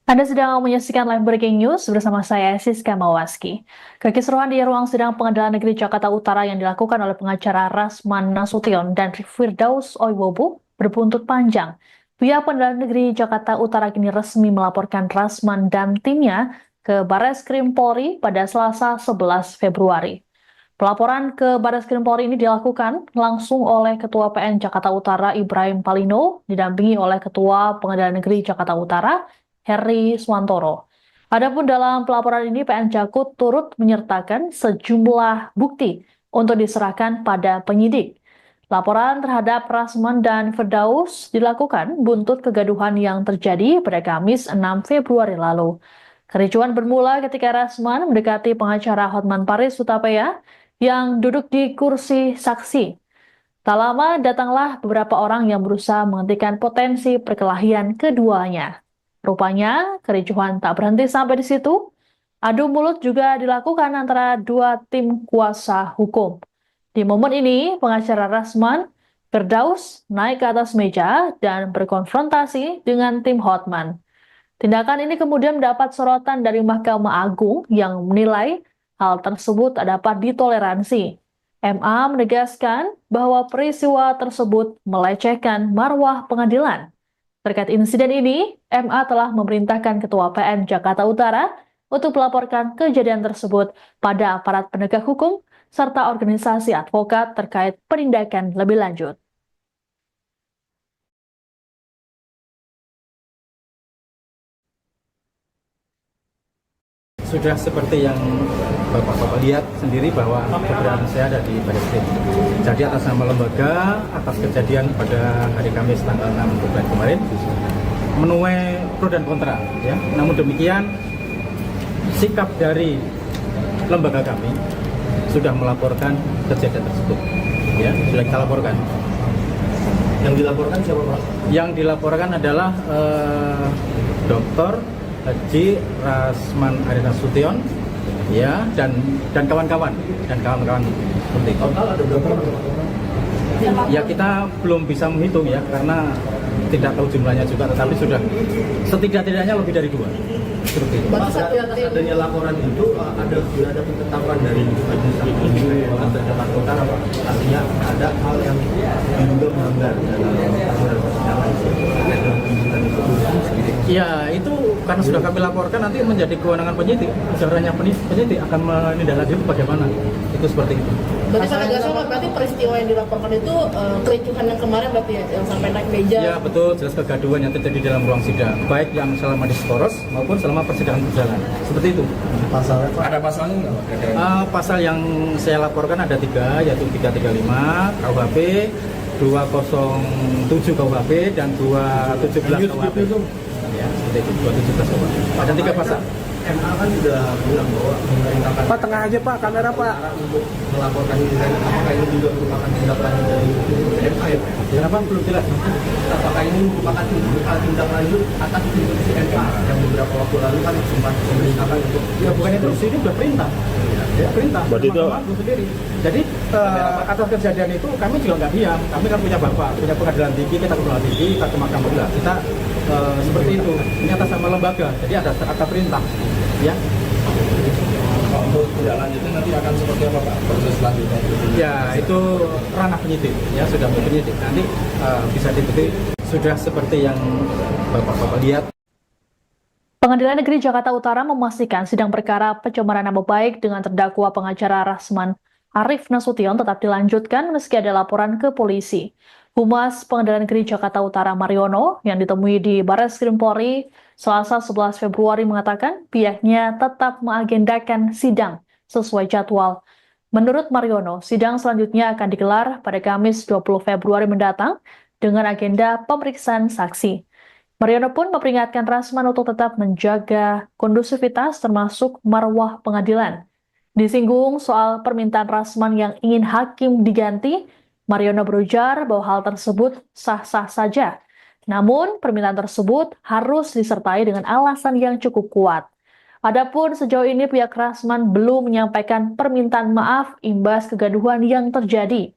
Anda sedang menyaksikan live breaking news bersama saya, Siska Mawaski. Kekisruhan di ruang sidang Pengadilan Negeri Jakarta Utara yang dilakukan oleh pengacara Rasman Nasution dan Firdaus Oibobu berbuntut panjang. Pihak Pengadilan Negeri Jakarta Utara kini resmi melaporkan Rasman dan timnya ke Barreskrim Polri pada Selasa 11 Februari. Pelaporan ke Barreskrim Polri ini dilakukan langsung oleh Ketua PN Jakarta Utara Ibrahim Palino, didampingi oleh Ketua Pengadilan Negeri Jakarta Utara Heri Swantoro. Adapun dalam pelaporan ini PN Jakut turut menyertakan sejumlah bukti untuk diserahkan pada penyidik. Laporan terhadap Rasman dan Firdaus dilakukan buntut kegaduhan yang terjadi pada Kamis 6 Februari lalu. Kericuan bermula ketika Rasman mendekati pengacara Hotman Paris Hutapea yang duduk di kursi saksi. Tak lama datanglah beberapa orang yang berusaha menghentikan potensi perkelahian keduanya. Rupanya, kericuhan tak berhenti sampai di situ. Adu mulut juga dilakukan antara dua tim kuasa hukum. Di momen ini, pengacara Rasman, Firdaus naik ke atas meja dan berkonfrontasi dengan tim Hotman. Tindakan ini kemudian mendapat sorotan dari Mahkamah Agung yang menilai hal tersebut tak dapat ditoleransi. MA menegaskan bahwa peristiwa tersebut melecehkan marwah pengadilan. Terkait insiden ini, MA telah memerintahkan Ketua PN Jakarta Utara untuk melaporkan kejadian tersebut pada aparat penegak hukum serta organisasi advokat terkait penindakan lebih lanjut. Sudah seperti yang Bapak-Bapak lihat sendiri bahwa keberadaan saya ada di Barreskrim. Jadi atas nama lembaga, atas kejadian pada hari Kamis tanggal 6 Februari kemarin, menuai pro dan kontra. Ya. Namun demikian, sikap dari lembaga kami sudah melaporkan kejadian tersebut. Ya, sudah kita laporkan. Yang dilaporkan siapa Pak? Yang dilaporkan adalah Dr. Haji Rasman Nasution, ya, dan kawan-kawan seperti itu. Total ada berapa orang? Ya kita belum bisa menghitung ya karena tidak tahu jumlahnya juga, tetapi sudah setidak-tidaknya lebih dari 2. Seperti itu. Pak, atas adanya laporan itu sudah ada penetapan dari Majelis Jakarta Utara, Pak. Artinya ada hal yang diduga melanggar dalam aturan persidangan. Ya itu karena sudah kami laporkan nanti menjadi kewenangan penyidik. Caranya penyidik akan menindaklanjuti bagaimana. Itu seperti itu. Berarti Pak Tegasnya berarti peristiwa yang dilaporkan itu kericuhan yang kemarin berarti ya, yang sampai naik meja. Ya betul, jelas kegaduhan yang terjadi dalam ruang sidang, baik yang selama diskoros maupun selama persidangan berjalan. Seperti itu. Pasalnya Pak? Ada pasalnya nggak Pak? Pasal yang saya laporkan ada 3, yaitu 335 KUHP, 207 KUHP, dan 217 KUHP. Ya, seperti itu, 217 KUHP. Ada 3 pasal. MA kan sudah bilang bahwa memerintahkan Pak, tengah aja Pak, kamera Pak. untuk melaporkan ini, apakah ini juga merupakan tindak lanjut dari MA ya Pak? Kenapa belum jelas? Apakah ini merupakan tindak lanjut atas instruksi MA yang beberapa waktu lalu kan sempat memerintahkan untuk Ya bukan itu, ini sudah perintah. Ya, perintah. Berarti itu- Mahkamah Agung sendiri. Jadi atas kejadian itu kami juga nggak diam. Kami kan punya bapak, punya pengadilan tinggi, kita ke pengadilan tinggi, kita ke mahkamah agung. Kita seperti itu. Ini atas nama lembaga. Jadi ada perintah. Ya. untuk tindak lanjutnya nanti akan seperti apa Pak proses selanjutnya? Ya itu ranah penyidik. Ya sudah penyidik. Nanti bisa diikuti. Sudah seperti yang bapak-bapak lihat. Pengadilan Negeri Jakarta Utara memastikan sidang perkara pencemaran nama baik dengan terdakwa pengacara Rasman Arif Nasution tetap dilanjutkan meski ada laporan ke polisi. Humas Pengadilan Negeri Jakarta Utara Mariono yang ditemui di Barreskrim Polri Selasa 11 Februari mengatakan pihaknya tetap mengagendakan sidang sesuai jadwal. Menurut Mariono, sidang selanjutnya akan digelar pada Kamis 20 Februari mendatang dengan agenda pemeriksaan saksi. Mariono pun memperingatkan Rasman untuk tetap menjaga kondusivitas termasuk marwah pengadilan. Disinggung soal permintaan Rasman yang ingin hakim diganti, Mariono berujar bahwa hal tersebut sah-sah saja. Namun, permintaan tersebut harus disertai dengan alasan yang cukup kuat. Adapun sejauh ini pihak Rasman belum menyampaikan permintaan maaf imbas kegaduhan yang terjadi.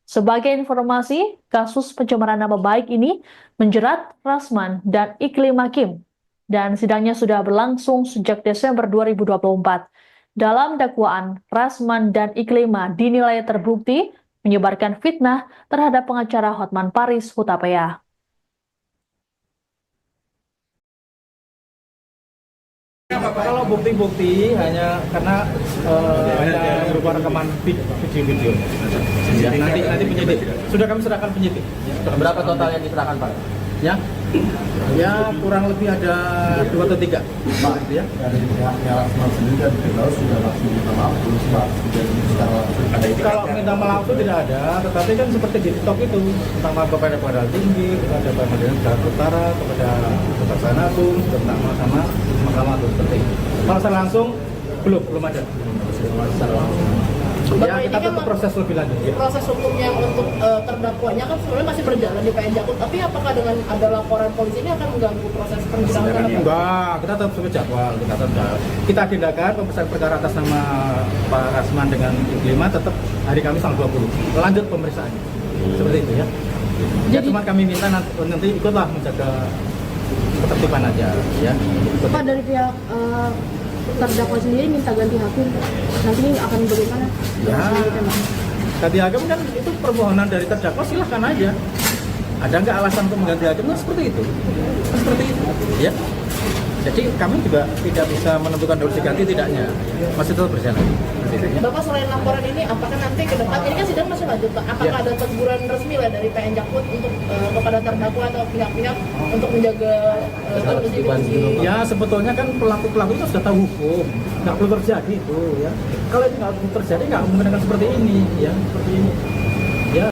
Sebagai informasi, kasus pencemaran nama baik ini menjerat Rasman dan Iklim Hakim. dan sidangnya sudah berlangsung sejak Desember 2024. Dalam dakwaan, Rasman dan Iklima dinilai terbukti menyebarkan fitnah terhadap pengacara Hotman Paris Hutapea. Kalau bukti-bukti hanya karena hanya berupa rekaman video. Ya, nanti penyidik sudah kami serahkan penyidik. Berapa total yang diserahkan Pak? Ya kurang lebih ada 2 atau 3. Pak, ya dari pihaknya Rasman sendiri dan Firdaus sudah langsung minta maaf belum sih Pak? Secara langsung ada itu. Kalau minta maaf itu tidak ada, tetapi kan seperti di TikTok itu minta maaf kepada Pengadilan Tinggi, kepada Pengadilan Jakarta Utara, kepada Kejaksaan Agung, tentang sama Mahkamah Agung seperti itu. Kalau secara langsung belum ada. Secara langsung. Ya kita tetap proses lebih lanjut. Ya. Proses hukum yang untuk terdakwanya kan sebenarnya masih berjalan di PN Jakut, tapi apakah dengan ada laporan polisi ini akan mengganggu proses persidangan? Enggak, kita tetap sesuai jadwal. Kita agendakan pemeriksaan perkara atas nama Pak Rasman dengan Iklima tetap hari Kamis tanggal 20. Lanjut pemeriksaannya. Seperti itu ya. Ya cuma kami minta nanti ikutlah menjaga ketertiban aja ya. Pak, dari pihak terdakwa sendiri minta ganti hakim, nanti ini akan bagaimana? Ya, ganti hakim kan itu permohonan dari terdakwa, silahkan aja. Ada nggak alasan untuk mengganti hakim? Nah, seperti itu. Ya. Jadi kami juga tidak bisa menentukan harus diganti tidaknya. Masih tetap berjalan. Bapak, selain laporan ini, apakah nanti ke depan, ini kan sidang masih lanjut Pak, apakah ada teguran resmi lah dari PN Jakut untuk kepada terdakwa atau pihak-pihak untuk menjaga konsistensi? Ya sebetulnya kan pelaku-pelaku itu sudah tahu hukum, nggak perlu terjadi itu ya. Kalau itu nggak perlu terjadi, nggak mungkin akan seperti ini ya, seperti ini. Ya.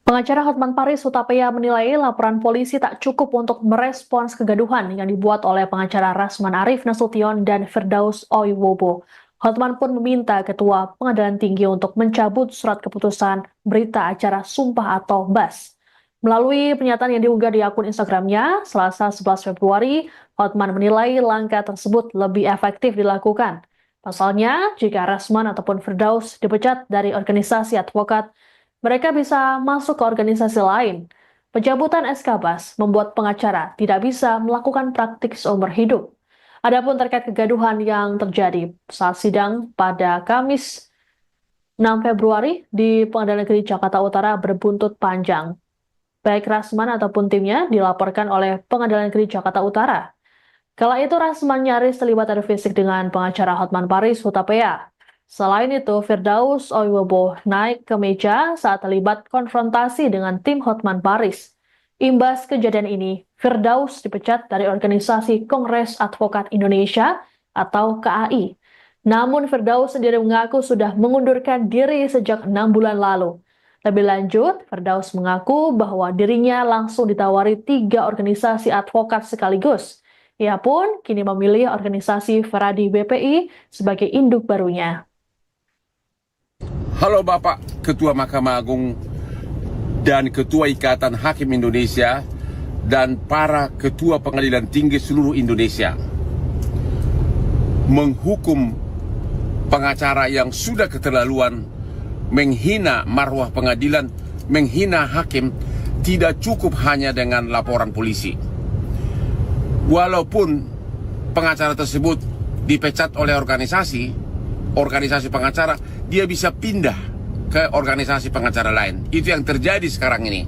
Pengacara Hotman Paris Hutapea menilai laporan polisi tak cukup untuk merespons kegaduhan yang dibuat oleh pengacara Rasman Arif Nasution dan Firdaus Oiwobo. Hotman pun meminta Ketua Pengadilan Tinggi untuk mencabut surat keputusan berita acara sumpah atau BAS. Melalui pernyataan yang diunggah di akun Instagramnya, Selasa 11 Februari, Hotman menilai langkah tersebut lebih efektif dilakukan. Pasalnya, jika Rasman ataupun Firdaus dipecat dari organisasi advokat, mereka bisa masuk ke organisasi lain. Pencabutan SK BAS membuat pengacara tidak bisa melakukan praktik seumur hidup. Adapun terkait kegaduhan yang terjadi saat sidang pada Kamis 6 Februari di Pengadilan Negeri Jakarta Utara berbuntut panjang. Baik Rasman ataupun timnya dilaporkan oleh Pengadilan Negeri Jakarta Utara. Kala itu Rasman nyaris terlibat adu fisik dengan pengacara Hotman Paris Hutapea. Selain itu, Firdaus Oiwobo naik ke meja saat terlibat konfrontasi dengan tim Hotman Paris. Imbas kejadian ini, Firdaus dipecat dari organisasi Kongres Advokat Indonesia atau KAI. Namun Firdaus sendiri mengaku sudah mengundurkan diri sejak 6 bulan lalu. Lebih lanjut, Firdaus mengaku bahwa dirinya langsung ditawari 3 organisasi advokat sekaligus. Ia pun kini memilih organisasi Feradi BPI sebagai induk barunya. Halo Bapak Ketua Mahkamah Agung dan Ketua Ikatan Hakim Indonesia dan para Ketua Pengadilan Tinggi seluruh Indonesia. Menghukum pengacara yang sudah keterlaluan, menghina marwah pengadilan, menghina hakim, tidak cukup hanya dengan laporan polisi. Walaupun pengacara tersebut dipecat oleh organisasi pengacara, dia bisa pindah ke organisasi pengacara lain. Itu yang terjadi sekarang ini.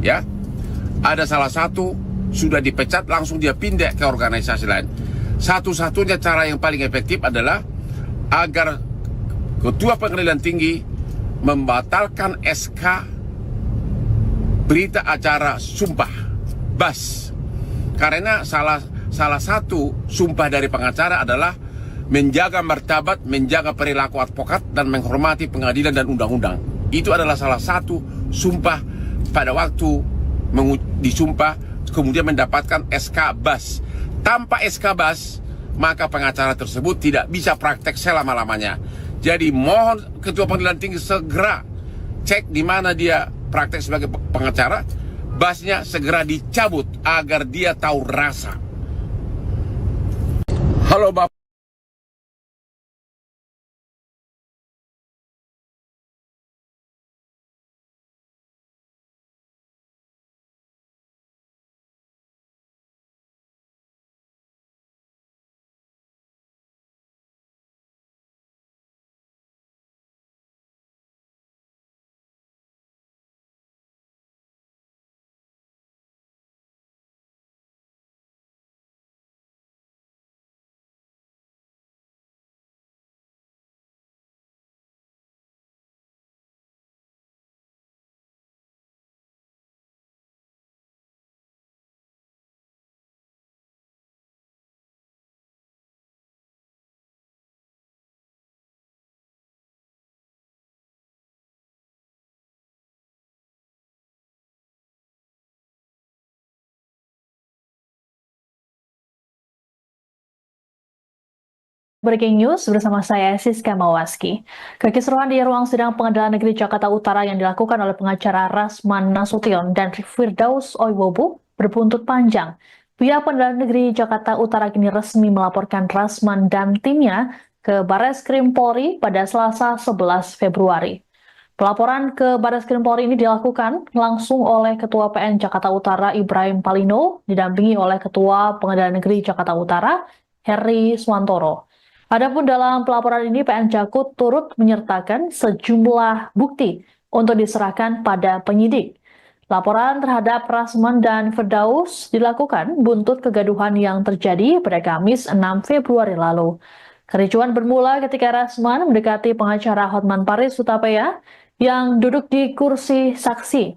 Ya, ada salah satu sudah dipecat, langsung dia pindah ke organisasi lain. Satu-satunya cara yang paling efektif adalah agar Ketua Pengadilan Tinggi membatalkan SK berita acara sumpah BAS. Karena salah satu sumpah dari pengacara adalah menjaga martabat, menjaga perilaku advokat, dan menghormati pengadilan dan undang-undang. Itu adalah salah satu sumpah pada waktu disumpah, kemudian mendapatkan SK BAS. Tanpa SK BAS, maka pengacara tersebut tidak bisa praktek selama-lamanya. Jadi mohon Ketua Pengadilan Tinggi segera cek di mana dia praktek sebagai pengacara, BAS-nya segera dicabut agar dia tahu rasa. Halo Bapak. Breaking News bersama saya Siska Mawaski. Kekisruhan di ruang sidang Pengadilan Negeri Jakarta Utara yang dilakukan oleh pengacara Rasman Nasution dan Firdaus Oiwobu berbuntut panjang. Pihak Pengadilan Negeri Jakarta Utara kini resmi melaporkan Rasman dan timnya ke Barreskrim Polri pada Selasa 11 Februari. Pelaporan ke Barreskrim Polri ini dilakukan langsung oleh Ketua PN Jakarta Utara Ibrahim Palino, didampingi oleh Ketua Pengadilan Negeri Jakarta Utara Heri Swantoro. Adapun dalam pelaporan ini PN Jakut turut menyertakan sejumlah bukti untuk diserahkan pada penyidik. Laporan terhadap Rasman dan Firdaus dilakukan buntut kegaduhan yang terjadi pada Kamis 6 Februari lalu. Kericuan bermula ketika Rasman mendekati pengacara Hotman Paris Hutapea yang duduk di kursi saksi.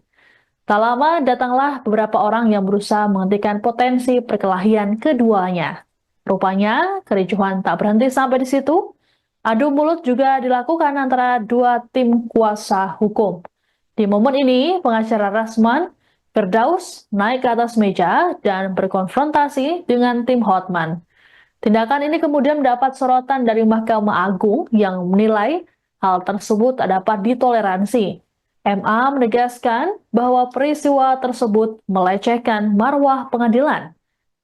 Tak lama datanglah beberapa orang yang berusaha menghentikan potensi perkelahian keduanya. Rupanya, kericuhan tak berhenti sampai di situ. Adu mulut juga dilakukan antara dua tim kuasa hukum. Di momen ini, pengacara Rasman, Firdaus naik ke atas meja dan berkonfrontasi dengan tim Hotman. Tindakan ini kemudian mendapat sorotan dari Mahkamah Agung yang menilai hal tersebut tak dapat ditoleransi. MA menegaskan bahwa peristiwa tersebut melecehkan marwah pengadilan.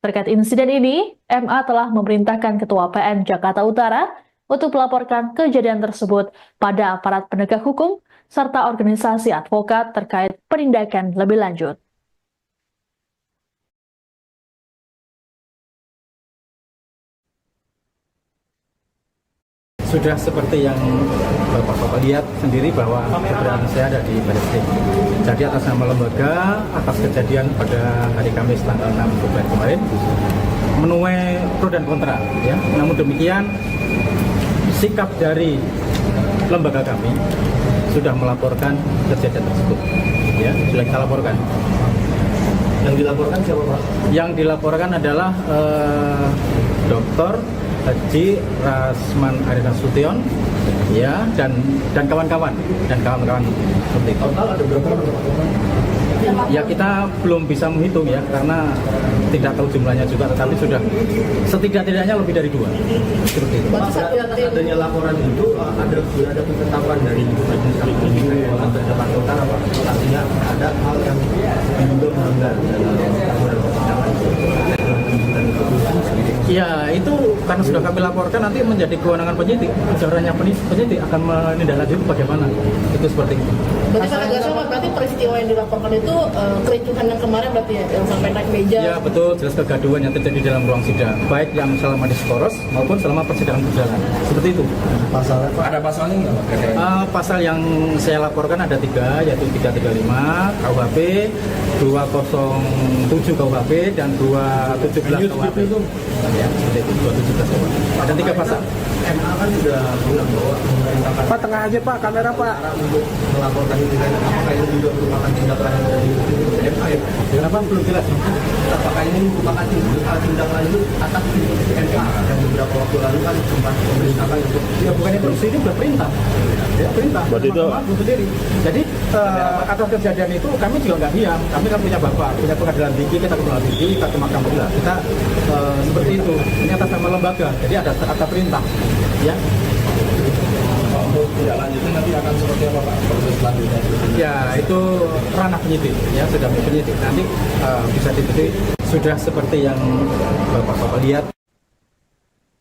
Terkait insiden ini, MA telah memerintahkan Ketua PN Jakarta Utara untuk melaporkan kejadian tersebut pada aparat penegak hukum serta organisasi advokat terkait penindakan lebih lanjut. Sudah seperti yang Bapak-Bapak lihat sendiri bahwa keberadaan saya ada di Barreskrim. Jadi atas nama lembaga, atas kejadian pada hari Kamis tanggal 6 Februari kemarin, menuai pro dan kontra. Ya. Namun demikian, sikap dari lembaga kami sudah melaporkan kejadian tersebut. Ya, sudah kita laporkan. Yang dilaporkan siapa Pak? Yang dilaporkan adalah Dr. Haji Rasman Nasution, ya, dan kawan-kawan seperti itu. Total ada berapa orang? Ya kita belum bisa menghitung ya karena tidak tahu jumlahnya juga, tetapi sudah setidak-tidaknya lebih dari 2 seperti itu. Pak, berarti atas adanya laporan itu ada penetapan dari Majelis Hakim atau Jakarta Utara Pak. Artinya ada hal yang diduga melanggar dalam aturan persidangan. Ya itu karena sudah kami laporkan nanti menjadi kewenangan penyidik. Caranya penyidik akan menindaklanjuti bagaimana. Itu seperti itu. Berarti saya agak sama, berarti peristiwa yang dilaporkan itu kericuhan yang kemarin berarti ya, yang sampai naik meja. Ya betul, jelas kegaduhan yang terjadi dalam ruang sidang, baik yang selama diskoros maupun selama persidangan berjalan. Seperti itu. Pasalnya Pak? Ada pasalnya nggak Pak? Pasal yang saya laporkan ada 3, yaitu 335 KUHP, 207 KUHP, dan 217 KUHP. Ya, seperti itu, 217 KUHP. Ada 3 pasal. MA kan sudah bilang bahwa memerintahkan Pak, tengah aja Pak, kamera Pak. untuk melaporkan itu dan apakah itu juga merupakan tindakan dari MA ya? Kenapa belum jelas? Apakah ini merupakan tindak lanjut atas instruksi MA yang beberapa waktu lalu kan sempat memerintahkan untuk Ya bukannya instruksi, ini sudah perintah. Ya, perintah. Berarti itu sendiri. Jadi atas kejadian itu kami juga nggak diam. Kami kan punya bapak, punya pengadilan tinggi, kita ke pengadilan tinggi, kita ke mahkamah. Kita seperti itu. Ini atas nama lembaga. Jadi ada perintah. Ya. untuk tidak lanjutnya nanti akan seperti apa Pak proses selanjutnya? Ya itu ranah penyidik. Ya sudah penyidik. Nanti bisa diteliti. Sudah seperti yang Bapak-Bapak lihat.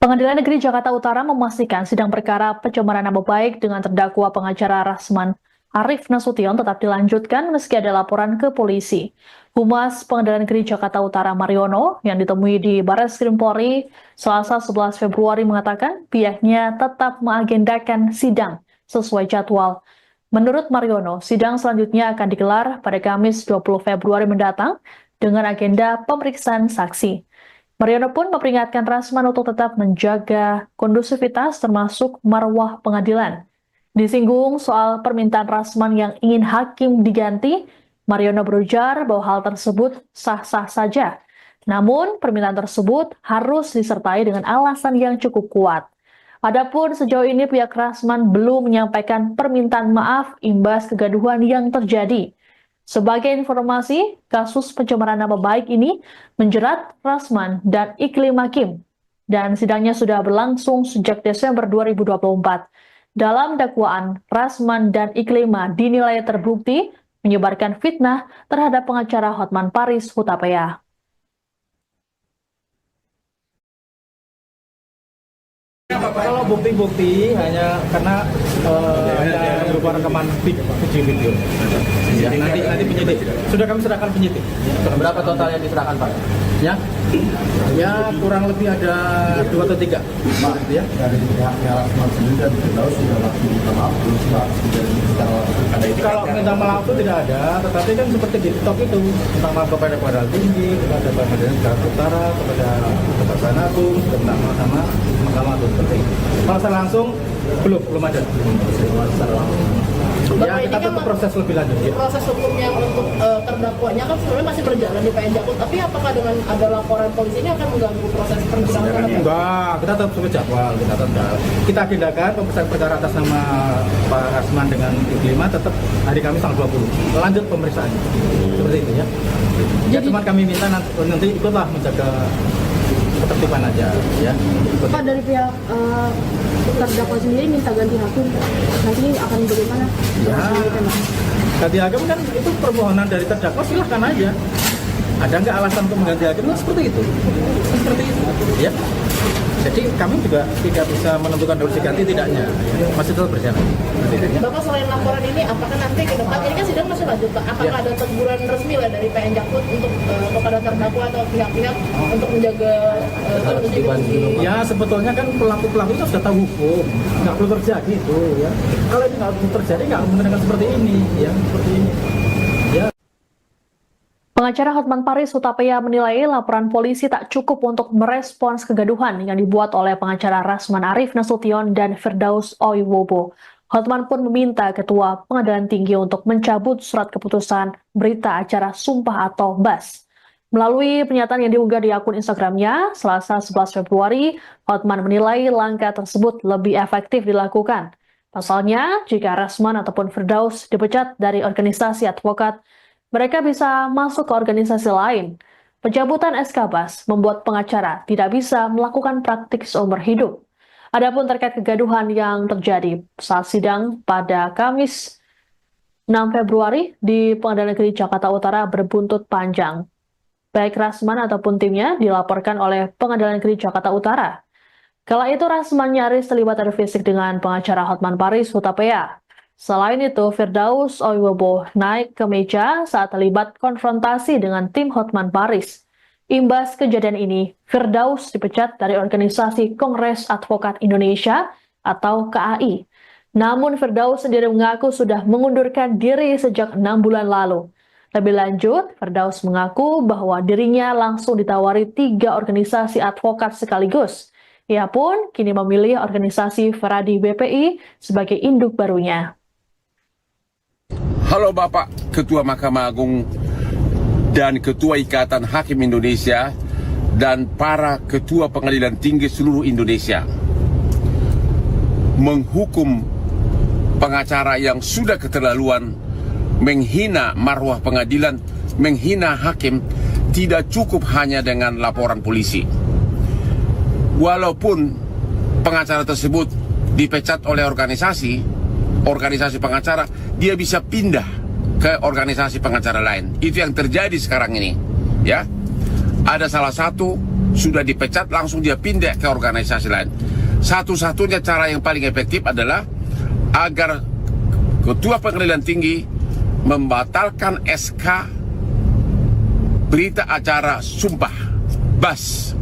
Pengadilan Negeri Jakarta Utara memastikan sidang perkara pencemaran nama baik dengan terdakwa pengacara Rasman Arif Nasution tetap dilanjutkan meski ada laporan ke polisi. Humas Pengadilan Negeri Jakarta Utara Mariono yang ditemui di Barreskrim Polri Selasa 11 Februari mengatakan pihaknya tetap mengagendakan sidang sesuai jadwal. Menurut Mariono, sidang selanjutnya akan digelar pada Kamis 20 Februari mendatang dengan agenda pemeriksaan saksi. Mariono pun memperingatkan Rasman untuk tetap menjaga kondusivitas termasuk marwah pengadilan. Disinggung soal permintaan Rasman yang ingin hakim diganti, Mariono berujar bahwa hal tersebut sah-sah saja. Namun, permintaan tersebut harus disertai dengan alasan yang cukup kuat. Adapun sejauh ini pihak Rasman belum menyampaikan permintaan maaf imbas kegaduhan yang terjadi. Sebagai informasi, kasus pencemaran nama baik ini menjerat Rasman dan Iklim Hakim. dan sidangnya sudah berlangsung sejak Desember 2024. Dalam dakwaan, Rasman dan Iklima dinilai terbukti menyebarkan fitnah terhadap pengacara Hotman Paris Hutapea. Kalau bukti-bukti hanya karena hanya berupa rekaman video. Ya, nanti penyidik. Sudah kami serahkan penyidik. Berapa total yang diserahkan Pak? Ya kurang lebih ada 2 atau 3. Pak, ya dari pihaknya Rasman sendiri dan Firdaus sudah langsung minta maaf belum setelah ada itu? Kalau minta maaf itu tidak ada, tetapi kan seperti di TikTok itu minta maaf kepada Pengadilan Tinggi, kepada Pengadilan Jakarta Utara, kepada Kejaksaan Agung, sudah minta maaf sama Mahkamah Agung seperti itu. Kalau saya langsung belum ada. Ya kita tetap proses lebih lanjut. Ya. Proses hukumnya untuk terdakwanya kan sebenarnya masih berjalan di PN Jakpus, tapi apakah dengan ada laporan polisi ini akan mengganggu proses persidangan? Enggak, kita tetap sesuai jadwal, kita agendakan pemeriksaan perkara atas nama Pak Rasman dengan Iklima tetap hari Kamis tanggal 20. Lanjut pemeriksaan. Seperti itu ya. Ya cuma kami minta nanti ikutlah menjaga ketertiban aja ya. Pak, dari pihak terdakwa sendiri minta ganti hakim, nanti akan bagaimana? Ya, ganti hakim kan itu permohonan dari terdakwa, silahkan aja. Ada nggak alasan untuk mengganti hakim? Nah, seperti itu, ya. Jadi kami juga tidak bisa menentukan harus diganti tidaknya, ya. Masih tetap berjalan. Bapak selain laporan ini, apakah nanti ke depan ini kan sidang masih lanjut Pak? Apakah ada teguran resmi lah dari PN Jakpus untuk kepada terdakwa atau pihak-pihak untuk menjaga ketertiban? Ya sebetulnya kan pelaku-pelaku itu sudah tahu hukum, nggak perlu terjadi itu ya. Kalau ini nggak perlu terjadi, nggak menggunakan seperti ini, ya seperti ini. Ya. Pengacara Hotman Paris Hutapea menilai laporan polisi tak cukup untuk merespons kegaduhan yang dibuat oleh pengacara Rasman Arif Nasution dan Firdaus Oiwobo. Hotman pun meminta Ketua Pengadilan Tinggi untuk mencabut surat keputusan berita acara sumpah atau BAS. Melalui pernyataan yang diunggah di akun Instagramnya, Selasa 11 Februari, Hotman menilai langkah tersebut lebih efektif dilakukan. Pasalnya, jika Rasman ataupun Firdaus dipecat dari organisasi advokat, mereka bisa masuk ke organisasi lain. Pencabutan SK BAS membuat pengacara tidak bisa melakukan praktik seumur hidup. Adapun terkait kegaduhan yang terjadi saat sidang pada Kamis 6 Februari di Pengadilan Negeri Jakarta Utara berbuntut panjang. Baik Rasman ataupun timnya dilaporkan oleh Pengadilan Negeri Jakarta Utara. Kala itu Rasman nyaris terlibat adu fisik dengan pengacara Hotman Paris Hutapea. Selain itu, Firdaus Oiwobo naik ke meja saat terlibat konfrontasi dengan tim Hotman Paris. Imbas kejadian ini, Firdaus dipecat dari organisasi Kongres Advokat Indonesia atau KAI. Namun Firdaus sendiri mengaku sudah mengundurkan diri sejak 6 bulan lalu. Lebih lanjut, Firdaus mengaku bahwa dirinya langsung ditawari 3 organisasi advokat sekaligus. Ia pun kini memilih organisasi Feradi BPI sebagai induk barunya. Halo Bapak Ketua Mahkamah Agung dan Ketua Ikatan Hakim Indonesia dan para Ketua Pengadilan Tinggi seluruh Indonesia. Menghukum pengacara yang sudah keterlaluan, menghina marwah pengadilan, menghina hakim, tidak cukup hanya dengan laporan polisi. Walaupun pengacara tersebut dipecat oleh organisasi pengacara, dia bisa pindah ke organisasi pengacara lain. Itu yang terjadi sekarang ini, ya. Ada salah satu sudah dipecat, langsung dia pindah ke organisasi lain. Satu-satunya cara yang paling efektif adalah agar Ketua Pengadilan Tinggi membatalkan SK berita acara sumpah BAS.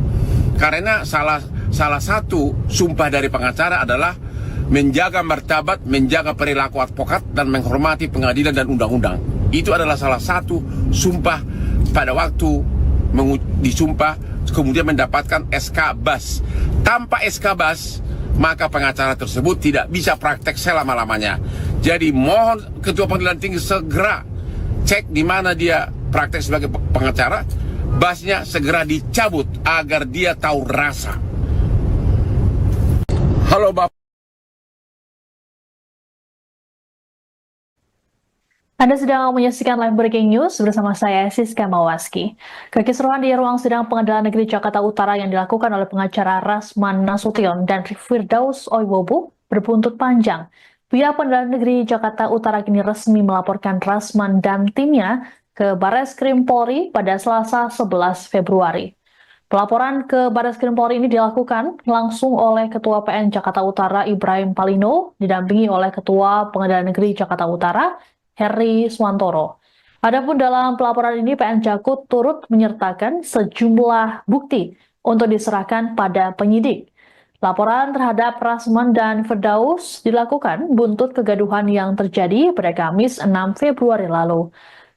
Karena salah satu sumpah dari pengacara adalah menjaga martabat, menjaga perilaku advokat, dan menghormati pengadilan dan undang-undang. Itu adalah salah satu sumpah pada waktu disumpah, kemudian mendapatkan SK BAS. Tanpa SK BAS, maka pengacara tersebut tidak bisa praktek selama-lamanya. Jadi mohon Ketua Pengadilan Tinggi segera cek di mana dia praktek sebagai pengacara, BAS-nya segera dicabut agar dia tahu rasa. Halo Bapak. Anda sedang menyaksikan live breaking news bersama saya Siska Mawaski. Kekisruhan di ruang sidang Pengadilan Negeri Jakarta Utara yang dilakukan oleh pengacara Rasman Nasution dan Firdaus Oiwobu berbuntut panjang. Pihak Pengadilan Negeri Jakarta Utara kini resmi melaporkan Rasman dan timnya ke Barreskrim Polri pada Selasa 11 Februari. Pelaporan ke Barreskrim Polri ini dilakukan langsung oleh Ketua PN Jakarta Utara Ibrahim Palino, didampingi oleh Ketua Pengadilan Negeri Jakarta Utara Heri Swantoro. Adapun dalam pelaporan ini PN Jakut turut menyertakan sejumlah bukti untuk diserahkan pada penyidik. Laporan terhadap Rasman dan Firdaus dilakukan buntut kegaduhan yang terjadi pada Kamis 6 Februari lalu.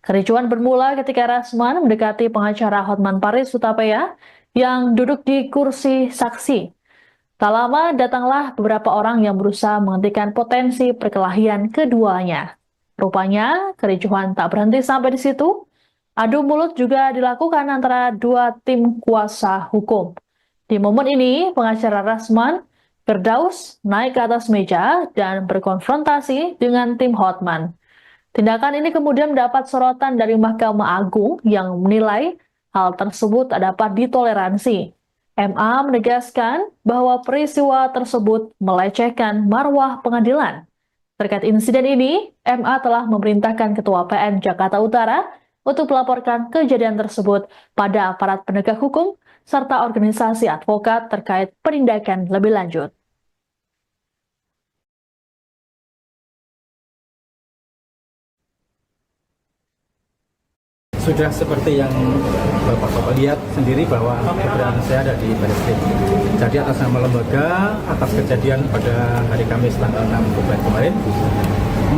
Kericuan bermula ketika Rasman mendekati pengacara Hotman Paris Hutapea yang duduk di kursi saksi. Tak lama datanglah beberapa orang yang berusaha menghentikan potensi perkelahian keduanya. Rupanya, kericuhan tak berhenti sampai di situ. Adu mulut juga dilakukan antara dua tim kuasa hukum. Di momen ini, pengacara Rasman, Firdaus naik ke atas meja dan berkonfrontasi dengan tim Hotman. Tindakan ini kemudian mendapat sorotan dari Mahkamah Agung yang menilai hal tersebut tak dapat ditoleransi. MA menegaskan bahwa peristiwa tersebut melecehkan marwah pengadilan. Terkait insiden ini, MA telah memerintahkan Ketua PN Jakarta Utara untuk melaporkan kejadian tersebut pada aparat penegak hukum serta organisasi advokat terkait penindakan lebih lanjut. Sudah seperti yang Bapak-Bapak lihat sendiri bahwa keberadaan saya ada di Barreskrim. Jadi atas nama lembaga, atas kejadian pada hari Kamis tanggal 6 Februari kemarin,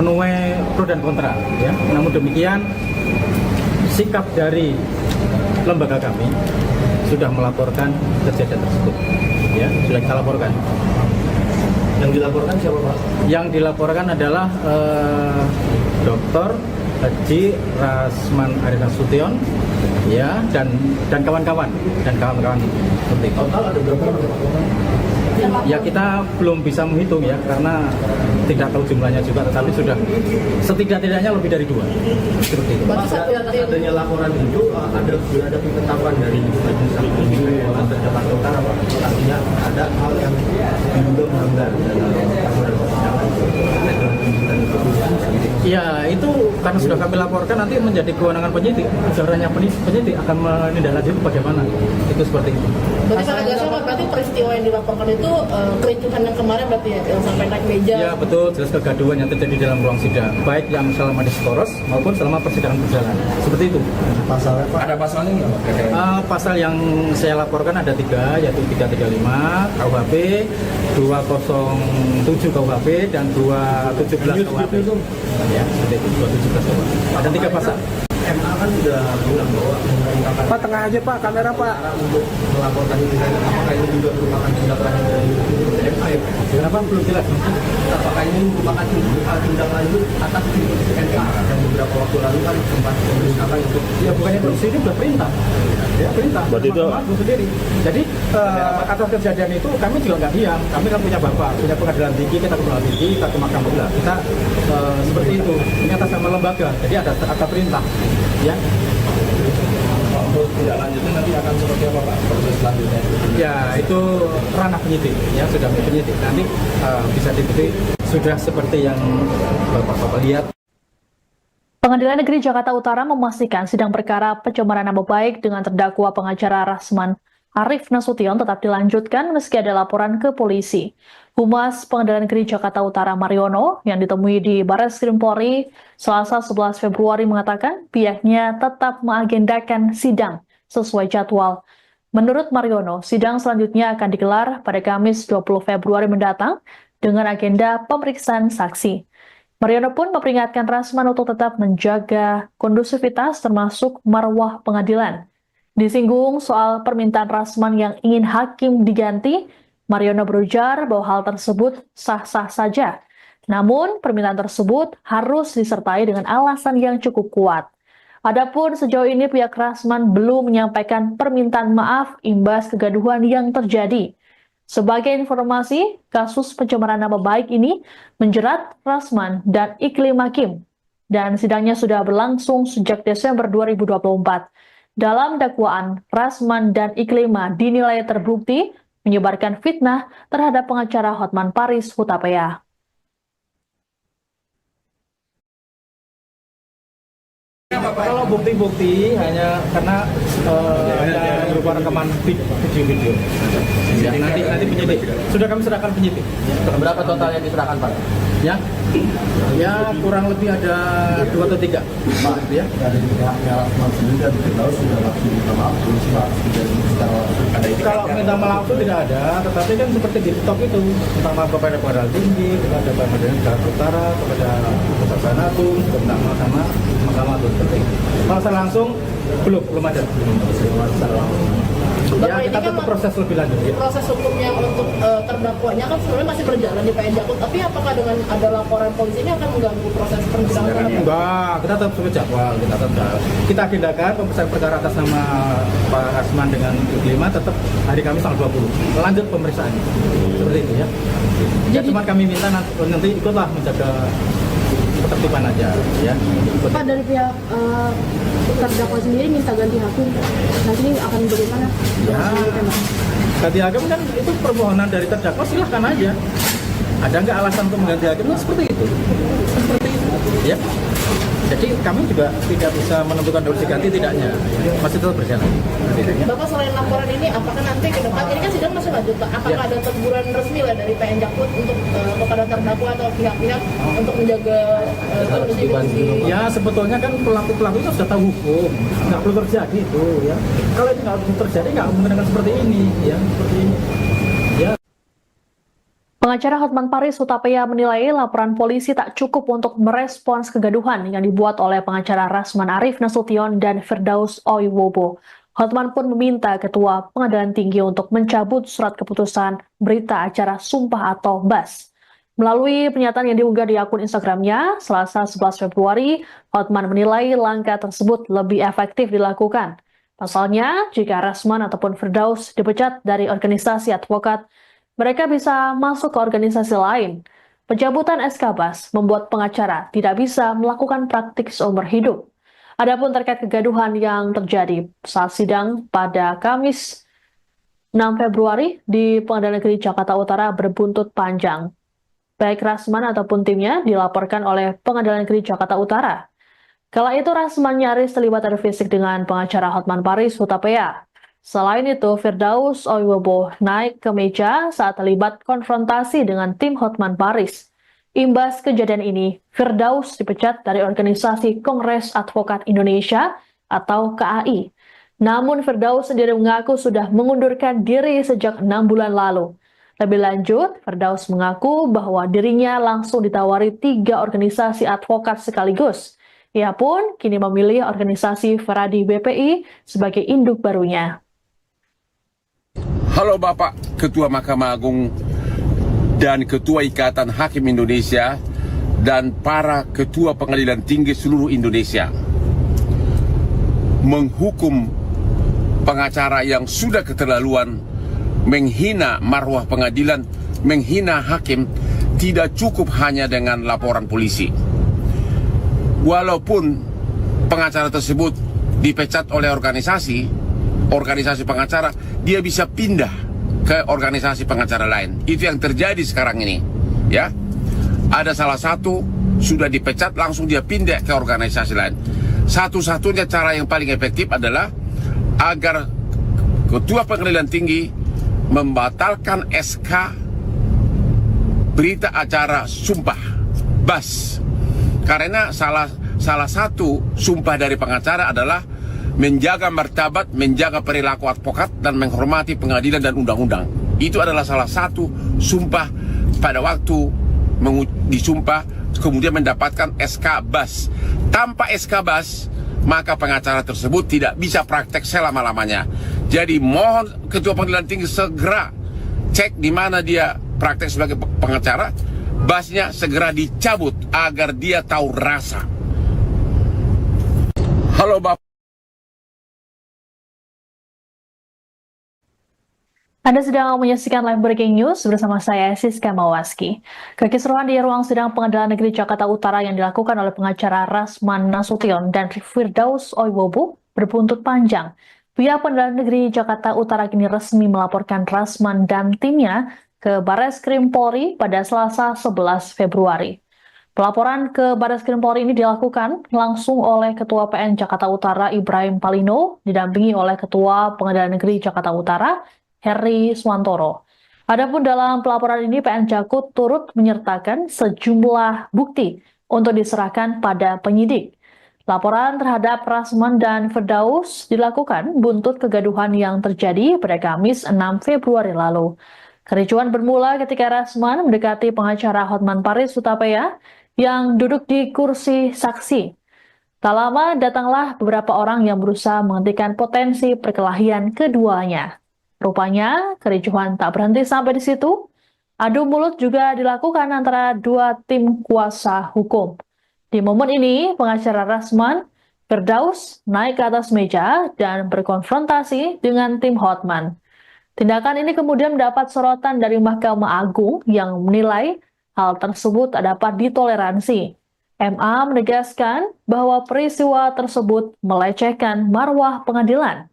menuai pro dan kontra. Ya. Namun demikian, sikap dari lembaga kami sudah melaporkan kejadian tersebut. Ya, sudah kita laporkan. Yang dilaporkan siapa Pak? Yang dilaporkan adalah Dr. Haji Rasman Nasution, ya, dan kawan-kawan seperti itu. Total ada berapa orang? Ya kita belum bisa menghitung ya karena tidak tahu jumlahnya juga, tetapi sudah setidak-tidaknya lebih dari 2 seperti itu. Adanya laporan itu ada penetapan dari Majelis Hakim Pengadilan Jakarta Utara Pak. Artinya ada hal yang diduga melanggar dalam aturan persidangan. Ya itu karena sudah kami laporkan nanti menjadi kewenangan penyidik. Ujarannya penyidik akan menindaklanjuti bagaimana. Itu seperti itu. Berarti Pak Agasa, berarti peristiwa yang dilaporkan itu kericuhan yang kemarin berarti ya, yang sampai naik meja. Ya betul, jelas kegaduhan yang terjadi dalam ruang sidang, baik yang selama diskoros maupun selama persidangan berjalan. Seperti itu. Pasalnya Pak? Ada pasalnya nggak Pak? Pasal yang saya laporkan ada 3, yaitu 335 KUHP, 207 KUHP, dan 217 KUHP. Ya, seperti itu, 217 KUHP. Ada 3 pasal. MA kan sudah bilang bahwa memerintahkan Pak, tengah aja Pak, kamera Pak. untuk melaporkan ini, apakah ini juga merupakan tindakan dari MA ya? Kenapa belum jelas? Apakah ini merupakan tindak lanjut atas instruksi MA yang beberapa waktu lalu kan sempat memerintahkan untuk Ya bukannya instruksi, ini sudah perintah. Ya perintah. Berarti itu- Mahkamah Agung sendiri. Jadi atas kejadian itu kami juga nggak diam. Kami kan punya bapak, punya pengadilan tinggi, kita ke pengadilan tinggi, kita ke mahkamah agung. Kita seperti itu. Ini atas nama lembaga. Jadi ada perintah. Ya. untuk tidak lanjutnya nanti akan seperti apa Pak proses selanjutnya? Ya itu ranah penyidik. Ya sudah penyidik. Nanti bisa diikuti. Sudah seperti yang bapak-bapak lihat. Pengadilan Negeri Jakarta Utara memastikan sidang perkara pencemaran nama baik dengan terdakwa pengacara Rasman Arif Nasution tetap dilanjutkan meski ada laporan ke polisi. Humas Pengadilan Negeri Jakarta Utara Mariono yang ditemui di Barreskrim Polri Selasa 11 Februari mengatakan pihaknya tetap mengagendakan sidang sesuai jadwal. Menurut Mariono, sidang selanjutnya akan digelar pada Kamis 20 Februari mendatang dengan agenda pemeriksaan saksi. Mariono pun memperingatkan Rasman untuk tetap menjaga kondusivitas termasuk marwah pengadilan. Disinggung soal permintaan Rasman yang ingin hakim diganti, Mariono berujar bahwa hal tersebut sah-sah saja. Namun, permintaan tersebut harus disertai dengan alasan yang cukup kuat. Adapun sejauh ini pihak Rasman belum menyampaikan permintaan maaf imbas kegaduhan yang terjadi. Sebagai informasi, kasus pencemaran nama baik ini menjerat Rasman dan Iklim Hakim. dan sidangnya sudah berlangsung sejak Desember 2024. Dalam dakwaan, Rasman dan Iklima dinilai terbukti menyebarkan fitnah terhadap pengacara Hotman Paris Hutapea. Kalau bukti-bukti hanya karena berupa rekaman video-video. Ya, nanti penyidik sudah kami serahkan penyidik. Berapa total yang diserahkan Pak? Ya, kurang lebih ada 2 atau 3. Ya. Kalau minta maaf itu tidak ada, tetapi kan seperti di stok itu, minta maaf kepada Pengadilan Tinggi, kepada Pengadilan Jakarta Utara, kepada Kejaksaan Agung, minta maaf sama Mahkamah Agung. Kalau saya langsung belum ada. Ya, kita tetap proses lebih lanjut. Ya. Proses hukumnya untuk terdakwanya kan sebenarnya masih berjalan di PN Jakut, tapi apakah dengan ada laporan polisi ini akan mengganggu proses persidangan? Enggak, kita tetap sebagai jadwal, kita agendakan pemeriksaan perkara atas nama Pak Rasman dengan Iklima tetap hari Kamis tanggal 20. Lanjut pemeriksaan. Seperti itu ya. Ya cuma kami minta nanti ikutlah menjaga ketertiban aja ya. Pak, dari pihak terdakwa sendiri minta ganti hakim, nanti akan bagaimana? Ya, ganti hakim kan itu permohonan dari terdakwa, silahkan aja. Ada nggak alasan untuk mengganti hakim? Nah, seperti itu. Seperti itu. Ya. Jadi kami juga tidak bisa menentukan harus diganti tidaknya. Masih tetap berjalan. Bapak, selain laporan ini, apakah nanti ke depan, ini kan sidang masih lanjut Pak, apakah ada teguran resmi lah dari PN Jakut untuk kepada terdakwa atau pihak-pihak untuk menjaga kondisi? Ya sebetulnya kan pelaku-pelaku itu sudah tahu hukum, nggak perlu terjadi itu ya. Kalau itu nggak perlu terjadi, nggak mungkin akan seperti ini ya, seperti ini. Ya. Pengacara Hotman Paris Hutapea menilai laporan polisi tak cukup untuk merespons kegaduhan yang dibuat oleh pengacara Rasman Arief Nasution dan Firdaus Oiwobo. Hotman pun meminta Ketua Pengadilan Tinggi untuk mencabut surat keputusan berita acara sumpah atau BAS. Melalui pernyataan yang diunggah di akun Instagramnya, Selasa 11 Februari, Hotman menilai langkah tersebut lebih efektif dilakukan. Pasalnya, jika Rasman ataupun Firdaus dipecat dari organisasi advokat, mereka bisa masuk ke organisasi lain. Pencabutan SK BAS membuat pengacara tidak bisa melakukan praktik seumur hidup. Adapun terkait kegaduhan yang terjadi saat sidang pada Kamis 6 Februari di Pengadilan Negeri Jakarta Utara berbuntut panjang. Baik Rasman ataupun timnya dilaporkan oleh Pengadilan Negeri Jakarta Utara. Kala itu Rasman nyaris terlibat adu fisik dengan pengacara Hotman Paris Hutapea. Selain itu, Firdaus Oiwobo naik ke meja saat terlibat konfrontasi dengan tim Hotman Paris. Imbas kejadian ini, Firdaus dipecat dari organisasi Kongres Advokat Indonesia atau KAI. Namun Firdaus sendiri mengaku sudah mengundurkan diri sejak 6 bulan lalu. Lebih lanjut, Firdaus mengaku bahwa dirinya langsung ditawari 3 organisasi advokat sekaligus. Ia pun kini memilih organisasi Feradi BPI sebagai induk barunya. Halo Bapak Ketua Mahkamah Agung dan Ketua Ikatan Hakim Indonesia dan para Ketua Pengadilan Tinggi seluruh Indonesia. Menghukum pengacara yang sudah keterlaluan, menghina marwah pengadilan, menghina hakim, tidak cukup hanya dengan laporan polisi. Walaupun pengacara tersebut dipecat oleh organisasi pengacara, dia bisa pindah ke organisasi pengacara lain. Itu yang terjadi sekarang ini. Ya, ada salah satu sudah dipecat, langsung dia pindah ke organisasi lain. Satu-satunya cara yang paling efektif adalah agar Ketua Pengadilan Tinggi membatalkan SK berita acara sumpah BAS. Karena salah satu sumpah dari pengacara adalah menjaga martabat, menjaga perilaku advokat, dan menghormati pengadilan dan undang-undang. Itu adalah salah satu sumpah pada waktu disumpah, kemudian mendapatkan SK BAS. Tanpa SK BAS, maka pengacara tersebut tidak bisa praktek selama-lamanya. Jadi mohon Ketua Pengadilan Tinggi segera cek di mana dia praktek sebagai pengacara, BAS-nya segera dicabut agar dia tahu rasa. Halo Bapak. Anda sedang menyaksikan live breaking news bersama saya Siska Mawaski. Kekisruhan di ruang sidang Pengadilan Negeri Jakarta Utara yang dilakukan oleh pengacara Rasman Nasution dan Firdaus Oiwobu berbuntut panjang. Pihak Pengadilan Negeri Jakarta Utara kini resmi melaporkan Rasman dan timnya ke Barreskrim Polri pada Selasa 11 Februari. Pelaporan ke Barreskrim Polri ini dilakukan langsung oleh Ketua PN Jakarta Utara Ibrahim Palino, didampingi oleh Ketua Pengadilan Negeri Jakarta Utara Heri Swantoro. Adapun dalam pelaporan ini PN Jakut turut menyertakan sejumlah bukti untuk diserahkan pada penyidik. Laporan terhadap Rasman dan Firdaus dilakukan buntut kegaduhan yang terjadi pada Kamis 6 Februari lalu. Kericuan bermula ketika Rasman mendekati pengacara Hotman Paris Hutapea yang duduk di kursi saksi. Tak lama datanglah beberapa orang yang berusaha menghentikan potensi perkelahian keduanya. Rupanya, kericuhan tak berhenti sampai di situ. Adu mulut juga dilakukan antara dua tim kuasa hukum. Di momen ini, pengacara Rasman, Firdaus naik ke atas meja dan berkonfrontasi dengan tim Hotman. Tindakan ini kemudian mendapat sorotan dari Mahkamah Agung yang menilai hal tersebut tak dapat ditoleransi. MA menegaskan bahwa peristiwa tersebut melecehkan marwah pengadilan.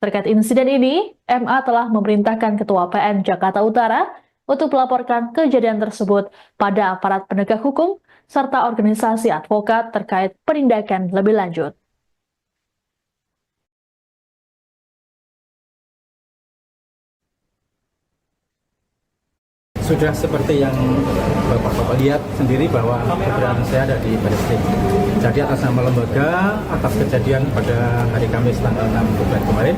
Terkait insiden ini, MA telah memerintahkan Ketua PN Jakarta Utara untuk melaporkan kejadian tersebut pada aparat penegak hukum serta organisasi advokat terkait penindakan lebih lanjut. Sudah seperti yang Bapak lihat sendiri bahwa keberadaan saya ada di Barreskrim. Jadi atas nama lembaga, atas kejadian pada hari Kamis tanggal 6 Februari kemarin,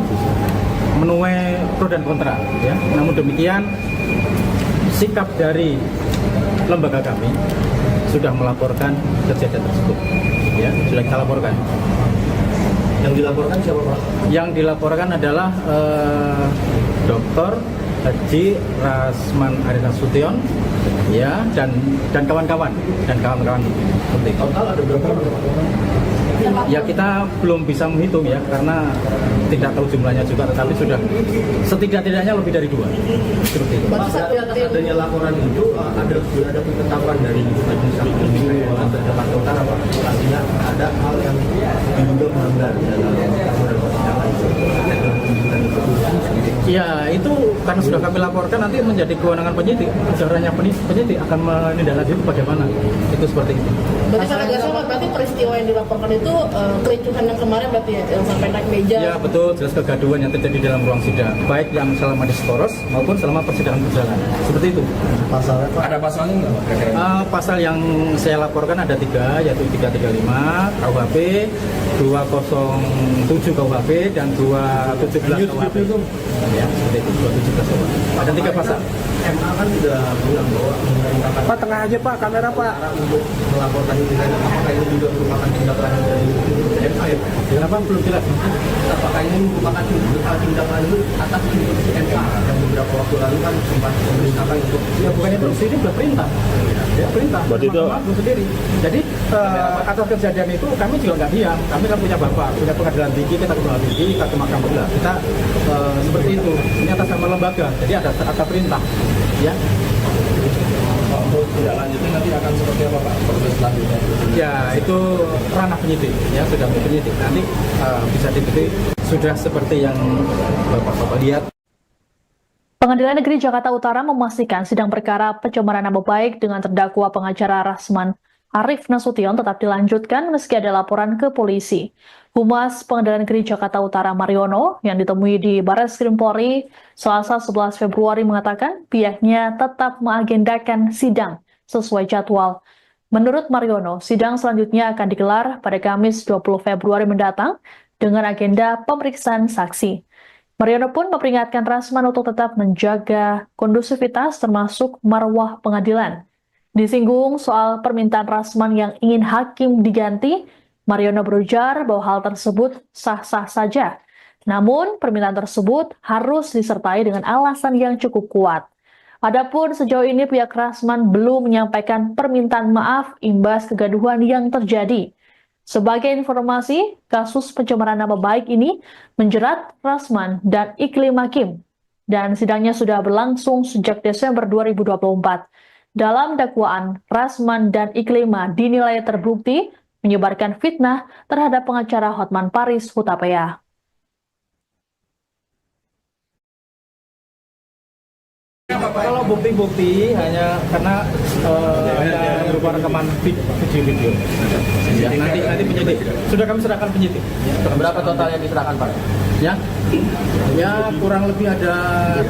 menuai pro dan kontra. Ya. Namun demikian, sikap dari lembaga kami sudah melaporkan kejadian tersebut. Ya, sudah kita laporkan. Yang dilaporkan siapa Pak? Yang dilaporkan adalah Dr. Haji Rasman Nasution, ya, dan kawan-kawan seperti itu. Total ada berapa orang? Ya kita belum bisa menghitung ya karena tidak tahu jumlahnya juga, tetapi sudah setidak-tidaknya lebih dari 2 seperti itu. Pak, adanya laporan itu ada penetapan dari Majelis Hakim atau Jakarta Utara Pak. Artinya ada hal yang diduga melanggar dalam persidangan itu. Ya itu karena sudah kami laporkan nanti menjadi kewenangan penyidik. Caranya penyidik akan menindaklanjuti bagaimana itu seperti itu. Berarti kalau nggak salah, berarti peristiwa yang dilaporkan itu kericuhan yang kemarin berarti ya, yang sampai naik meja. Ya betul, jelas kegaduhan yang terjadi dalam ruang sidang, baik yang selama diskoros maupun selama persidangan berjalan. Seperti itu. Pasalnya Pak? Ada pasalnya nggak Pak? Pasal yang saya laporkan ada 3, yaitu 335 KUHP, 207 KUHP, dan 217 KUHP. Ya, seperti itu, 217 KUHP. Ada 3 pasal. MA kan sudah bilang bahwa memerintahkan Pak, tengah aja Pak, kamera Pak. untuk melaporkan ini, apakah ini juga merupakan tindakan dari MA ya Pak? Kenapa belum jelas? Apakah ini merupakan tindakan atas instruksi MA yang beberapa waktu lalu kan sempat memerintahkan untuk Ya bukan instruksi, ini sudah perintah. Ya perintah. Berarti itu- Mahkamah Agung sendiri. Jadi atas kejadian itu kami juga nggak diam. Kami kan punya bapak, punya pengadilan tinggi, kita ke pengadilan tinggi, kita ke mahkamah agung. Kita seperti itu. Ini atas nama lembaga. Jadi ada perintah. Ya. untuk tidak lanjutnya nanti akan seperti apa Pak proses selanjutnya? Ya itu ranah penyidik. Ya sudah penyidik. Nanti bisa diberi sudah seperti yang bapak lihat. Pengadilan Negeri Jakarta Utara memastikan sidang perkara pencemaran nama baik dengan terdakwa pengacara Rasman Arif Nasution tetap dilanjutkan meski ada laporan ke polisi. Humas Pengadilan Negeri Jakarta Utara Mariono yang ditemui di Barreskrim Polri Selasa 11 Februari mengatakan pihaknya tetap mengagendakan sidang sesuai jadwal. Menurut Mariono, sidang selanjutnya akan digelar pada Kamis 20 Februari mendatang dengan agenda pemeriksaan saksi. Mariono pun memperingatkan Rasman untuk tetap menjaga kondusivitas termasuk marwah pengadilan. Disinggung soal permintaan Rasman yang ingin hakim diganti, Mariono berujar bahwa hal tersebut sah-sah saja. Namun, permintaan tersebut harus disertai dengan alasan yang cukup kuat. Adapun sejauh ini pihak Rasman belum menyampaikan permintaan maaf imbas kegaduhan yang terjadi. Sebagai informasi, kasus pencemaran nama baik ini menjerat Rasman dan Iklim Hakim. dan sidangnya sudah berlangsung sejak Desember 2024. Dalam dakwaan, Rasman dan Iklima dinilai terbukti menyebarkan fitnah terhadap pengacara Hotman Paris Hutapea. Kalau bukti-bukti hanya karena hanya berupa rekaman video. Ya, nanti penyidik sudah kami serahkan penyidik. Berapa total yang diserahkan, Pak? Ya, kurang lebih ada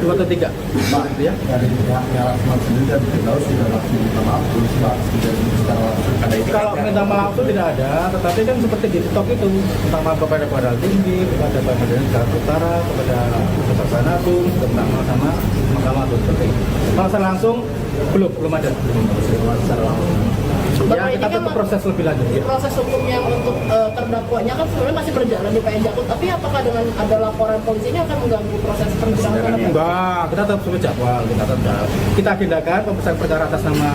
2 atau 3. Pak, ya dari pihaknya Rasman sendiri dan Firdaus sudah langsung minta maaf dulu Pak, secara langsung ada itu. Kalau minta maaf itu tidak ada, tetapi kan seperti di TikTok itu, minta maaf kepada Pengadilan Tinggi, kepada Pengadilan Jakarta Utara, kepada Kejaksaan Agung, minta maaf sama Mahkamah Agung seperti itu. Kalau saya langsung belum ada. Secara langsung. Ya, kita tetap proses lebih lanjut. Ya. Proses hukum yang untuk terdakwanya kan sebenarnya masih berjalan di PN Jakut, tapi apakah dengan ada laporan polisi ini akan mengganggu proses persidangan? Enggak, kita tetap sesuai jadwal, kita agendakan pemeriksaan perkara atas nama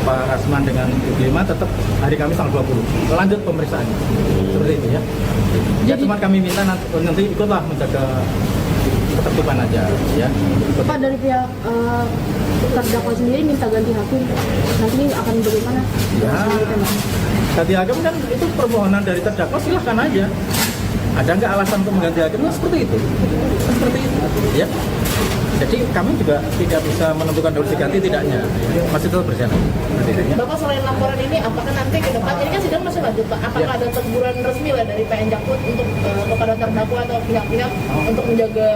Pak Rasman dengan Iklima tetap hari Kamis tanggal 20. Lanjut pemeriksaan. Seperti itu ya. Ya cuma kami minta nanti ikutlah menjaga ketertiban aja ya. Pak, dari pihak terdakwa sendiri minta ganti hakim, nanti akan bagaimana? Ya, ganti hakim kan itu permohonan dari terdakwa, silahkan aja. Ada nggak alasan untuk mengganti hakim? Nah, seperti itu. Seperti itu. Ya. Jadi kami juga tidak bisa menentukan harus diganti tidaknya. Masih tetap berjalan. Bapak, selain laporan ini, apakah nanti ke depan, ini kan sidang masih lanjut Pak, apakah ada teguran resmi lah dari PN Jakut untuk kepada terdakwa atau pihak-pihak untuk menjaga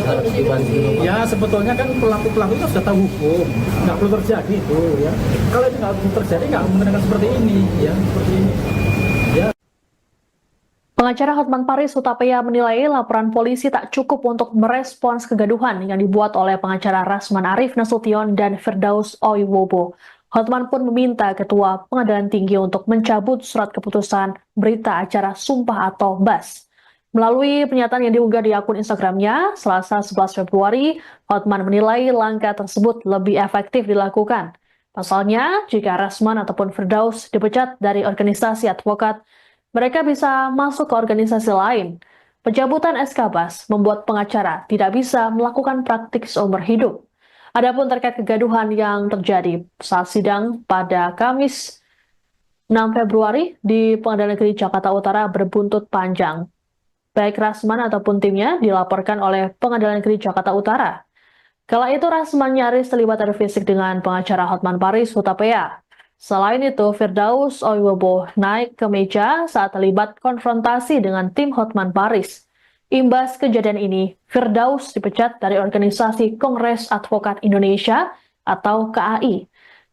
kondisi? Ya sebetulnya kan pelaku-pelaku itu sudah tahu hukum, nggak perlu terjadi itu ya. Kalau itu nggak perlu terjadi, nggak menggunakan seperti ini ya, seperti ini. Ya. Pengacara Hotman Paris Hutapea menilai laporan polisi tak cukup untuk merespons kegaduhan yang dibuat oleh pengacara Rasman Arif Nasution dan Firdaus Oiwobo. Hotman pun meminta Ketua Pengadilan Tinggi untuk mencabut surat keputusan berita acara sumpah atau BAS. Melalui pernyataan yang diunggah di akun Instagramnya, Selasa 11 Februari, Hotman menilai langkah tersebut lebih efektif dilakukan. Pasalnya, jika Rasman ataupun Firdaus dipecat dari organisasi advokat, mereka bisa masuk ke organisasi lain. Pencabutan SK BAS membuat pengacara tidak bisa melakukan praktik seumur hidup. Adapun terkait kegaduhan yang terjadi saat sidang pada Kamis 6 Februari di Pengadilan Negeri Jakarta Utara berbuntut panjang. Baik Rasman ataupun timnya dilaporkan oleh Pengadilan Negeri Jakarta Utara. Kala itu Rasman nyaris terlibat adu fisik dengan pengacara Hotman Paris Hutapea. Selain itu, Firdaus Oiwobo naik ke meja saat terlibat konfrontasi dengan tim Hotman Paris. Imbas kejadian ini, Firdaus dipecat dari organisasi Kongres Advokat Indonesia atau KAI.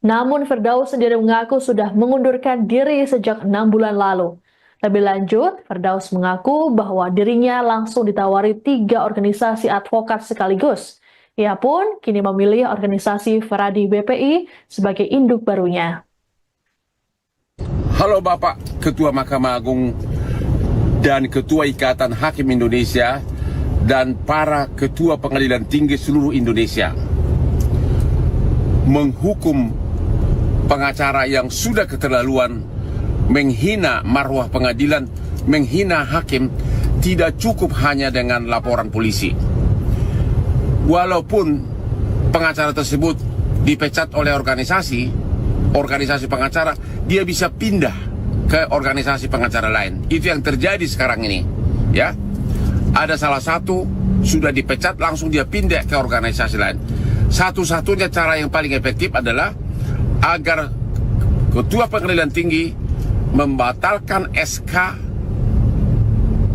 Namun Firdaus sendiri mengaku sudah mengundurkan diri sejak 6 bulan lalu. Lebih lanjut, Firdaus mengaku bahwa dirinya langsung ditawari 3 organisasi advokat sekaligus. Ia pun kini memilih organisasi Feradi BPI sebagai induk barunya. Halo Bapak Ketua Mahkamah Agung dan Ketua Ikatan Hakim Indonesia dan para Ketua Pengadilan Tinggi seluruh Indonesia. Menghukum pengacara yang sudah keterlaluan, menghina marwah pengadilan, menghina hakim, tidak cukup hanya dengan laporan polisi. Walaupun pengacara tersebut dipecat oleh organisasi pengacara, dia bisa pindah ke organisasi pengacara lain. Itu yang terjadi sekarang ini. Ya, ada salah satu sudah dipecat, langsung dia pindah ke organisasi lain. Satu-satunya cara yang paling efektif adalah agar Ketua Pengadilan Tinggi membatalkan SK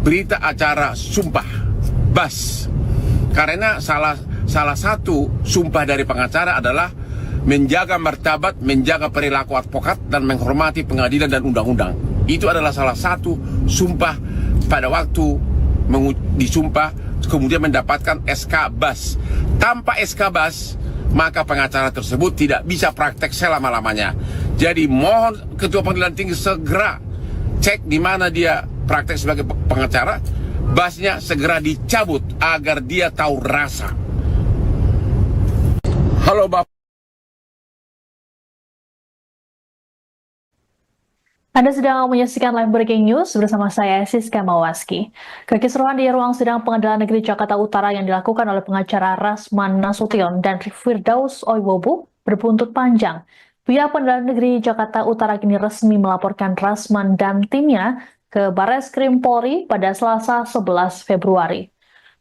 berita acara sumpah BAS. Karena salah satu sumpah dari pengacara adalah menjaga martabat, menjaga perilaku advokat, dan menghormati pengadilan dan undang-undang. Itu adalah salah satu sumpah pada waktu disumpah, kemudian mendapatkan SK BAS. Tanpa SK BAS, maka pengacara tersebut tidak bisa praktek selama-lamanya. Jadi mohon Ketua Pengadilan Tinggi segera cek di mana dia praktek sebagai pengacara, BAS-nya segera dicabut agar dia tahu rasa. Halo Bapak. Anda sedang menyaksikan live breaking news bersama saya Siska Mawaski. Kekisruhan di ruang sidang Pengadilan Negeri Jakarta Utara yang dilakukan oleh pengacara Rasman Nasution dan Firdaus Oiwobu berbuntut panjang. Pihak Pengadilan Negeri Jakarta Utara kini resmi melaporkan Rasman dan timnya ke Barreskrim Polri pada Selasa 11 Februari.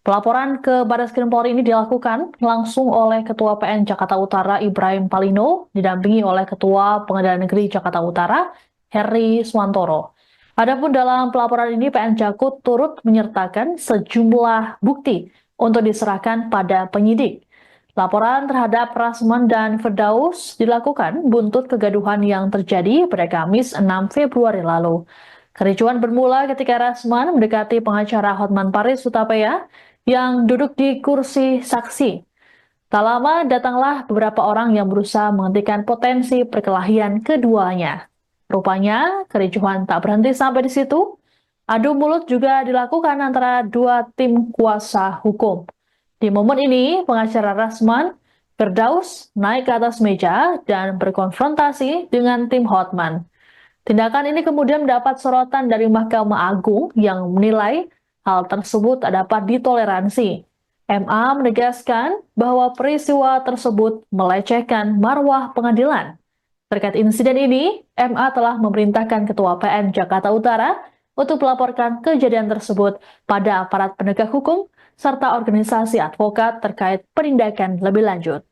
Pelaporan ke Barreskrim Polri ini dilakukan langsung oleh Ketua PN Jakarta Utara Ibrahim Palino, didampingi oleh Ketua Pengadilan Negeri Jakarta Utara Heri Swantoro. Adapun dalam pelaporan ini PN Jakut turut menyertakan sejumlah bukti untuk diserahkan pada penyidik. Laporan terhadap Rasman dan Firdaus dilakukan buntut kegaduhan yang terjadi pada Kamis 6 Februari lalu. Kericuan bermula ketika Rasman mendekati pengacara Hotman Paris Hutapea yang duduk di kursi saksi. Tak lama datanglah beberapa orang yang berusaha menghentikan potensi perkelahian keduanya. Rupanya, kericuhan tak berhenti sampai di situ. Adu mulut juga dilakukan antara dua tim kuasa hukum. Di momen ini, pengacara Rasman, Firdaus naik ke atas meja dan berkonfrontasi dengan tim Hotman. Tindakan ini kemudian mendapat sorotan dari Mahkamah Agung yang menilai hal tersebut tak dapat ditoleransi. MA menegaskan bahwa peristiwa tersebut melecehkan marwah pengadilan. Terkait insiden ini, MA telah memerintahkan Ketua PN Jakarta Utara untuk melaporkan kejadian tersebut pada aparat penegak hukum serta organisasi advokat terkait penindakan lebih lanjut.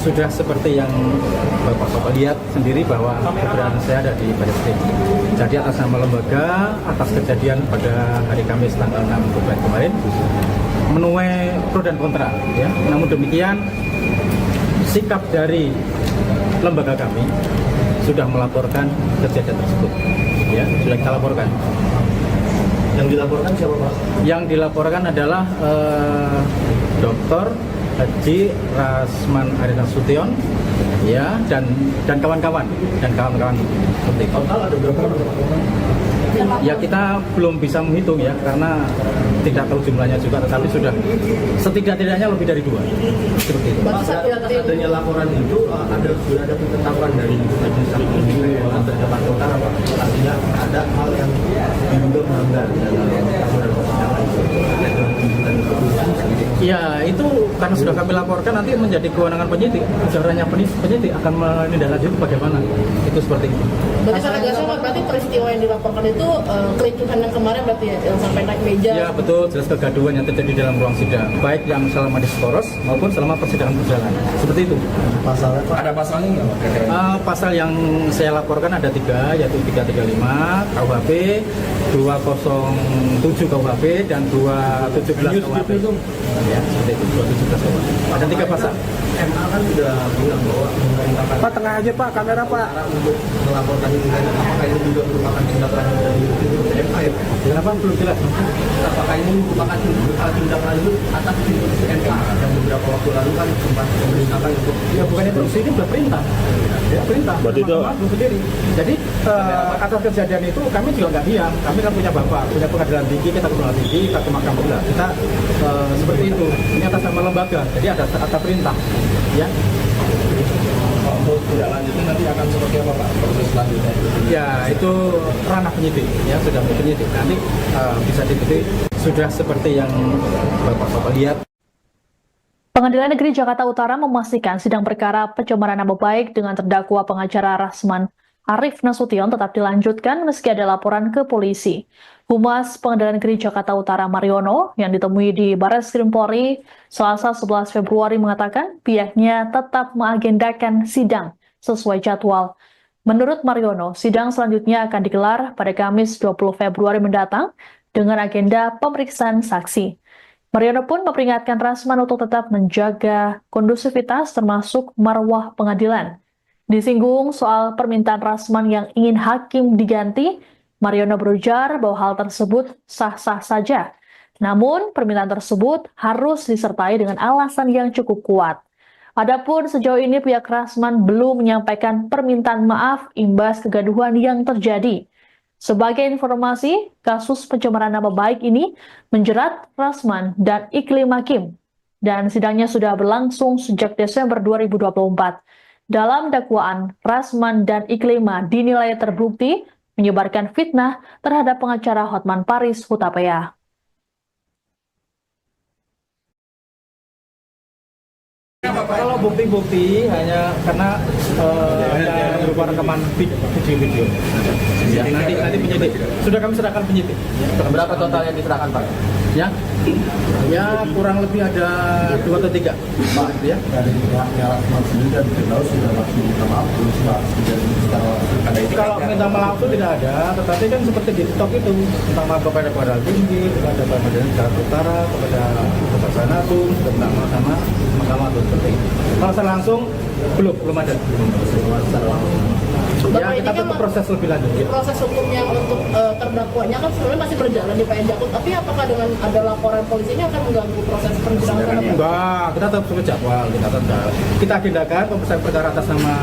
Sudah seperti yang Bapak-Bapak lihat sendiri bahwa keberadaan saya ada di Barreskrim. Jadi atas nama lembaga, atas kejadian pada hari Kamis tanggal 6 Februari kemarin, menuai pro dan kontra. Ya. Namun demikian, sikap dari lembaga kami sudah melaporkan kejadian tersebut. Ya, sudah kita laporkan. Yang dilaporkan siapa Pak? Yang dilaporkan adalah Dr. Haji Rasman Nasution, ya, dan kawan-kawan seperti itu. Total ada berapa orang? Ya kita belum bisa menghitung ya karena tidak tahu jumlahnya juga, tetapi sudah setidak-tidaknya lebih dari 2 seperti itu. Pak, atas adanya laporan itu sudah ada penetapan dari Majelis Hakim Jakarta Utara Pak. Artinya ada hal yang diduga melanggar dalam aturan persidangan itu. Ya itu karena sudah kami laporkan nanti menjadi kewenangan penyidik. Caranya penyidik akan menindaklanjuti bagaimana. Itu seperti itu. Berarti saya tegasnya Pak, berarti peristiwa yang dilaporkan itu kericuhan yang kemarin berarti ya, yang sampai naik meja. Ya betul, jelas kegaduhan yang terjadi dalam ruang sidang, baik yang selama diskoros maupun selama persidangan berjalan. Seperti itu. Pasalnya Pak? Ada pasalnya nggak Pak? Pasal yang saya laporkan ada 3, yaitu 335 KUHP, 207 KUHP, dan 217 KUHP. Ya, seperti itu, 217 KUHP. Ada 3 pasal. MA kan sudah bilang bahwa memerintahkan Pak, tengah aja Pak, kamera Pak. untuk melaporkan ini, apakah ini juga merupakan tindakan dari MA ya? Kenapa belum jelas? Apakah ini merupakan tindak lanjut atas instruksi MA yang beberapa waktu lalu kan sempat memerintahkan untuk Ya bukan instruksi, ini sudah perintah. Ya, perintah. Berarti itu- Mahkamah Agung sendiri. Jadi atas kejadian itu kami juga nggak diam. Kami kan punya bapak, punya pengadilan tinggi, kita ke pengadilan tinggi, kita ke mahkamah agung. Kita seperti itu. Ini atas nama lembaga. Jadi ada perintah. Ya. untuk tidak lanjutnya nanti akan seperti apa Pak proses selanjutnya? Ya itu ranah penyidik. Ya sudah penyidik. Nanti bisa diikuti. Sudah seperti yang bapak-bapak lihat. Pengadilan Negeri Jakarta Utara memastikan sidang perkara pencemaran nama baik dengan terdakwa pengacara Rasman Arif Nasution tetap dilanjutkan meski ada laporan ke polisi. Humas Pengadilan Negeri Jakarta Utara Mariono yang ditemui di Barreskrim Polri Selasa 11 Februari mengatakan pihaknya tetap mengagendakan sidang sesuai jadwal. Menurut Mariono, sidang selanjutnya akan digelar pada Kamis 20 Februari mendatang dengan agenda pemeriksaan saksi. Mariono pun memperingatkan Rasman untuk tetap menjaga kondusivitas termasuk marwah pengadilan. Disinggung soal permintaan Rasman yang ingin hakim diganti, Mariono berujar bahwa hal tersebut sah-sah saja. Namun, permintaan tersebut harus disertai dengan alasan yang cukup kuat. Adapun sejauh ini pihak Rasman belum menyampaikan permintaan maaf imbas kegaduhan yang terjadi. Sebagai informasi, kasus pencemaran nama baik ini menjerat Rasman dan Iklim Hakim. dan sidangnya sudah berlangsung sejak Desember 2024. Dalam dakwaan, Rasman dan Iklimah dinilai terbukti menyebarkan fitnah terhadap pengacara Hotman Paris Hutapea. Kalau bukti-bukti hanya karena hanya berupa rekaman video. Ya, nanti penyidik sudah kami serahkan penyidik. Berapa total yang diserahkan Pak? Ya kurang lebih ada 2 atau 3. Pak, ya. Dari pihaknya Rasman sendiri dan Firdaus sudah langsung minta maaf belum secara langsung. Kalau minta maaf itu tidak ada, tetapi kan seperti di TikTok itu minta maaf kepada Pengadilan Tinggi, kepada Pengadilan Jakarta Utara, kepada Kejaksaan Agung, dan minta maaf sama Mahkamah Agung seperti itu. Kalau secara langsung belum ada. Ya, Bapak, kita ini kan tetap proses lebih lanjut. Ya. proses hukumnya untuk terdakwanya kan sebenarnya masih berjalan di PN Jakut, tapi apakah dengan ada laporan polisi ini akan mengganggu proses persidangan? Enggak, kita tetap sesuai jadwal, kita agendakan pemeriksaan perkara atas nama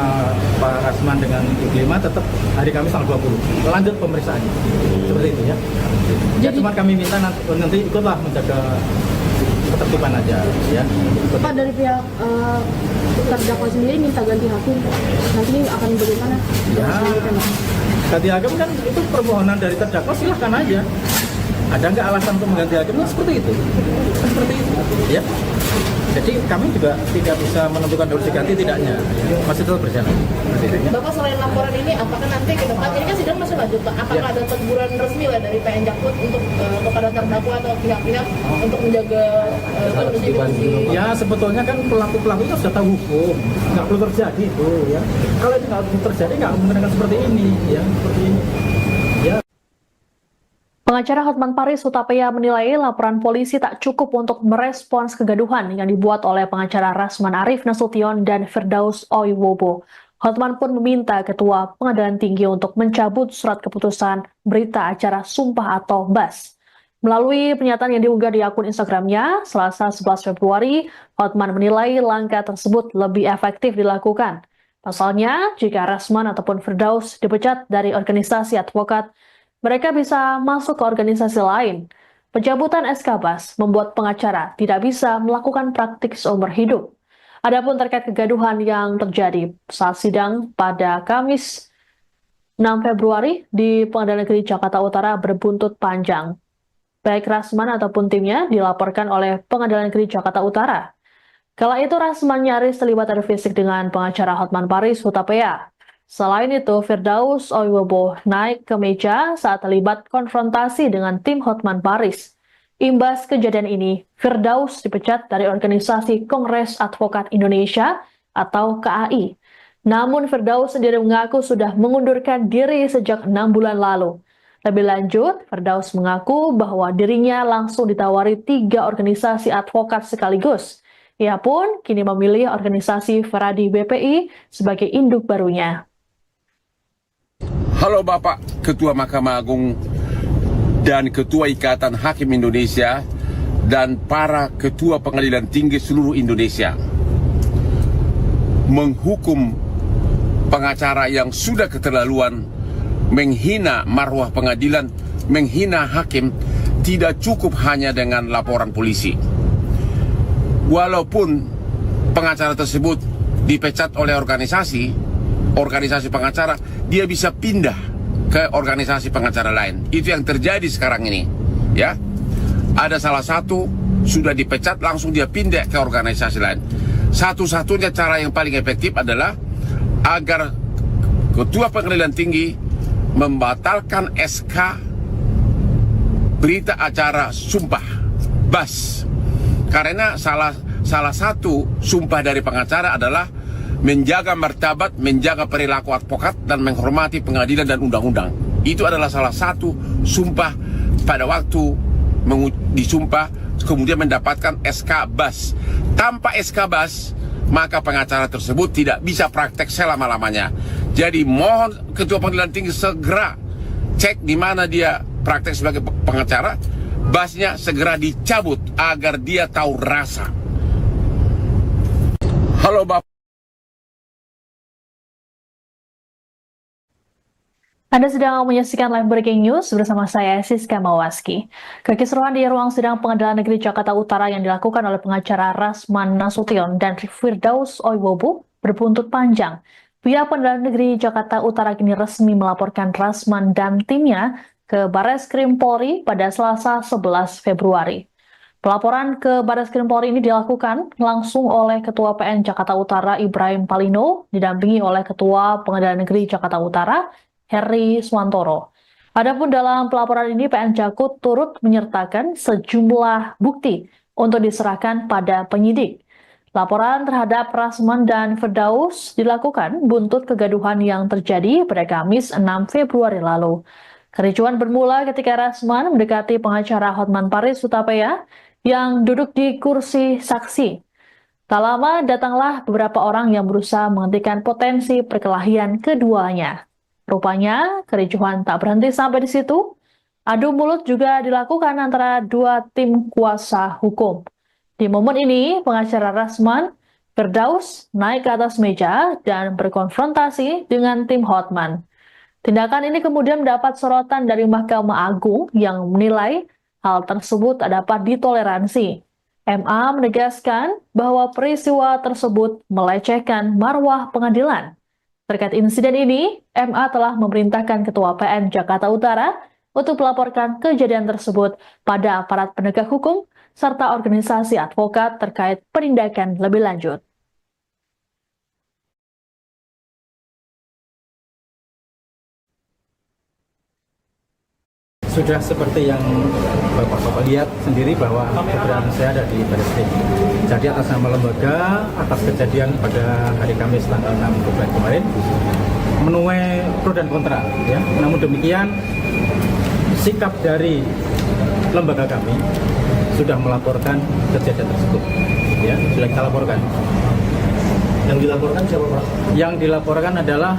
Pak Rasman dengan Iklimah tetap hari Kamis tanggal 20. Lanjut pemeriksaannya. Seperti itu ya. Ya cuma kami minta nanti ikutlah menjaga ketertiban aja ya. Pak, dari pihak terdakwa sendiri minta ganti hakim, nanti akan bagaimana? Ya, ganti hakim kan itu permohonan dari terdakwa, silahkan aja. Ada nggak alasan untuk mengganti hakim? Nah, seperti itu. Seperti itu. Ya. Jadi kami juga tidak bisa menentukan solusi ganti tidaknya. Masih tetap berjalan. Bapak, selain laporan ini, apakah nanti ke depan, ini kan sidang masih lanjut Pak, apakah ada teguran resmi lah dari PN Jakut untuk kepada terdakwa atau pihak-pihak untuk menjaga kondisi? Ya sebetulnya kan pelaku-pelaku itu sudah tahu hukum, nggak perlu terjadi itu ya. Kalau itu nggak perlu terjadi, nggak menggunakan seperti ini ya, seperti ini. Ya. Pengacara Hotman Paris Hutapea menilai laporan polisi tak cukup untuk merespons kegaduhan yang dibuat oleh pengacara Rasman Arif Nasution dan Firdaus Oiwobo. Hotman pun meminta Ketua Pengadilan Tinggi untuk mencabut surat keputusan berita acara sumpah atau BAS. Melalui pernyataan yang diunggah di akun Instagramnya, Selasa 11 Februari, Hotman menilai langkah tersebut lebih efektif dilakukan. Pasalnya, jika Rasman ataupun Firdaus dipecat dari organisasi advokat, mereka bisa masuk ke organisasi lain. Pencabutan SK BAS membuat pengacara tidak bisa melakukan praktik seumur hidup. Adapun terkait kegaduhan yang terjadi saat sidang pada Kamis 6 Februari di Pengadilan Negeri Jakarta Utara berbuntut panjang. Baik Rasman ataupun timnya dilaporkan oleh Pengadilan Negeri Jakarta Utara. Kala itu Rasman nyaris terlibat adu fisik dengan pengacara Hotman Paris Hutapea. Selain itu, Firdaus Oiwobo naik ke meja saat terlibat konfrontasi dengan tim Hotman Paris. Imbas kejadian ini, Firdaus dipecat dari organisasi Kongres Advokat Indonesia atau KAI. Namun Firdaus sendiri mengaku sudah mengundurkan diri sejak 6 bulan lalu. Lebih lanjut, Firdaus mengaku bahwa dirinya langsung ditawari 3 organisasi advokat sekaligus. Ia pun kini memilih organisasi Feradi BPI sebagai induk barunya. Halo Bapak Ketua Mahkamah Agung dan Ketua Ikatan Hakim Indonesia dan para Ketua Pengadilan Tinggi seluruh Indonesia. Menghukum pengacara yang sudah keterlaluan, menghina marwah pengadilan, menghina hakim, tidak cukup hanya dengan laporan polisi. Walaupun pengacara tersebut dipecat oleh organisasi pengacara, dia bisa pindah ke organisasi pengacara lain. Itu yang terjadi sekarang ini. Ya, ada salah satu sudah dipecat, langsung dia pindah ke organisasi lain. Satu-satunya cara yang paling efektif adalah agar Ketua Pengadilan Tinggi membatalkan SK berita acara sumpah BAS. Karena salah satu sumpah dari pengacara adalah menjaga martabat, menjaga perilaku advokat, dan menghormati pengadilan dan undang-undang. Itu adalah salah satu sumpah pada waktu disumpah, kemudian mendapatkan SK BAS. Tanpa SK BAS, maka pengacara tersebut tidak bisa praktek selama-lamanya. Jadi mohon Ketua Pengadilan Tinggi segera cek di mana dia praktek sebagai pengacara, BAS-nya segera dicabut agar dia tahu rasa. Halo Bapak. Anda sedang menyaksikan live breaking news bersama saya, Siska Mawaski. Kekisruhan di ruang sidang Pengadilan Negeri Jakarta Utara yang dilakukan oleh pengacara Rasman Nasution dan Firdaus Oiwobu berbuntut panjang. Pihak Pengadilan Negeri Jakarta Utara kini resmi melaporkan Rasman dan timnya ke Barreskrim Polri pada Selasa 11 Februari. Pelaporan ke Barreskrim Polri ini dilakukan langsung oleh Ketua PN Jakarta Utara Ibrahim Palino, didampingi oleh Ketua Pengadilan Negeri Jakarta Utara Heri Swantoro. Adapun dalam pelaporan ini PN Jakut turut menyertakan sejumlah bukti untuk diserahkan pada penyidik. Laporan terhadap Rasman dan Firdaus dilakukan buntut kegaduhan yang terjadi pada Kamis 6 Februari lalu. Kericuan bermula ketika Rasman mendekati pengacara Hotman Paris Hutapea yang duduk di kursi saksi. Tak lama datanglah beberapa orang yang berusaha menghentikan potensi perkelahian keduanya. Rupanya kericuhan tak berhenti sampai di situ. Adu mulut juga dilakukan antara dua tim kuasa hukum. Di momen ini, pengacara Rasman, Firdaus naik ke atas meja dan berkonfrontasi dengan tim Hotman. Tindakan ini kemudian mendapat sorotan dari Mahkamah Agung yang menilai hal tersebut dapat ditoleransi. MA menegaskan bahwa peristiwa tersebut melecehkan marwah pengadilan. Terkait insiden ini, MA telah memerintahkan Ketua PN Jakarta Utara untuk melaporkan kejadian tersebut pada aparat penegak hukum serta organisasi advokat terkait penindakan lebih lanjut. Sudah seperti yang Bapak-Bapak lihat sendiri bahwa keberadaan saya ada di Barreskrim. Jadi atas nama lembaga, atas kejadian pada hari Kamis tanggal 6 Februari kemarin, menuai pro dan kontra. Ya. Namun demikian, sikap dari lembaga kami sudah melaporkan kejadian tersebut. Ya, sudah kita laporkan. Yang dilaporkan siapa, Pak? Yang dilaporkan adalah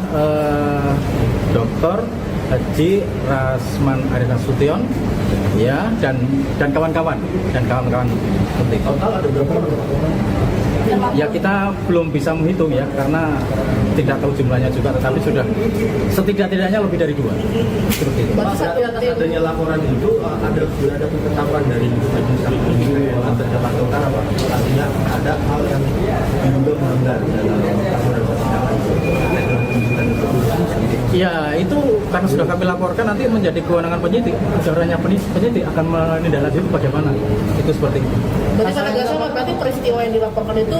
Dr. Haji Rasman Nasution, ya, dan kawan-kawan seperti itu. Total ada berapa orang? Ya kita belum bisa menghitung ya karena tidak tahu jumlahnya juga, tetapi sudah setidak-tidaknya lebih dari 2 seperti itu. Pak, berarti atas adanya laporan itu ada penetapan dari Majelis Hakim Jakarta Utara, Pak. Artinya ada hal yang diduga melanggar dalam aturan persidangan. Ya itu karena sudah kami laporkan nanti menjadi kewenangan penyidik. Caranya penyidik akan menindaklanjuti bagaimana. Itu seperti itu. Berarti kan agak sama, berarti peristiwa yang dilaporkan itu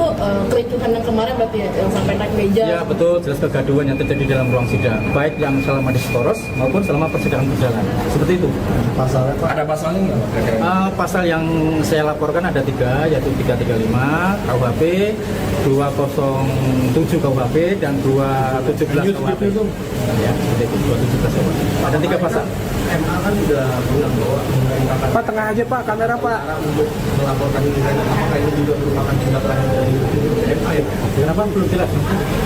kericuhan yang kemarin berarti ya, yang sampai naik meja. Ya betul, jelas kegaduhan yang terjadi dalam ruang sidang, baik yang selama diskoros maupun selama persidangan berjalan. Seperti itu. Pasalnya, Pak? Ada pasalnya nggak, Pak? Pasal yang saya laporkan ada 3, yaitu 335 KUHP, 207 KUHP, dan 217 KUHP. Ya, seperti itu, 217 KUHP. Ada 3 pasal. MA kan sudah bilang bahwa memerintahkan Pak, tengah aja Pak, kamera Pak. untuk melaporkan ini, apakah ini juga merupakan tindak lanjut dari MA ya? Kenapa belum jelas?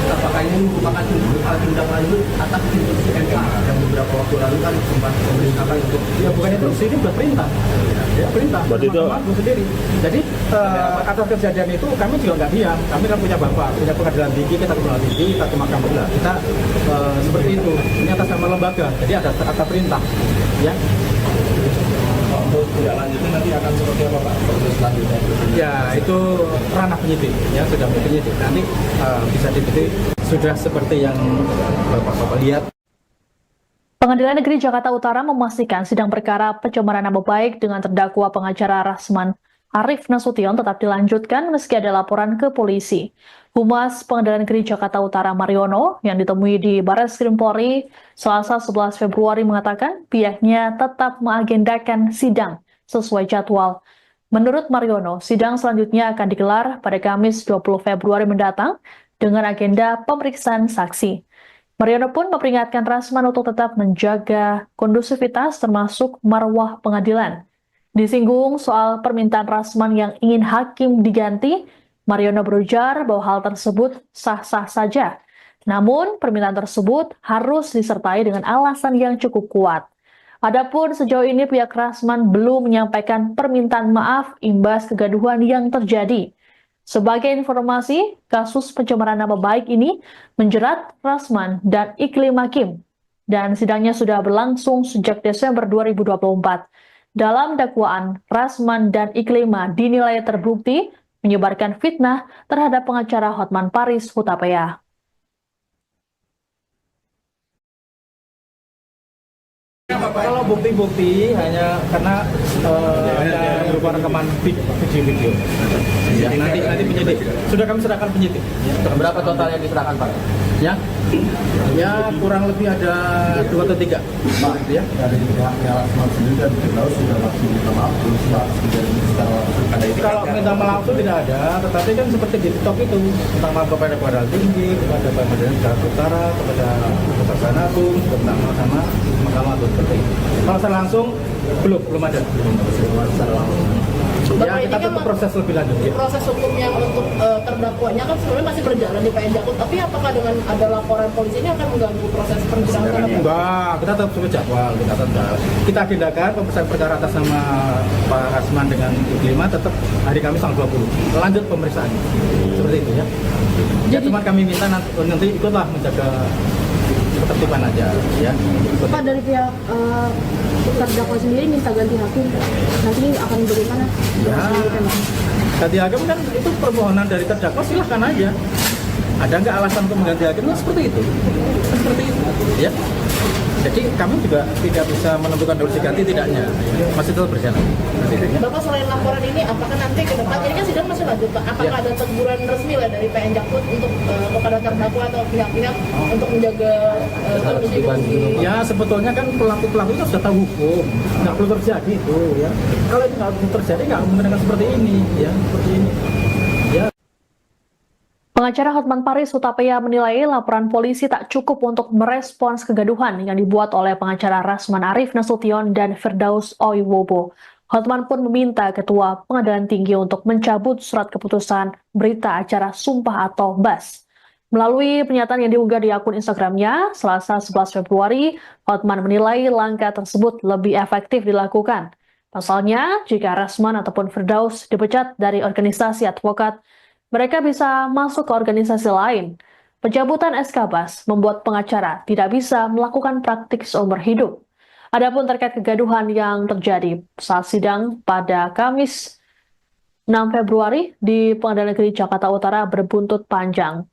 Apakah ini merupakan tindak lanjut atas instruksi MA yang beberapa waktu lalu kan sempat memerintahkan untuk Ya bukan instruksi, ini sudah perintah. Ya perintah. Berarti itu Mahkamah sendiri. Jadi atas kejadian itu kami juga nggak diam. Kami kan punya bapak, punya pengadilan tinggi, kita ke pengadilan tinggi, kita ke mahkamah. Kita seperti itu. Ini atas nama lembaga. Jadi ada perintah. Ya. untuk tidak lanjutnya nanti akan seperti apa, Pak? Proses selanjutnya. Ya itu ranah penyidik. Ya sudah menjadi penyidik. Nanti bisa diikuti sudah seperti yang bapak-bapak lihat. Pengadilan Negeri Jakarta Utara memastikan sidang perkara pencemaran nama baik dengan terdakwa pengacara Rasman Arif Nasution tetap dilanjutkan meski ada laporan ke polisi. Humas Pengadilan Negeri Jakarta Utara Mariono yang ditemui di Barreskrim Polri Selasa 11 Februari mengatakan pihaknya tetap mengagendakan sidang sesuai jadwal. Menurut Mariono, sidang selanjutnya akan digelar pada Kamis 20 Februari mendatang dengan agenda pemeriksaan saksi. Mariono pun memperingatkan Rasman untuk tetap menjaga kondusivitas termasuk marwah pengadilan. Disinggung soal permintaan Rasman yang ingin hakim diganti, Mariono berujar bahwa hal tersebut sah-sah saja. Namun, permintaan tersebut harus disertai dengan alasan yang cukup kuat. Adapun sejauh ini pihak Rasman belum menyampaikan permintaan maaf imbas kegaduhan yang terjadi. Sebagai informasi, kasus pencemaran nama baik ini menjerat Rasman dan Iklim Hakim. dan sidangnya sudah berlangsung sejak Desember 2024. Dalam dakwaan, Rasman dan Iklima dinilai terbukti menyebarkan fitnah terhadap pengacara Hotman Paris Hutapea. Kalau bukti-bukti hanya karena ada berupa rekaman video. Ya, nanti penyidik. Sudah kami serahkan penyidik. Berapa total yang diserahkan Pak? Ya kurang lebih ada 2 atau 3. Pak, Ya. dari pihaknya Rasman sendiri dan Firdaus sudah langsung minta maaf terus Pak, kejadian secara langsung. Kalau minta maaf langsung tidak ada, tetapi kan seperti di TikTok itu, minta maaf kepada Pengadilan Tinggi, kepada Pengadilan Jakarta Utara, kepada Kejaksaan Agung, juga minta maaf sama Mahkamah Agung seperti itu. Kalau secara langsung belum ada. Secara langsung. Ya, kita tetap proses lebih lanjut. Ya. Proses hukumnya untuk terdakwanya kan sebenarnya masih berjalan di PN Jakut, tapi apakah dengan ada laporan polisi ini akan mengganggu proses persidangan? Enggak, kita tetap sesuai jadwal, kita agendakan pemeriksaan perkara atas nama Pak Rasman dengan Iklima tetap hari Kamis tanggal 20. Lanjut pemeriksaan. Seperti itu ya. Ya cuma kami minta nanti ikutlah menjaga ketertiban aja ya. Pak, dari pihak terdakwa sendiri minta ganti hakim, nanti akan bagaimana? Ya, ganti hakim kan itu permohonan dari terdakwa, silahkan aja. Ada nggak alasan untuk mengganti hakim? Nah, seperti itu. Seperti itu. Ya. Jadi kami juga tidak bisa menentukan solusi ganti tidaknya. Masih tetap berjalan. Bapak, selain laporan ini, apakah nanti ke depan, ini kan sidang masih lanjut Pak, apakah ada teguran resmi lah dari PN Jakut untuk kepada terdakwa atau pihak-pihak untuk menjaga kondisi? Ya sebetulnya kan pelaku-pelaku itu sudah tahu hukum, nggak perlu terjadi itu ya. Kalau itu nggak perlu terjadi, nggak mungkin akan seperti ini ya, seperti ini. Ya. Pengacara Hotman Paris Hutapea menilai laporan polisi tak cukup untuk merespons kegaduhan yang dibuat oleh pengacara Rasman Arief Nasution dan Firdaus Oiwobo. Hotman pun meminta Ketua Pengadilan Tinggi untuk mencabut surat keputusan berita acara sumpah atau BAS. Melalui pernyataan yang diunggah di akun Instagramnya, Selasa 11 Februari, Hotman menilai langkah tersebut lebih efektif dilakukan. Pasalnya, jika Rasman ataupun Firdaus dipecat dari organisasi advokat, mereka bisa masuk ke organisasi lain. Pencabutan SK BAS membuat pengacara tidak bisa melakukan praktik seumur hidup. Adapun terkait kegaduhan yang terjadi saat sidang pada Kamis 6 Februari di Pengadilan Negeri Jakarta Utara berbuntut panjang.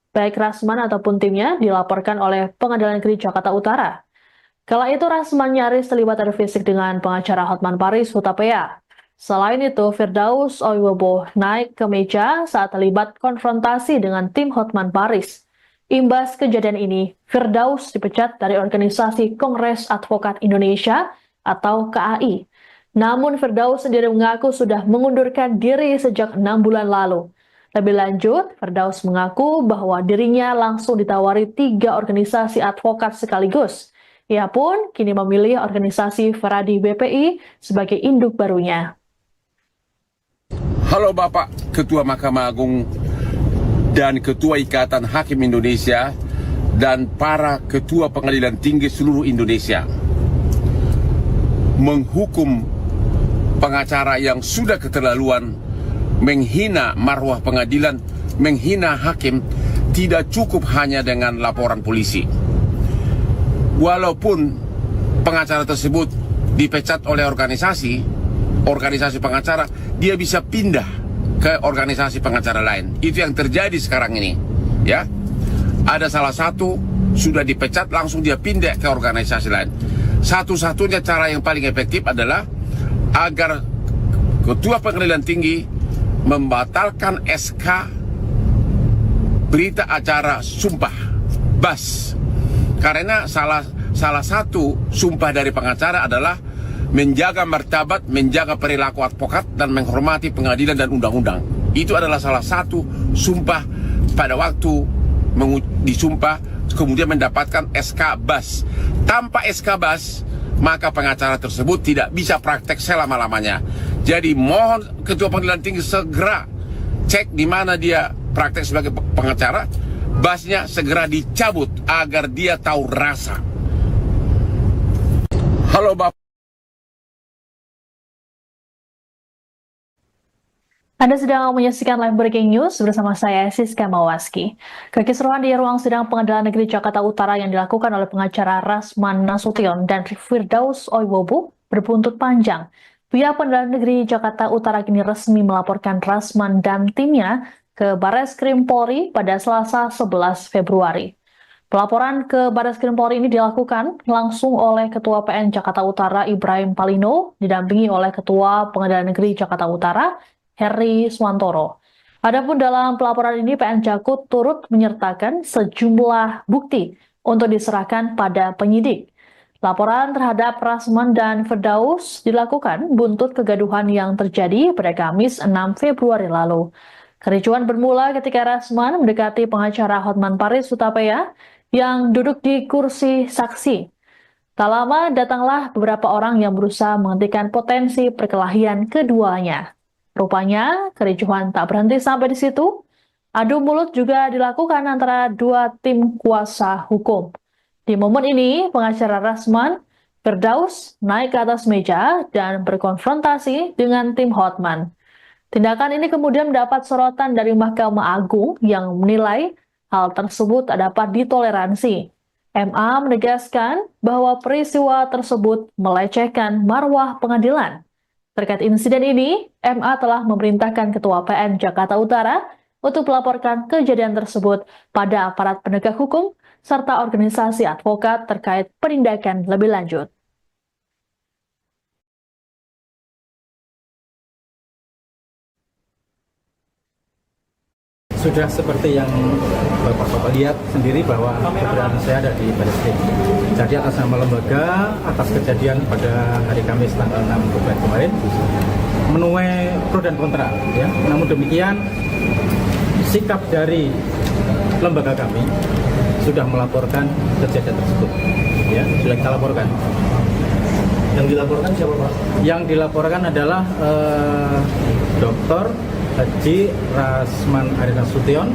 Baik Rasman ataupun timnya dilaporkan oleh Pengadilan Negeri Jakarta Utara. Kala itu Rasman nyaris terlibat adu fisik dengan pengacara Hotman Paris Hutapea. Selain itu, Firdaus Oiwobo naik ke meja saat terlibat konfrontasi dengan tim Hotman Paris. Imbas kejadian ini, Firdaus dipecat dari organisasi Kongres Advokat Indonesia atau KAI. Namun Firdaus sendiri mengaku sudah mengundurkan diri sejak 6 bulan lalu. Lebih lanjut, Firdaus mengaku bahwa dirinya langsung ditawari 3 organisasi advokat sekaligus. Ia pun kini memilih organisasi Feradi BPI sebagai induk barunya. Halo Bapak Ketua Mahkamah Agung dan Ketua Ikatan Hakim Indonesia dan para Ketua Pengadilan Tinggi seluruh Indonesia. Menghukum pengacara yang sudah keterlaluan, menghina marwah pengadilan, menghina hakim, tidak cukup hanya dengan laporan polisi. Walaupun pengacara tersebut dipecat oleh organisasi pengacara, dia bisa pindah ke organisasi pengacara lain. Itu yang terjadi sekarang ini. Ya, ada salah satu sudah dipecat, langsung dia pindah ke organisasi lain. Satu-satunya cara yang paling efektif adalah agar Ketua Pengadilan Tinggi membatalkan SK berita acara sumpah BAS. Karena salah satu sumpah dari pengacara adalah menjaga martabat, menjaga perilaku advokat, dan menghormati pengadilan dan undang-undang. Itu adalah salah satu sumpah pada waktu disumpah, kemudian mendapatkan SK BAS. Tanpa SK BAS, maka pengacara tersebut tidak bisa praktek selama-lamanya. Jadi mohon Ketua Pengadilan Tinggi segera cek di mana dia praktek sebagai pengacara, BAS-nya segera dicabut agar dia tahu rasa. Halo Bapak. Anda sedang menyaksikan live breaking news bersama saya Siska Mawaski. Kekisruhan di ruang sidang Pengadilan Negeri Jakarta Utara yang dilakukan oleh pengacara Rasman Nasution dan Firdaus Oiwobu berbuntut panjang. Pihak Pengadilan Negeri Jakarta Utara kini resmi melaporkan Rasman dan timnya ke Barreskrim Polri pada Selasa 11 Februari. Pelaporan ke Barreskrim Polri ini dilakukan langsung oleh Ketua PN Jakarta Utara Ibrahim Palino, didampingi oleh Ketua Pengadilan Negeri Jakarta Utara Heri Swantoro. Adapun dalam pelaporan ini PN Jakut turut menyertakan sejumlah bukti untuk diserahkan pada penyidik. Laporan terhadap Rasman dan Firdaus dilakukan buntut kegaduhan yang terjadi pada Kamis 6 Februari lalu. Kericuan bermula ketika Rasman mendekati pengacara Hotman Paris Hutapea yang duduk di kursi saksi. Tak lama datanglah beberapa orang yang berusaha menghentikan potensi perkelahian keduanya. Rupanya, kericuhan tak berhenti sampai di situ. Adu mulut juga dilakukan antara dua tim kuasa hukum. Di momen ini, pengacara Rasman, Firdaus naik ke atas meja dan berkonfrontasi dengan tim Hotman. Tindakan ini kemudian mendapat sorotan dari Mahkamah Agung yang menilai hal tersebut tak dapat ditoleransi. MA menegaskan bahwa peristiwa tersebut melecehkan marwah pengadilan. Terkait insiden ini, MA telah memerintahkan Ketua PN Jakarta Utara untuk melaporkan kejadian tersebut pada aparat penegak hukum serta organisasi advokat terkait penindakan lebih lanjut. Sudah seperti yang Bapak-Bapak lihat sendiri bahwa keberadaan saya ada di Barreskrim. Jadi atas nama lembaga, atas kejadian pada hari Kamis tanggal 6 Februari kemarin, menuai pro dan kontra. Ya. Namun demikian, sikap dari lembaga kami sudah melaporkan kejadian tersebut. Ya, sudah kita laporkan. Yang dilaporkan siapa Pak? Yang dilaporkan adalah Dr. Haji Rasman Nasution,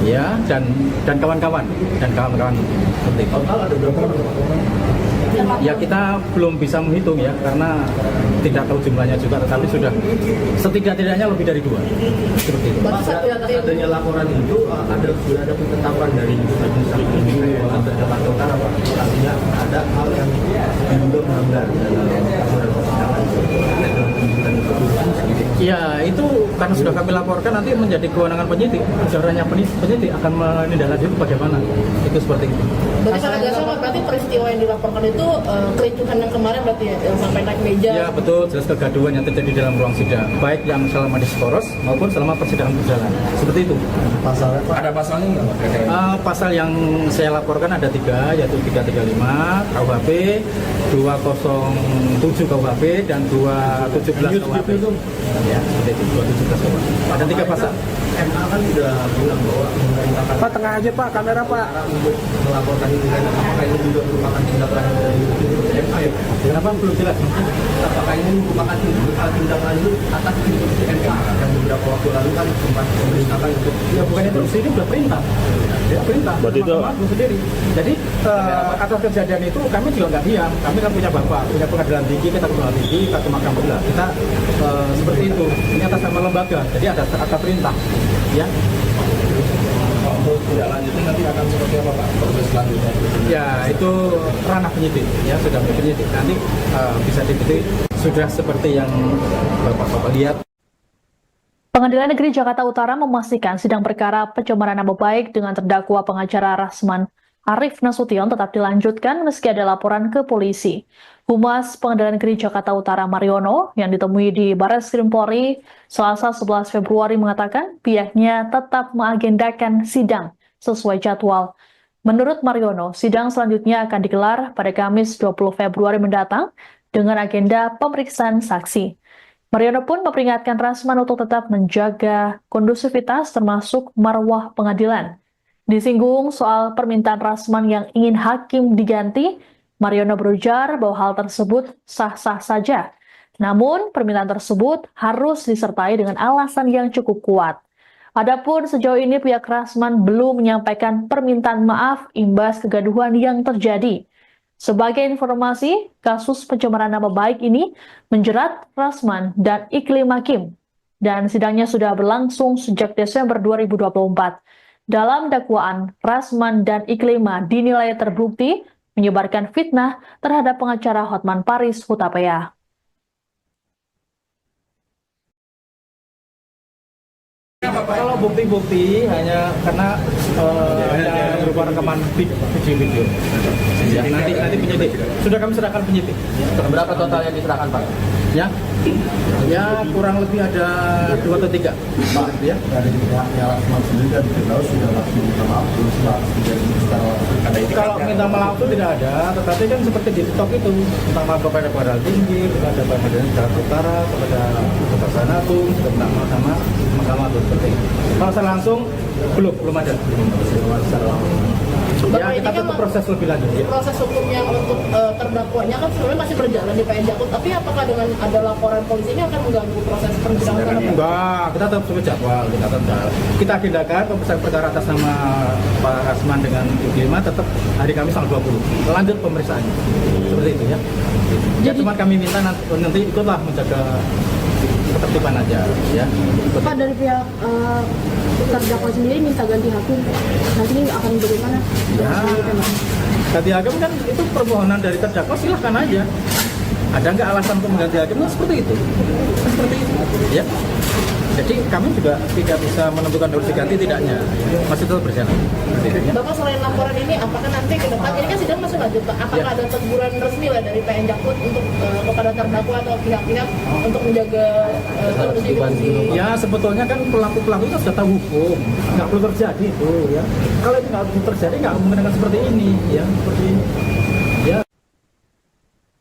ya, dan kawan-kawan seperti itu. Total ada berapa orang? Ya kita belum bisa menghitung ya karena tidak tahu jumlahnya juga, tetapi sudah setidak-tidaknya lebih dari 2 seperti itu. Pak, adanya laporan itu sudah ada penetapan dari Majelis Hakim atau Jakarta Utara Pak. Artinya ada hal yang diduga melanggar dalam persidangan. Ya itu karena sudah kami laporkan nanti menjadi kewenangan penyidik. Ujarannya penyidik akan menindaklanjuti bagaimana. Itu seperti itu. Berarti kalau nggak salah, berarti peristiwa yang dilaporkan itu kericuhan yang kemarin berarti ya, yang sampai naik meja. Ya betul, jelas kegaduhan yang terjadi dalam ruang sidang, baik yang selama diskoros maupun selama persidangan berjalan. Seperti itu. Pasalnya Pak? Ada pasalnya nggak Pak? Pasal yang saya laporkan ada 3, yaitu 335 KUHP, 207 KUHP, dan 217 KUHP. Ya, seperti itu, 217 KUHP. Ada 3 pasal. MA kan sudah bilang bahwa memerintahkan Pak, tengah aja Pak, kamera Pak. untuk melaporkan ini kan, apakah ini juga merupakan tindakan dari MA ya? Kenapa belum jelas? Apakah ini merupakan tindak lanjut atas instruksi MA yang beberapa waktu lalu kan sempat memerintahkan untuk Ya bukan instruksi, ini sudah perintah. Ya, perintah. Berarti itu- Mahkamah Agung sendiri. Jadi atas kejadian itu kami juga nggak diam. Kami kan punya bapak, punya pengadilan tinggi, kita ke pengadilan tinggi, kita ke mahkamah belah. Kita seperti itu. Ini atas nama lembaga. Jadi ada perintah. Ya. Untuk tidak lanjutnya nanti akan seperti apa Pak? Proses selanjutnya? Ya itu ranah penyidik. Ya sudah menjadi penyidik. Nanti bisa diikuti. Sudah seperti yang bapak-bapak lihat. Pengadilan Negeri Jakarta Utara memastikan sidang perkara pencemaran nama baik dengan terdakwa pengacara Rasman Arif Nasution tetap dilanjutkan meski ada laporan ke polisi. Humas Pengadilan Negeri Jakarta Utara Mariono yang ditemui di Barreskrim Polri Selasa 11 Februari mengatakan pihaknya tetap mengagendakan sidang sesuai jadwal. Menurut Mariono, sidang selanjutnya akan digelar pada Kamis 20 Februari mendatang dengan agenda pemeriksaan saksi. Mariono pun memperingatkan Rasman untuk tetap menjaga kondusivitas termasuk marwah pengadilan. Disinggung soal permintaan Rasman yang ingin hakim diganti, Mariono berujar bahwa hal tersebut sah-sah saja. Namun, permintaan tersebut harus disertai dengan alasan yang cukup kuat. Adapun sejauh ini pihak Rasman belum menyampaikan permintaan maaf imbas kegaduhan yang terjadi. Sebagai informasi, kasus pencemaran nama baik ini menjerat Rasman dan Iklim Hakim. dan sidangnya sudah berlangsung sejak Desember 2024. Dalam dakwaan, Rasman dan Iklima dinilai terbukti menyebarkan fitnah terhadap pengacara Hotman Paris Hutapea. Kalau bukti-bukti hanya karena hanya berupa rekaman video. Ya, nanti penyidik. Sudah kami serahkan penyidik. Berapa total yang diserahkan, Pak? Ya kurang lebih ada 2 atau 3. Pak, Ya. dari pihaknya Rasman sendiri dan Firdaus sudah langsung minta maaf belum terjadi secara langsung. Kalau minta maaf itu tidak ada, tetapi kan seperti di TikTok itu, minta maaf kepada Pengadilan Tinggi, kepada Pengadilan Jakarta Utara, kepada Kejaksaan Agung, juga minta maaf sama Mahkamah Agung seperti itu. Kalau saya langsung belum ada. Ya, kita tetap proses lebih lanjut. Ya. Proses hukum yang untuk terdakwanya kan sebenarnya masih berjalan di PN Jakut, tapi apakah dengan ada laporan polisi ini akan mengganggu proses persidangan ke depan? Enggak, kita tetap sesuai jadwal, kita agendakan pemeriksaan perkara atas nama Pak Rasman dengan Iklima tetap hari Kamis tanggal 20. Lanjut pemeriksaannya. Seperti itu ya. Ya cuma kami minta nanti ikutlah menjaga ketertiban aja ya. Pak, dari pihak terdakwa sendiri minta ganti hakim, nanti akan bagaimana? Ya, ganti hakim kan itu permohonan dari terdakwa, silahkan aja. Ada nggak alasan untuk mengganti hakim? Nah, seperti itu. Seperti itu. Ya. Jadi kami juga tidak bisa menentukan harus diganti tidaknya. Masih tetap berjalan. Seperti itu, ya. Bapak, selain laporan ini, apakah nanti ke depan, ini kan sidang masih lanjut, Pak, apakah ada teguran resmi lah dari PN Jakut untuk kepada terdakwa atau pihak-pihak untuk menjaga kondisi? Ya sebetulnya kan pelaku-pelaku itu sudah tahu hukum, nggak perlu terjadi itu ya. Kalau itu nggak perlu terjadi, nggak mungkin akan seperti ini ya, seperti ini. Ya.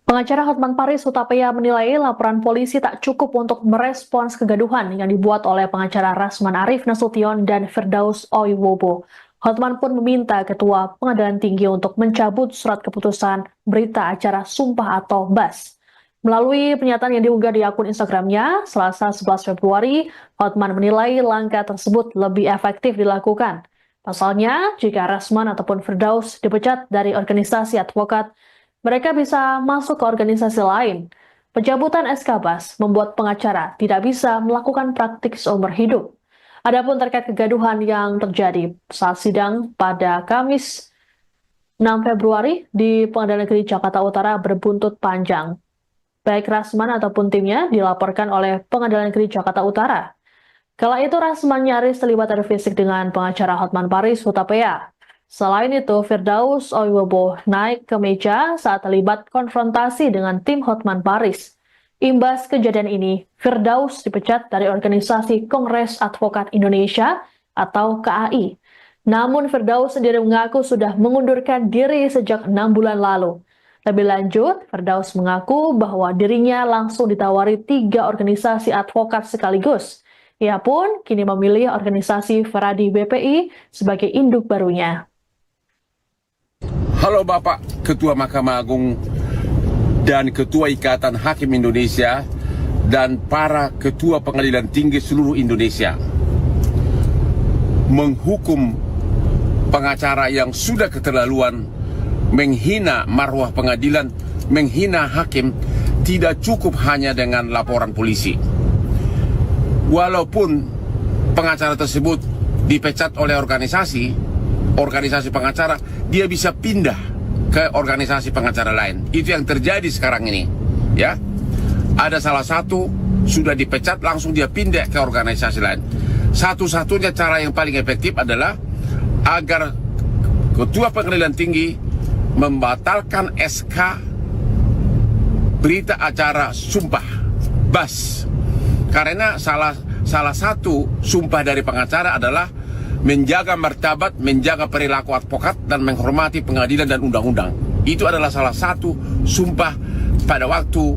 Pengacara Hotman Paris Hutapea menilai laporan polisi tak cukup untuk merespons kegaduhan yang dibuat oleh pengacara Rasman Arif Nasution dan Firdaus Oiwobo. Hotman pun meminta Ketua Pengadilan Tinggi untuk mencabut surat keputusan berita acara sumpah atau BAS. Melalui pernyataan yang diunggah di akun Instagramnya, Selasa 11 Februari, Hotman menilai langkah tersebut lebih efektif dilakukan. Pasalnya, jika Rasman ataupun Firdaus dipecat dari organisasi advokat, mereka bisa masuk ke organisasi lain. Pencabutan SK BAS membuat pengacara tidak bisa melakukan praktik seumur hidup. Adapun terkait kegaduhan yang terjadi saat sidang pada Kamis 6 Februari di Pengadilan Negeri Jakarta Utara berbuntut panjang. Baik Rasman ataupun timnya dilaporkan oleh Pengadilan Negeri Jakarta Utara. Kala itu Rasman nyaris terlibat adu fisik dengan pengacara Hotman Paris Hutapea. Selain itu, Firdaus Oiwobo naik ke meja saat terlibat konfrontasi dengan tim Hotman Paris. Imbas kejadian ini, Firdaus dipecat dari organisasi Kongres Advokat Indonesia atau KAI. Namun Firdaus sendiri mengaku sudah mengundurkan diri sejak 6 bulan lalu. Lebih lanjut, Firdaus mengaku bahwa dirinya langsung ditawari 3 organisasi advokat sekaligus. Ia pun kini memilih organisasi Feradi BPI sebagai induk barunya. Halo Bapak Ketua Mahkamah Agung dan Ketua Ikatan Hakim Indonesia dan para Ketua Pengadilan Tinggi seluruh Indonesia. Menghukum pengacara yang sudah keterlaluan, menghina marwah pengadilan, menghina hakim, tidak cukup hanya dengan laporan polisi. Walaupun pengacara tersebut dipecat oleh organisasi pengacara, dia bisa pindah ke organisasi pengacara lain. Itu yang terjadi sekarang ini. Ya, ada salah satu sudah dipecat, langsung dia pindah ke organisasi lain. Satu-satunya cara yang paling efektif adalah agar Ketua Pengadilan Tinggi membatalkan SK berita acara sumpah BAS. Karena salah satu sumpah dari pengacara adalah menjaga martabat, menjaga perilaku advokat, dan menghormati pengadilan dan undang-undang. Itu adalah salah satu sumpah pada waktu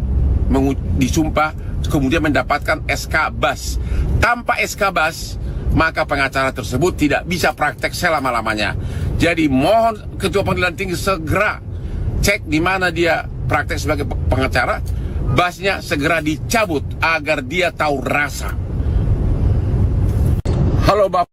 disumpah, kemudian mendapatkan SK BAS. Tanpa SK BAS, maka pengacara tersebut tidak bisa praktek selama-lamanya. Jadi mohon Ketua Pengadilan Tinggi segera cek di mana dia praktek sebagai pengacara, BAS-nya segera dicabut agar dia tahu rasa. Halo Bapak.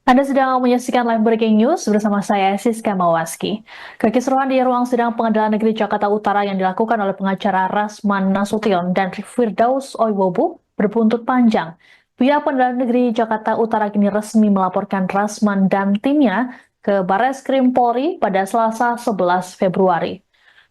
Anda sedang menyaksikan live breaking news bersama saya Siska Mawaski. Kekisruhan di ruang sidang Pengadilan Negeri Jakarta Utara yang dilakukan oleh pengacara Rasman Nasution dan Firdaus Oiwobu berbuntut panjang. Pihak Pengadilan Negeri Jakarta Utara kini resmi melaporkan Rasman dan timnya ke Barreskrim Polri pada Selasa 11 Februari.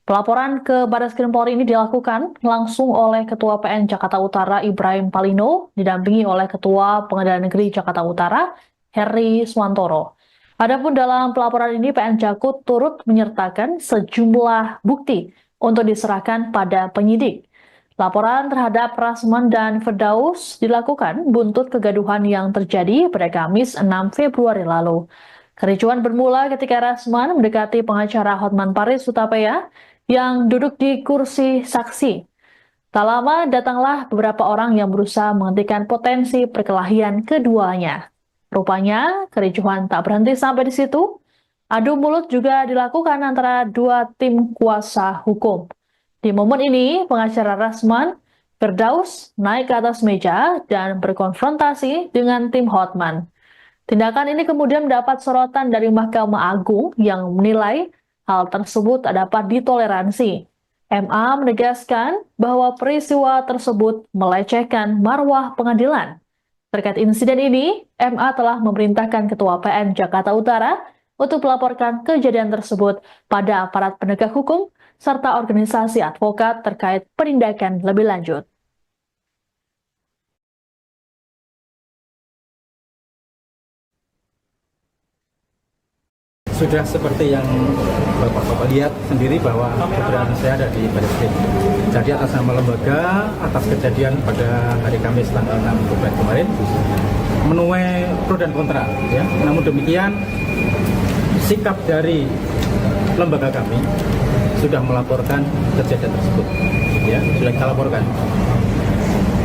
Pelaporan ke Barreskrim Polri ini dilakukan langsung oleh Ketua PN Jakarta Utara Ibrahim Palino, didampingi oleh Ketua Pengadilan Negeri Jakarta Utara Heri Swantoro. Adapun dalam pelaporan ini PN Jakut turut menyertakan sejumlah bukti untuk diserahkan pada penyidik. Laporan terhadap Rasman dan Firdaus dilakukan buntut kegaduhan yang terjadi pada Kamis 6 Februari lalu. Kericuan bermula ketika Rasman mendekati pengacara Hotman Paris Hutapea yang duduk di kursi saksi. Tak lama datanglah beberapa orang yang berusaha menghentikan potensi perkelahian keduanya. Rupanya, kericuhan tak berhenti sampai di situ. Adu mulut juga dilakukan antara dua tim kuasa hukum. Di momen ini, pengacara Rasman, Firdaus naik ke atas meja dan berkonfrontasi dengan tim Hotman. Tindakan ini kemudian mendapat sorotan dari Mahkamah Agung yang menilai hal tersebut tak dapat ditoleransi. MA menegaskan bahwa peristiwa tersebut melecehkan marwah pengadilan. Terkait insiden ini, MA telah memerintahkan Ketua PN Jakarta Utara untuk melaporkan kejadian tersebut pada aparat penegak hukum serta organisasi advokat terkait penindakan lebih lanjut. Sudah seperti yang Bapak-Bapak lihat sendiri bahwa keberadaan saya ada di Barreskrim. Jadi atas nama lembaga, atas kejadian pada hari Kamis tanggal 6 Februari kemarin, menuai pro dan kontra. Ya. Namun demikian, sikap dari lembaga kami sudah melaporkan kejadian tersebut. Ya, sudah kita laporkan.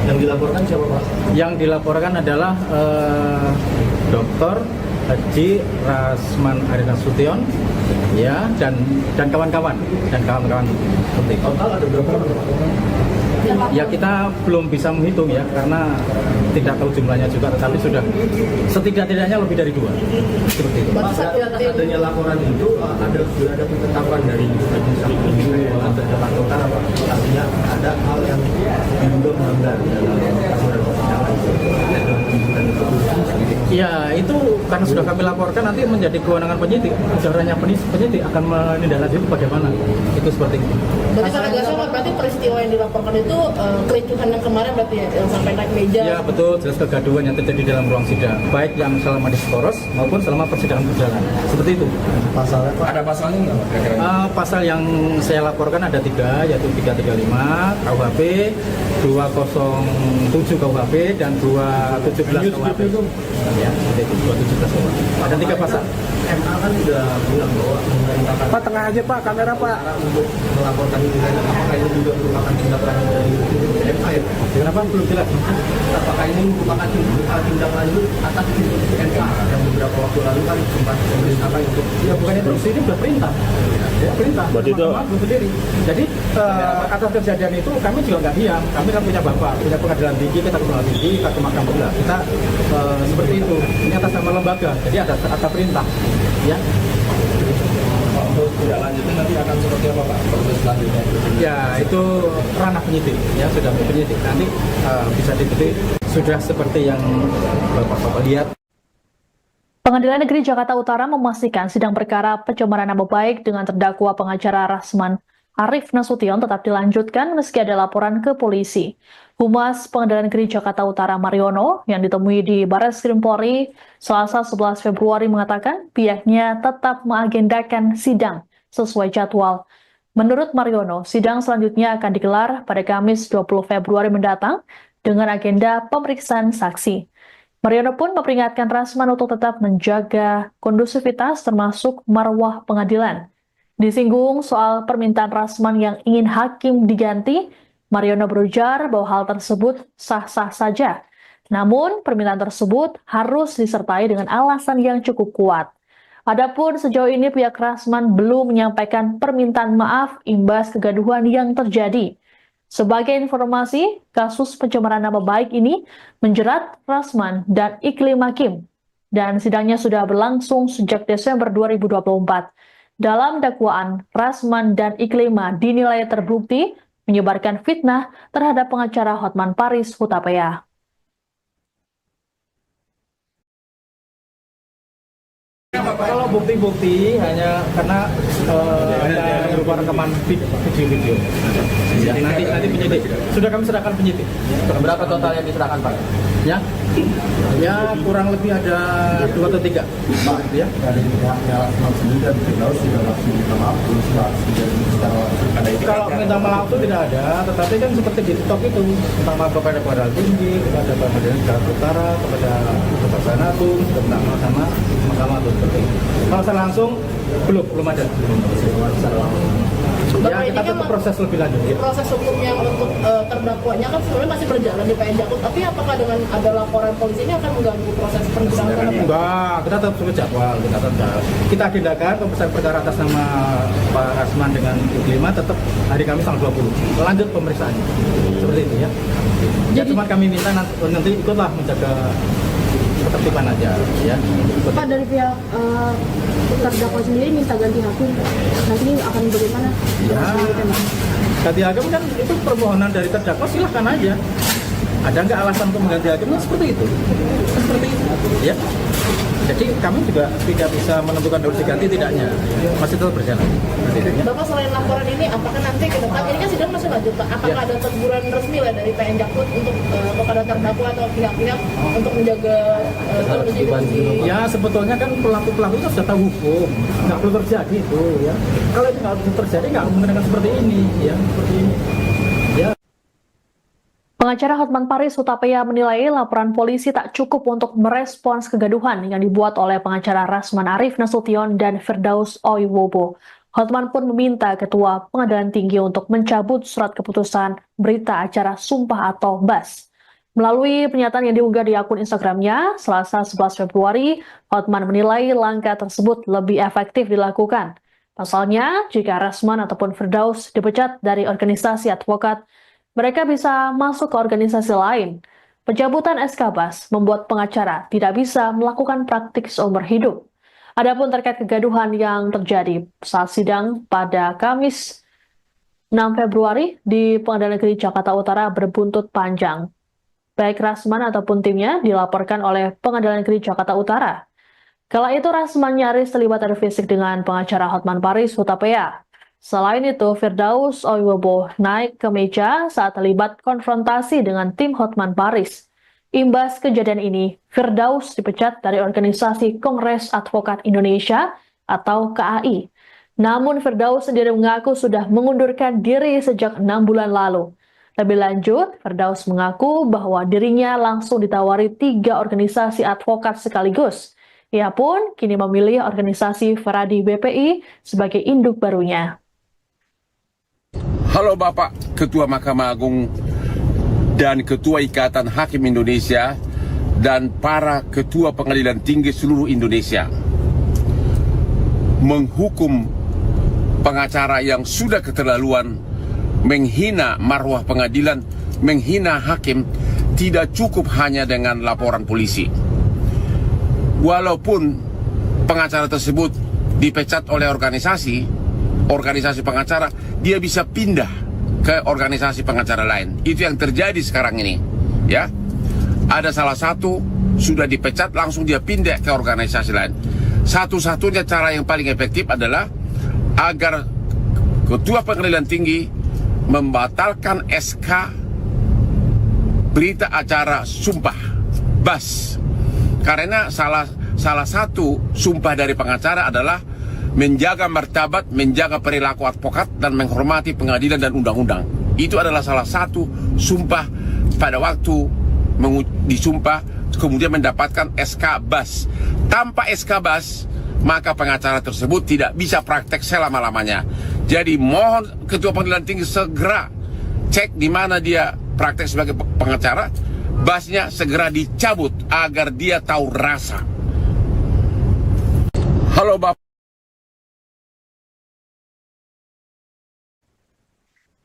Yang dilaporkan siapa Pak? Yang dilaporkan adalah Dr. Haji Rasman Nasution, ya, dan kawan-kawan seperti itu. Total ada berapa orang? Ya kita belum bisa menghitung ya karena tidak tahu jumlahnya juga, tetapi sudah setidak-tidaknya lebih dari 2 seperti itu. Pak, atas adanya laporan itu sudah ada penetapan dari Majelis Hakim atau Jakarta Utara Pak. Artinya ada hal yang diduga melanggar dalam aturan persidangan. Ya itu karena sudah kami laporkan nanti menjadi kewenangan penyidik. Caranya penyidik akan menindaklanjuti bagaimana. Itu seperti itu. Berarti kalau nggak salah, berarti peristiwa yang dilaporkan itu kericuhan yang kemarin berarti ya, yang sampai naik meja. Ya betul, jelas kegaduhan yang terjadi dalam ruang sidang, baik yang selama diskoros maupun selama persidangan berjalan. Seperti itu. Pasalnya Pak? Ada pasalnya nggak, Pak? Kira-kira? Pasal yang saya laporkan ada 3, yaitu 335 KUHP, 207 KUHP, dan 217 KUHP. Ya, seperti itu, 217 KUHP. Ada 3 pasal. MA kan sudah bilang bahwa memerintahkan Pak, tengah aja Pak, kamera Pak. untuk melaporkan ini. Apakah ini juga merupakan tindak lanjut dari MA ya? Kenapa belum jelas? Apakah ini merupakan tindak lanjut atas instruksi MA yang beberapa waktu lalu kan sempat memerintahkan untuk Ya bukan instruksi, ini sudah perintah. Ya, perintah. Berarti itu- Mahkamah Agung sendiri. Jadi atas kejadian itu kami juga nggak diam. Kami kan punya bapak, punya pengadilan tinggi, kita ke pengadilan tinggi, kita ke mahkamah agung. Kita seperti itu. Ini atas nama lembaga. Jadi ada perintah. Ya. untuk tidak lanjutnya nanti akan seperti apa Pak proses selanjutnya? Ya itu ranah penyidik. Ya sudah penyidik. Nanti bisa diikuti. Sudah seperti yang bapak-bapak lihat. Pengadilan Negeri Jakarta Utara memastikan sidang perkara pencemaran nama baik dengan terdakwa pengacara Rasman Arif Nasution tetap dilanjutkan meski ada laporan ke polisi. Humas Pengadilan Negeri Jakarta Utara Mariono yang ditemui di Barreskrim Polri Selasa 11 Februari mengatakan pihaknya tetap mengagendakan sidang sesuai jadwal. Menurut Mariono, sidang selanjutnya akan digelar pada Kamis 20 Februari mendatang dengan agenda pemeriksaan saksi. Mariono pun memperingatkan Rasman untuk tetap menjaga kondusivitas termasuk marwah pengadilan. Disinggung soal permintaan Rasman yang ingin hakim diganti, Mariono berujar bahwa hal tersebut sah-sah saja. Namun, permintaan tersebut harus disertai dengan alasan yang cukup kuat. Adapun sejauh ini pihak Rasman belum menyampaikan permintaan maaf imbas kegaduhan yang terjadi. Sebagai informasi, kasus pencemaran nama baik ini menjerat Rasman dan Iklim Hakim. dan sidangnya sudah berlangsung sejak Desember 2024. Dalam dakwaan, Rasman dan Iklimah dinilai terbukti menyebarkan fitnah terhadap pengacara Hotman Paris Hutapea. Kalau bukti-bukti hanya karena ada berupa rekaman video-video. Ya, nanti penyidik. Sudah kami serahkan penyidik. Berapa total yang diserahkan Pak? Ya kurang lebih ada 2 atau 3. Ya. Dari pihaknya Rasman sendiri dan Firdaus sudah langsung minta maaf, belum secara langsung ada itu. Kalau minta maaf itu tidak ada, tetapi kan seperti di TikTok itu minta maaf kepada Pengadilan Tinggi, kepada Pengadilan Jakarta Utara, kepada Kejaksaan Agung, sudah minta maaf sama Mahkamah Agung seperti itu. Kalau secara langsung belum ada. Ya, kita tetap proses lebih lanjut. Ya. Proses hukumnya untuk terdakwanya kan sebenarnya masih berjalan di PN Jakut, tapi apakah dengan ada laporan polisi ini akan mengganggu proses persidangan? Enggak, kita tetap sesuai jadwal, kita agendakan pemeriksaan perkara atas nama Pak Rasman dengan Iklimah tetap hari Kamis tanggal 20. Lanjut pemeriksaannya. Seperti itu ya. Ya cuma kami minta nanti ikutlah menjaga ketertiban aja ya. Pak, dari pihak terdakwa sendiri minta ganti hakim, nanti akan bagaimana? Ya, ganti hakim kan itu permohonan dari terdakwa, silahkan aja. Ada nggak alasan untuk mengganti hakim? Nah, seperti itu. Seperti itu. Ya. Jadi kami juga tidak bisa menentukan dulu diganti tidaknya. Masih tetap berjalan. Bapak, selain laporan ini, apakah nanti ke depan, ini kan sidang masih lanjut Pak, apakah ada teguran resmi lah dari PN Jakut untuk kepada terdakwa atau pihak-pihak untuk menjaga konsistensi? Ya sebetulnya kan pelaku-pelaku itu sudah tahu hukum, nggak perlu terjadi itu ya. Kalau itu nggak perlu terjadi, nggak menggunakan seperti ini ya, seperti ini. Ya. Pengacara Hotman Paris Hutapea menilai laporan polisi tak cukup untuk merespons kegaduhan yang dibuat oleh pengacara Rasman Arif Nasution dan Firdaus Oiwobo. Hotman pun meminta Ketua Pengadilan Tinggi untuk mencabut surat keputusan berita acara sumpah atau BAS. Melalui pernyataan yang diunggah di akun Instagramnya, Selasa 11 Februari, Hotman menilai langkah tersebut lebih efektif dilakukan. Pasalnya, jika Rasman ataupun Firdaus dipecat dari organisasi advokat, mereka bisa masuk ke organisasi lain. Pencabutan SK BAS membuat pengacara tidak bisa melakukan praktik seumur hidup. Adapun terkait kegaduhan yang terjadi saat sidang pada Kamis 6 Februari di Pengadilan Negeri Jakarta Utara berbuntut panjang. Baik Rasman ataupun timnya dilaporkan oleh Pengadilan Negeri Jakarta Utara. Kala itu Rasman nyaris terlibat adu fisik dengan pengacara Hotman Paris Hutapea. Selain itu, Firdaus Oiwobo naik ke meja saat terlibat konfrontasi dengan tim Hotman Paris. Imbas kejadian ini, Firdaus dipecat dari organisasi Kongres Advokat Indonesia atau KAI. Namun Firdaus sendiri mengaku sudah mengundurkan diri sejak 6 bulan lalu. Lebih lanjut, Firdaus mengaku bahwa dirinya langsung ditawari 3 organisasi advokat sekaligus. Ia pun kini memilih organisasi Feradi BPI sebagai induk barunya. Halo Bapak Ketua Mahkamah Agung dan Ketua Ikatan Hakim Indonesia dan para Ketua Pengadilan Tinggi seluruh Indonesia. Menghukum pengacara yang sudah keterlaluan, menghina marwah pengadilan, menghina hakim, tidak cukup hanya dengan laporan polisi. Walaupun pengacara tersebut dipecat oleh organisasi pengacara, dia bisa pindah ke organisasi pengacara lain. Itu yang terjadi sekarang ini. Ya, ada salah satu sudah dipecat, langsung dia pindah ke organisasi lain. Satu-satunya cara yang paling efektif adalah agar Ketua Pengadilan Tinggi membatalkan SK berita acara sumpah BAS. Karena salah satu sumpah dari pengacara adalah menjaga martabat, menjaga perilaku advokat, dan menghormati pengadilan dan undang-undang. Itu adalah salah satu sumpah pada waktu disumpah, kemudian mendapatkan SK BAS. Tanpa SK BAS, maka pengacara tersebut tidak bisa praktek selama-lamanya. Jadi mohon Ketua Pengadilan Tinggi segera cek di mana dia praktek sebagai pengacara, BAS-nya segera dicabut agar dia tahu rasa. Halo Bapak.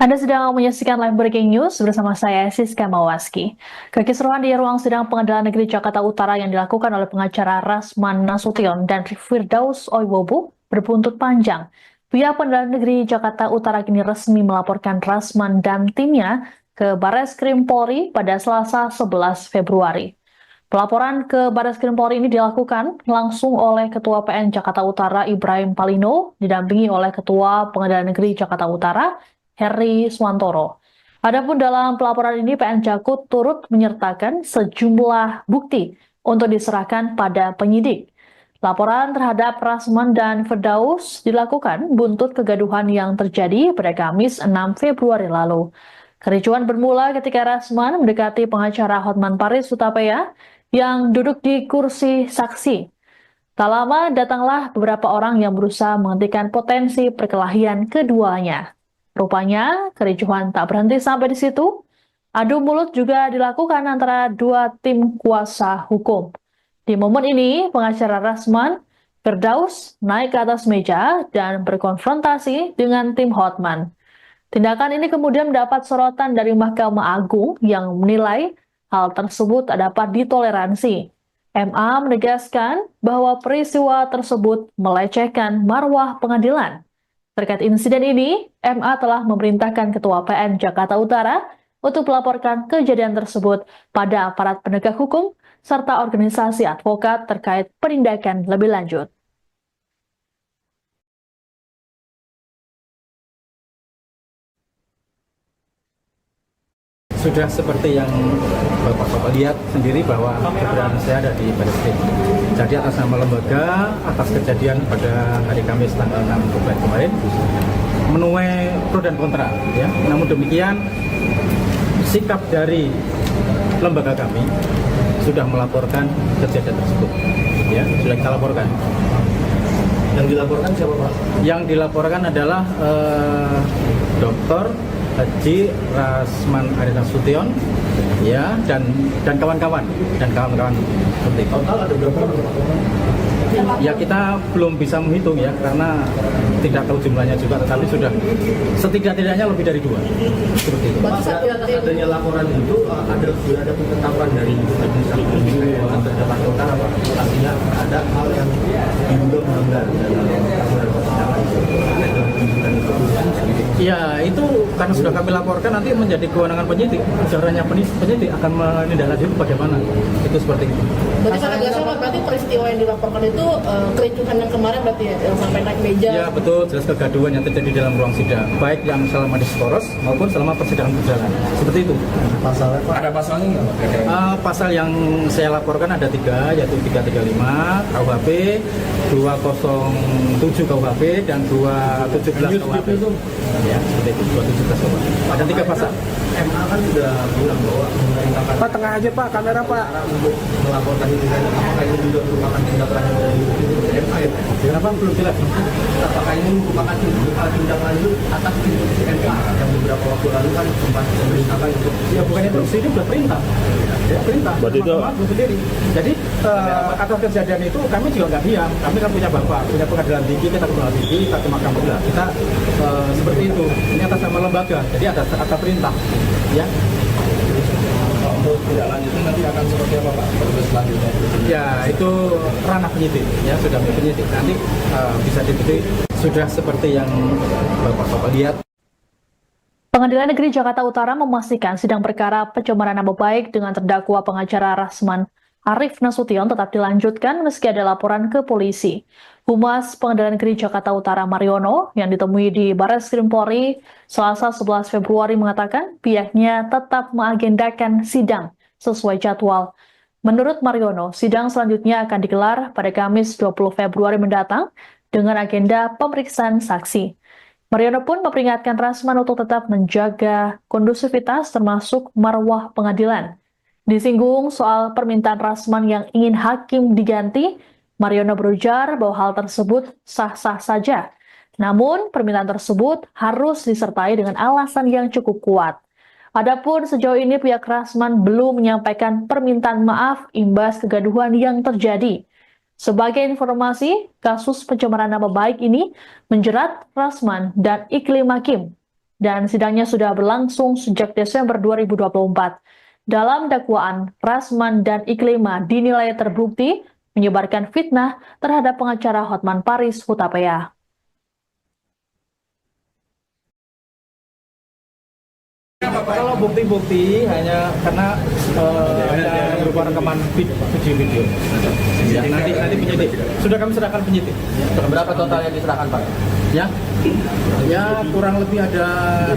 Anda sedang menyaksikan live breaking news bersama saya, Siska Mawaski. Kekisruhan di ruang sidang Pengadilan Negeri Jakarta Utara yang dilakukan oleh pengacara Rasman Nasution dan Firdaus Oiwobu berbuntut panjang. Pihak Pengadilan Negeri Jakarta Utara kini resmi melaporkan Rasman dan timnya ke Barreskrim Polri pada Selasa 11 Februari. Pelaporan ke Barreskrim Polri ini dilakukan langsung oleh Ketua PN Jakarta Utara Ibrahim Palino, didampingi oleh Ketua Pengadilan Negeri Jakarta Utara Heri Swantoro. Adapun dalam pelaporan ini PN Jakut turut menyertakan sejumlah bukti untuk diserahkan pada penyidik. Laporan terhadap Rasman dan Firdaus dilakukan buntut kegaduhan yang terjadi pada Kamis 6 Februari lalu. Kericuan bermula ketika Rasman mendekati pengacara Hotman Paris Hutapea yang duduk di kursi saksi. Tak lama datanglah beberapa orang yang berusaha menghentikan potensi perkelahian keduanya. Rupanya kericuhan tak berhenti sampai di situ. Adu mulut juga dilakukan antara dua tim kuasa hukum. Di momen ini, pengacara Rasman, Firdaus naik ke atas meja dan berkonfrontasi dengan tim Hotman. Tindakan ini kemudian mendapat sorotan dari Mahkamah Agung yang menilai hal tersebut dapat ditoleransi. MA menegaskan bahwa peristiwa tersebut melecehkan marwah pengadilan. Terkait insiden ini, MA telah memerintahkan Ketua PN Jakarta Utara untuk melaporkan kejadian tersebut pada aparat penegak hukum serta organisasi advokat terkait penindakan lebih lanjut. Sudah seperti yang Bapak-Bapak lihat sendiri bahwa keberadaan saya ada di Barreskrim. Jadi atas nama lembaga, atas kejadian pada hari Kamis tanggal 6 Februari kemarin, menuai pro dan kontra. Ya. Namun demikian, sikap dari lembaga kami sudah melaporkan kejadian tersebut. Ya, sudah kita laporkan. Yang dilaporkan siapa Pak? Yang dilaporkan adalah Dr. Haji Rasman Nasution, ya, dan kawan-kawan seperti itu. Total ada berapa orang? Ya kita belum bisa menghitung ya karena tidak tahu jumlahnya juga, tetapi sudah setidak-tidaknya lebih dari 2 seperti itu. Pak, berarti atas adanya laporan itu sudah ada penetapan dari majelis hakim terhadap Jakarta Utara Pak. Artinya ada hal yang diduga melanggar dalam aturan persidangan. Ya itu karena sudah kami laporkan nanti menjadi kewenangan penyidik. Caranya penyidik akan menindaklanjuti bagaimana. Itu seperti itu. Berarti kalau nggak salah, berarti peristiwa yang dilaporkan itu kericuhan yang kemarin berarti ya, yang sampai naik meja. Ya betul, jelas kegaduhan yang terjadi dalam ruang sidang, baik yang selama diskoros maupun selama persidangan berjalan. Seperti itu. Pasalnya Pak? Ada pasalnya nggak? Pasal yang saya laporkan ada 3, yaitu 335 KUHP, 207 KUHP, dan 217 KUHP. Ya, seperti itu, 217 KUHP. Ada 3 pasal. MA kan sudah bilang bahwa memerintahkan Pak, tengah aja Pak, kamera Pak. untuk melaporkan ini, apakah ini juga merupakan tindakan dari MA ya? Kenapa belum jelas? Apakah ini merupakan tindak lanjut atas instruksi MA yang beberapa waktu lalu kan sempat memerintahkan untuk Ya bukan instruksi, ini sudah perintah. Ya, perintah. Berarti itu- Mahkamah Agung sendiri. Jadi atas kejadian itu kami juga nggak diam. Kami kan punya bapak, punya pengadilan tinggi, kita ke pengadilan tinggi, kita ke mahkamah agung. Kita seperti itu. Ini atas nama lembaga. Jadi ada perintah. Ya. Untuk tidak lanjutnya nanti akan seperti apa Pak? Proses selanjutnya. Ya itu ranah penyidik. Ya sudah menjadi penyidik. Nanti bisa diikuti sudah seperti yang bapak-bapak lihat. Pengadilan Negeri Jakarta Utara memastikan sidang perkara pencemaran nama baik dengan terdakwa pengacara Rasman Arif Nasution tetap dilanjutkan meski ada laporan ke polisi. Humas Pengadilan Negeri Jakarta Utara Mariono yang ditemui di Barreskrim Polri Selasa 11 Februari mengatakan pihaknya tetap mengagendakan sidang sesuai jadwal. Menurut Mariono, sidang selanjutnya akan digelar pada Kamis 20 Februari mendatang dengan agenda pemeriksaan saksi. Mariono pun memperingatkan Rasman untuk tetap menjaga kondusivitas termasuk marwah pengadilan. Disinggung soal permintaan Rasman yang ingin hakim diganti, Mariono berujar bahwa hal tersebut sah-sah saja. Namun, permintaan tersebut harus disertai dengan alasan yang cukup kuat. Adapun sejauh ini pihak Rasman belum menyampaikan permintaan maaf imbas kegaduhan yang terjadi. Sebagai informasi, kasus pencemaran nama baik ini menjerat Rasman dan Iklim Hakim. dan sidangnya sudah berlangsung sejak Desember 2024. Dalam dakwaan, Rasman dan Iklima dinilai terbukti menyebarkan fitnah terhadap pengacara Hotman Paris Hutapea. Kalau bukti-bukti hanya karena ada berupa rekaman video. Ya, nanti penyidik. Sudah kami serahkan penyidik. Berapa total yang diserahkan Pak? Ya, kurang lebih ada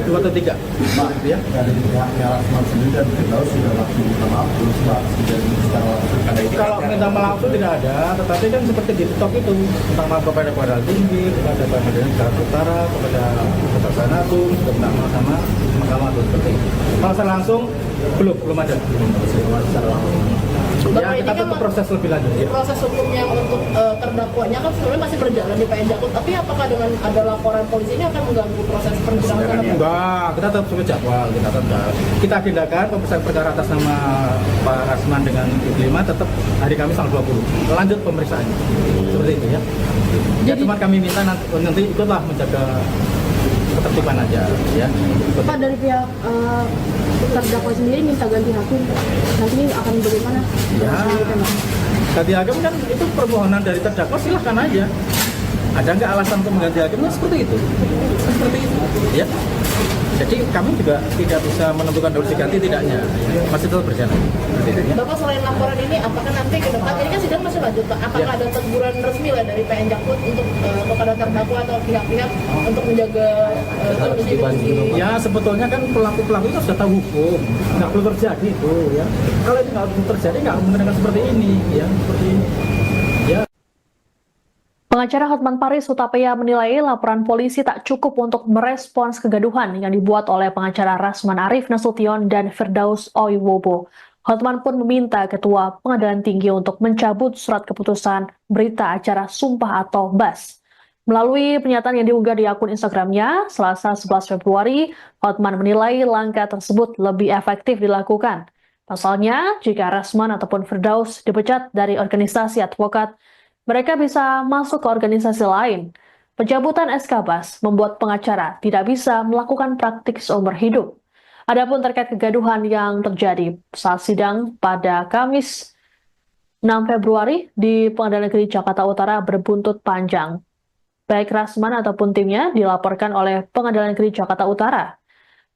2 atau 3. Pak, Ya. dari pihaknya Rasman sendiri dan Firdaus sudah langsung minta maaf terus Pak, jadi secara langsung ada itu. Kalau minta maaf itu tidak ada, tetapi kan seperti di TikTok itu, minta maaf kepada Pengadilan Tinggi, kepada Pengadilan Jakarta Utara, kepada Kejaksaan Agung, juga minta maaf sama Mahkamah Agung seperti itu. Kalau secara langsung belum ada. Ya, kita tetap proses lebih lanjut. Ya. Proses hukumnya untuk terdakwanya kan sebenarnya masih berjalan di PN Jakut, tapi apakah dengan ada laporan polisi ini akan mengganggu proses persidangan? Enggak, kita tetap sesuai jadwal, kita agendakan pemeriksaan perkara atas nama Pak Rasman dengan Iklima tetap hari Kamis tanggal 20. Lanjut pemeriksaannya. Seperti itu ya. Ya cuma kami minta nanti ikutlah menjaga ketertiban aja ya. Pak, dari pihak terdakwa sendiri minta ganti hakim, nanti akan bagaimana? Ya, ganti hakim kan itu permohonan dari terdakwa, silahkan aja. Ada nggak alasan untuk mengganti hakimnya seperti itu? Seperti itu, ya. Jadi kami juga tidak bisa menentukan solusi ganti tidaknya, masih tetap berjalan. Ya. Bapak, selain laporan ini, apakah nanti ke depan, ini kan sidang masih lanjut Pak, apakah ada teguran resmi lah dari PN Jakut untuk kepada terdakwa atau pihak-pihak untuk menjaga kondisi? Ya sebetulnya kan pelaku-pelaku itu sudah tahu hukum, nggak perlu terjadi itu ya. Kalau itu nggak perlu terjadi, nggak menggunakan seperti ini ya, seperti ini. Ya. Pengacara Hotman Paris Hutapea menilai laporan polisi tak cukup untuk merespons kegaduhan yang dibuat oleh pengacara Rasman Arif Nasution dan Firdaus Oiwobo. Hotman pun meminta Ketua Pengadilan Tinggi untuk mencabut surat keputusan berita acara sumpah atau BAS. Melalui pernyataan yang diunggah di akun Instagramnya, Selasa 11 Februari, Hotman menilai langkah tersebut lebih efektif dilakukan. Pasalnya, jika Rasman ataupun Firdaus dipecat dari organisasi advokat, mereka bisa masuk ke organisasi lain. Pencabutan SK BAS membuat pengacara tidak bisa melakukan praktik seumur hidup. Adapun terkait kegaduhan yang terjadi saat sidang pada Kamis 6 Februari di Pengadilan Negeri Jakarta Utara berbuntut panjang. Baik Rasman ataupun timnya dilaporkan oleh Pengadilan Negeri Jakarta Utara.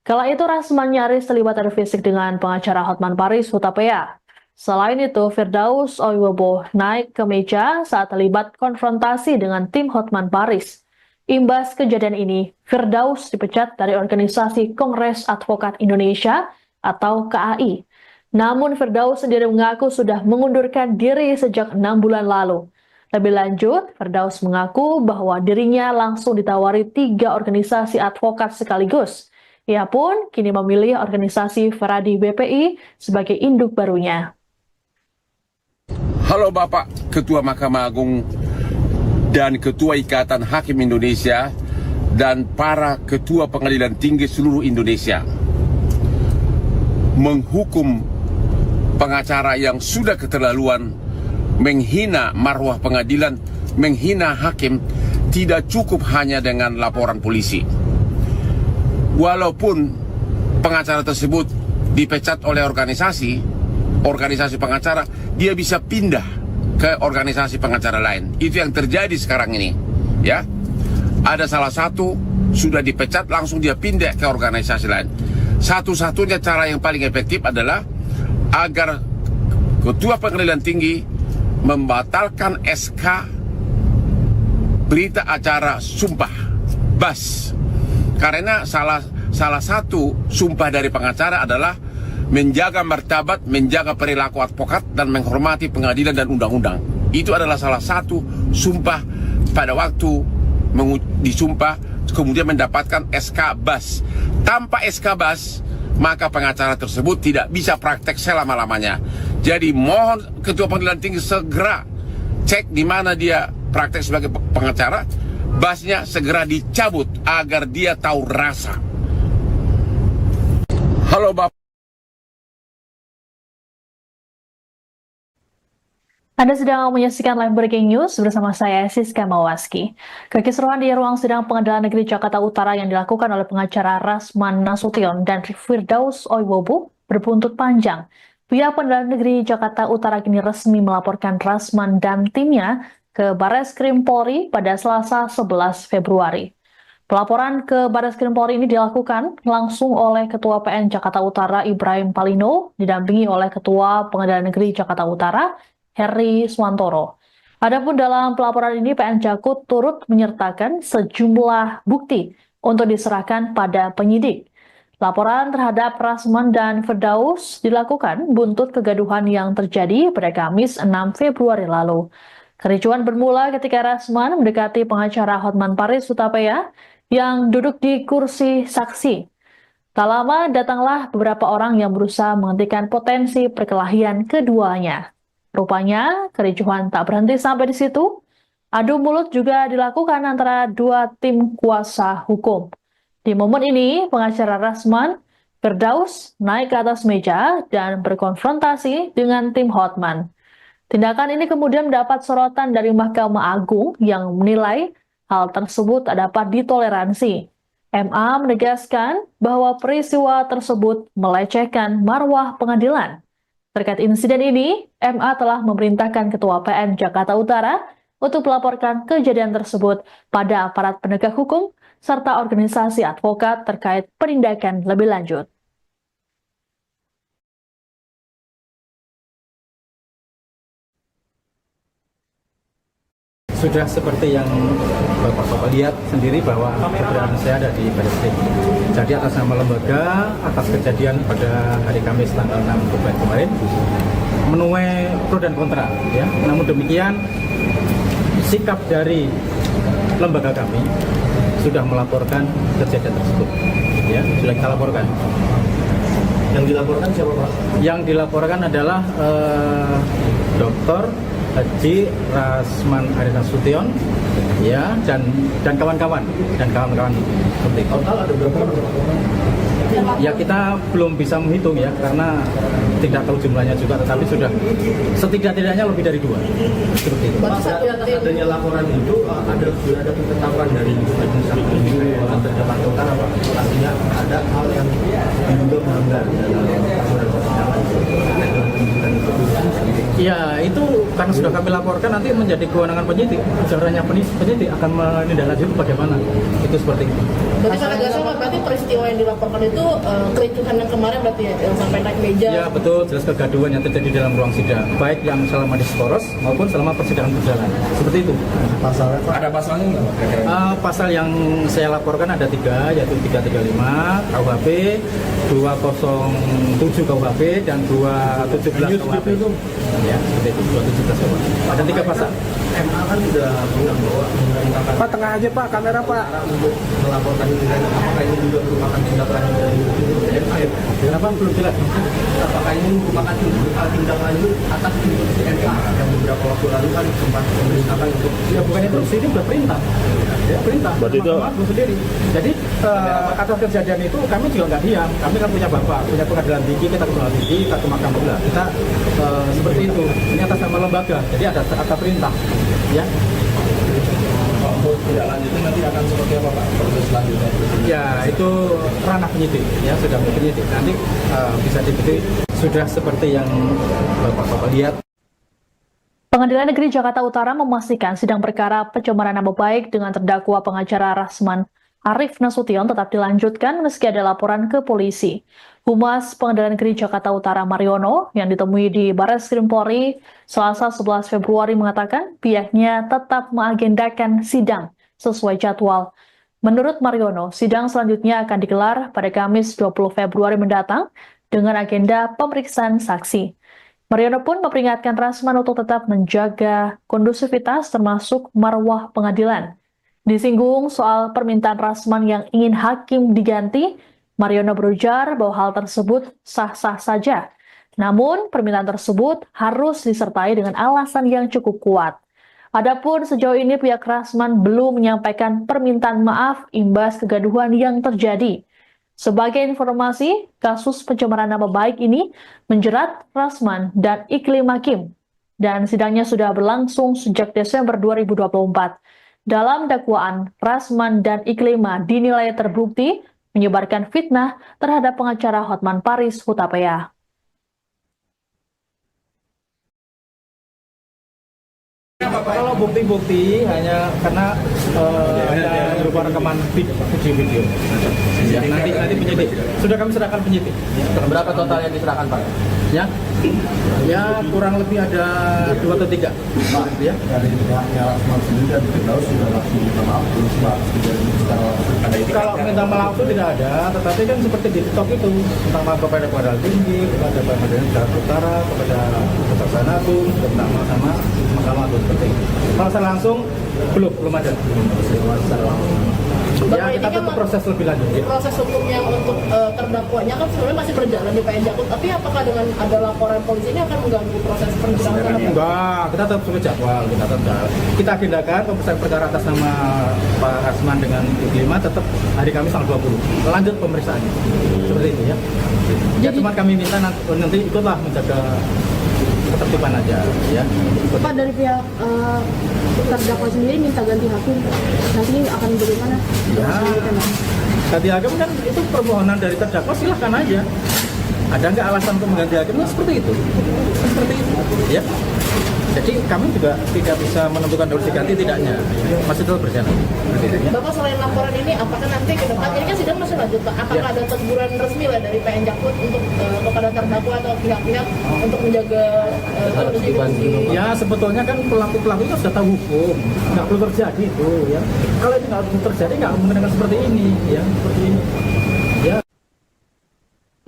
Kala itu Rasman nyaris terlibat adu fisik dengan pengacara Hotman Paris Hutapea. Selain itu, Firdaus Oiwobo naik ke meja saat terlibat konfrontasi dengan tim Hotman Paris. Imbas kejadian ini, Firdaus dipecat dari organisasi Kongres Advokat Indonesia atau KAI. Namun Firdaus sendiri mengaku sudah mengundurkan diri sejak 6 bulan lalu. Lebih lanjut, Firdaus mengaku bahwa dirinya langsung ditawari 3 organisasi advokat sekaligus. Ia pun kini memilih organisasi Feradi BPI sebagai induk barunya. Halo Bapak Ketua Mahkamah Agung dan Ketua Ikatan Hakim Indonesia dan para Ketua Pengadilan Tinggi seluruh Indonesia. Menghukum pengacara yang sudah keterlaluan, menghina marwah pengadilan, menghina hakim, tidak cukup hanya dengan laporan polisi. Walaupun pengacara tersebut dipecat oleh organisasi pengacara, dia bisa pindah ke organisasi pengacara lain. Itu yang terjadi sekarang ini. Ya, ada salah satu sudah dipecat, langsung dia pindah ke organisasi lain. Satu-satunya cara yang paling efektif adalah agar Ketua Pengadilan Tinggi membatalkan SK berita acara sumpah BAS. Karena salah satu sumpah dari pengacara adalah menjaga martabat, menjaga perilaku advokat, dan menghormati pengadilan dan undang-undang. Itu adalah salah satu sumpah pada waktu disumpah, kemudian mendapatkan SK BAS. Tanpa SK BAS, maka pengacara tersebut tidak bisa praktek selama-lamanya. Jadi mohon Ketua Pengadilan Tinggi segera cek di mana dia praktek sebagai pengacara, BAS-nya segera dicabut agar dia tahu rasa. Halo Bapak. Anda sedang menyaksikan live breaking news bersama saya Siska Mawaski. Kekisruhan di ruang sidang Pengadilan Negeri Jakarta Utara yang dilakukan oleh pengacara Rasman Nasution dan Firdaus Oiwobu berbuntut panjang. Pihak Pengadilan Negeri Jakarta Utara kini resmi melaporkan Rasman dan timnya ke Barreskrim Polri pada Selasa 11 Februari. Pelaporan ke Barreskrim Polri ini dilakukan langsung oleh Ketua PN Jakarta Utara Ibrahim Palino, didampingi oleh Ketua Pengadilan Negeri Jakarta Utara Heri Swantoro. Adapun dalam pelaporan ini PN Jakut turut menyertakan sejumlah bukti untuk diserahkan pada penyidik. Laporan terhadap Rasman dan Firdaus dilakukan buntut kegaduhan yang terjadi pada Kamis 6 Februari lalu. Kericuan bermula ketika Rasman mendekati pengacara Hotman Paris Hutapea yang duduk di kursi saksi. Tak lama datanglah beberapa orang yang berusaha menghentikan potensi perkelahian keduanya. Rupanya, kericuhan tak berhenti sampai di situ. Adu mulut juga dilakukan antara dua tim kuasa hukum. Di momen ini, pengacara Rasman, Firdaus naik ke atas meja dan berkonfrontasi dengan tim Hotman. Tindakan ini kemudian mendapat sorotan dari Mahkamah Agung yang menilai hal tersebut tak dapat ditoleransi. MA menegaskan bahwa peristiwa tersebut melecehkan marwah pengadilan. Terkait insiden ini, MA telah memerintahkan Ketua PN Jakarta Utara untuk melaporkan kejadian tersebut pada aparat penegak hukum serta organisasi advokat terkait penindakan lebih lanjut. Sudah seperti yang Bapak-Bapak lihat sendiri bahwa keberadaan saya ada di Barreskrim. Jadi atas nama lembaga, atas kejadian pada hari Kamis tanggal 6 Februari kemarin, menuai pro dan kontra. Ya. Namun demikian, sikap dari lembaga kami sudah melaporkan kejadian tersebut. Ya, sudah kita laporkan. Yang dilaporkan siapa Pak? Yang dilaporkan adalah Dr. Haji Rasman Nasution, ya, dan kawan-kawan seperti itu. Total ada berapa orang? Ya kita belum bisa menghitung ya karena tidak tahu jumlahnya juga, tetapi sudah setidak-tidaknya lebih dari 2 seperti itu. Pak, adanya laporan itu ada ketetapan dari Majelis Hakim atau Jakarta Utara Pak. Artinya ada hal yang diduga melanggar dalam aturan persidangan. Ya itu karena sudah kami laporkan nanti menjadi kewenangan penyidik. Caranya penyidik akan menindaklanjuti bagaimana. Itu seperti itu. Berarti kalau nggak salah berarti peristiwa yang dilaporkan itu kericuhan yang kemarin berarti ya, yang sampai naik meja. Ya betul, jelas kegaduhan yang terjadi dalam ruang sidang, baik yang selama diskoros maupun selama persidangan berjalan. Seperti itu. Pasalnya Pak? Ada pasalnya nggak Pak? Pasal yang saya laporkan ada 3, yaitu 335 KUHP, 207 KUHP, dan 217 KUHP. Ya, seperti itu, 217 KUHP. Ada 3 pasal. MA kan sudah bilang bahwa memerintahkan Pak, tengah aja Pak, kamera Pak. untuk melaporkan ini, apakah ini juga merupakan tindak lanjut dari MA ya? Kenapa belum jelas? Apakah ini merupakan tindak lanjut atas instruksi MA yang beberapa waktu lalu kan sempat memerintahkan untuk Ya bukan itu, ini sudah perintah. Ya, perintah. Berarti itu- Mahkamah Agung sendiri. Jadi atas kejadian itu kami juga nggak diam. Kami kan punya bapak, punya pengadilan tinggi, kita ke pengadilan tinggi, kita ke mahkamah agung. Kita seperti itu. Ini atas nama lembaga. Jadi ada perintah. Ya. tidak lanjutnya nanti akan seperti apa Pak proses selanjutnya? Ya itu ranah penyidik. Ya sudah penyidik. Nanti bisa diikuti. Sudah seperti yang bapak-bapak lihat. Pengadilan Negeri Jakarta Utara memastikan sidang perkara pencemaran nama baik dengan terdakwa pengacara Rasman Arif Nasution tetap dilanjutkan meski ada laporan ke polisi. Humas Pengadilan Negeri Jakarta Utara Mariono yang ditemui di Barreskrim Polri Selasa 11 Februari mengatakan pihaknya tetap mengagendakan sidang sesuai jadwal. Menurut Mariono, sidang selanjutnya akan digelar pada Kamis 20 Februari mendatang dengan agenda pemeriksaan saksi. Mariono pun memperingatkan Rasman untuk tetap menjaga kondusivitas termasuk marwah pengadilan. Disinggung soal permintaan Rasman yang ingin hakim diganti, Mariono berujar bahwa hal tersebut sah-sah saja. Namun, permintaan tersebut harus disertai dengan alasan yang cukup kuat. Adapun sejauh ini pihak Rasman belum menyampaikan permintaan maaf imbas kegaduhan yang terjadi. Sebagai informasi, kasus pencemaran nama baik ini menjerat Rasman dan Iklim Hakim. dan sidangnya sudah berlangsung sejak Desember 2024. Dalam dakwaan, Rasman dan Iklima dinilai terbukti menyebarkan fitnah terhadap pengacara Hotman Paris Hutapea. Kalau bukti-bukti hanya karena hanya berupa rekaman video. Ya, nanti penyidik sudah kami serahkan penyidik. Berapa total yang diserahkan Pak? Ya kurang lebih ada 2 atau 3. Ya. Dari pihaknya Rasman sendiri dan Firdaus sudah langsung minta maaf belum Pak? Secara langsung. Kalau minta maaf langsung tidak ada, tetapi kan seperti di TikTok itu minta maaf kepada Pengadilan Tinggi, kepada Pengadilan Jakarta Utara, kepada Kejaksaan Agung, sudah minta maaf sama Mahkamah Agung seperti itu. Kalau saya langsung belum ada. Ya kita tetap proses lebih lanjut. Ya. Proses hukum yang untuk terdakwanya kan sebenarnya masih berjalan di PN Jakut, tapi apakah dengan ada laporan polisi ini akan mengganggu proses persidangan? Enggak, kita tetap sesuai jadwal, kita agendakan pemeriksaan perkara atas nama Pak Rasman dengan Iklima tetap hari Kamis tanggal 20. Lanjut pemeriksaannya. Seperti itu ya. Ya cuma kami minta nanti ikutlah menjaga ketertiban aja ya. Pak, dari pihak terdakwa sendiri minta ganti hakim, nanti akan bagaimana? Ya, ganti hakim kan itu permohonan dari terdakwa, silahkan aja. Ada nggak alasan untuk mengganti hakim? Nah, seperti itu, ya. Jadi kami juga tidak bisa menentukan harus diganti tidaknya, masih terus berjalan. Bapak, selain laporan ini, apakah nanti ke depan ini kan sidang masih lanjut Pak? Apakah ada teguran resmi lah dari PN Jakut untuk kepada terdakwa atau pihak-pihak untuk menjaga Ya sebetulnya kan pelaku-pelaku itu sudah tahu hukum, nggak perlu terjadi itu ya. Kalau itu nggak perlu terjadi, nggak mungkin akan seperti ini ya, seperti ini. Ya.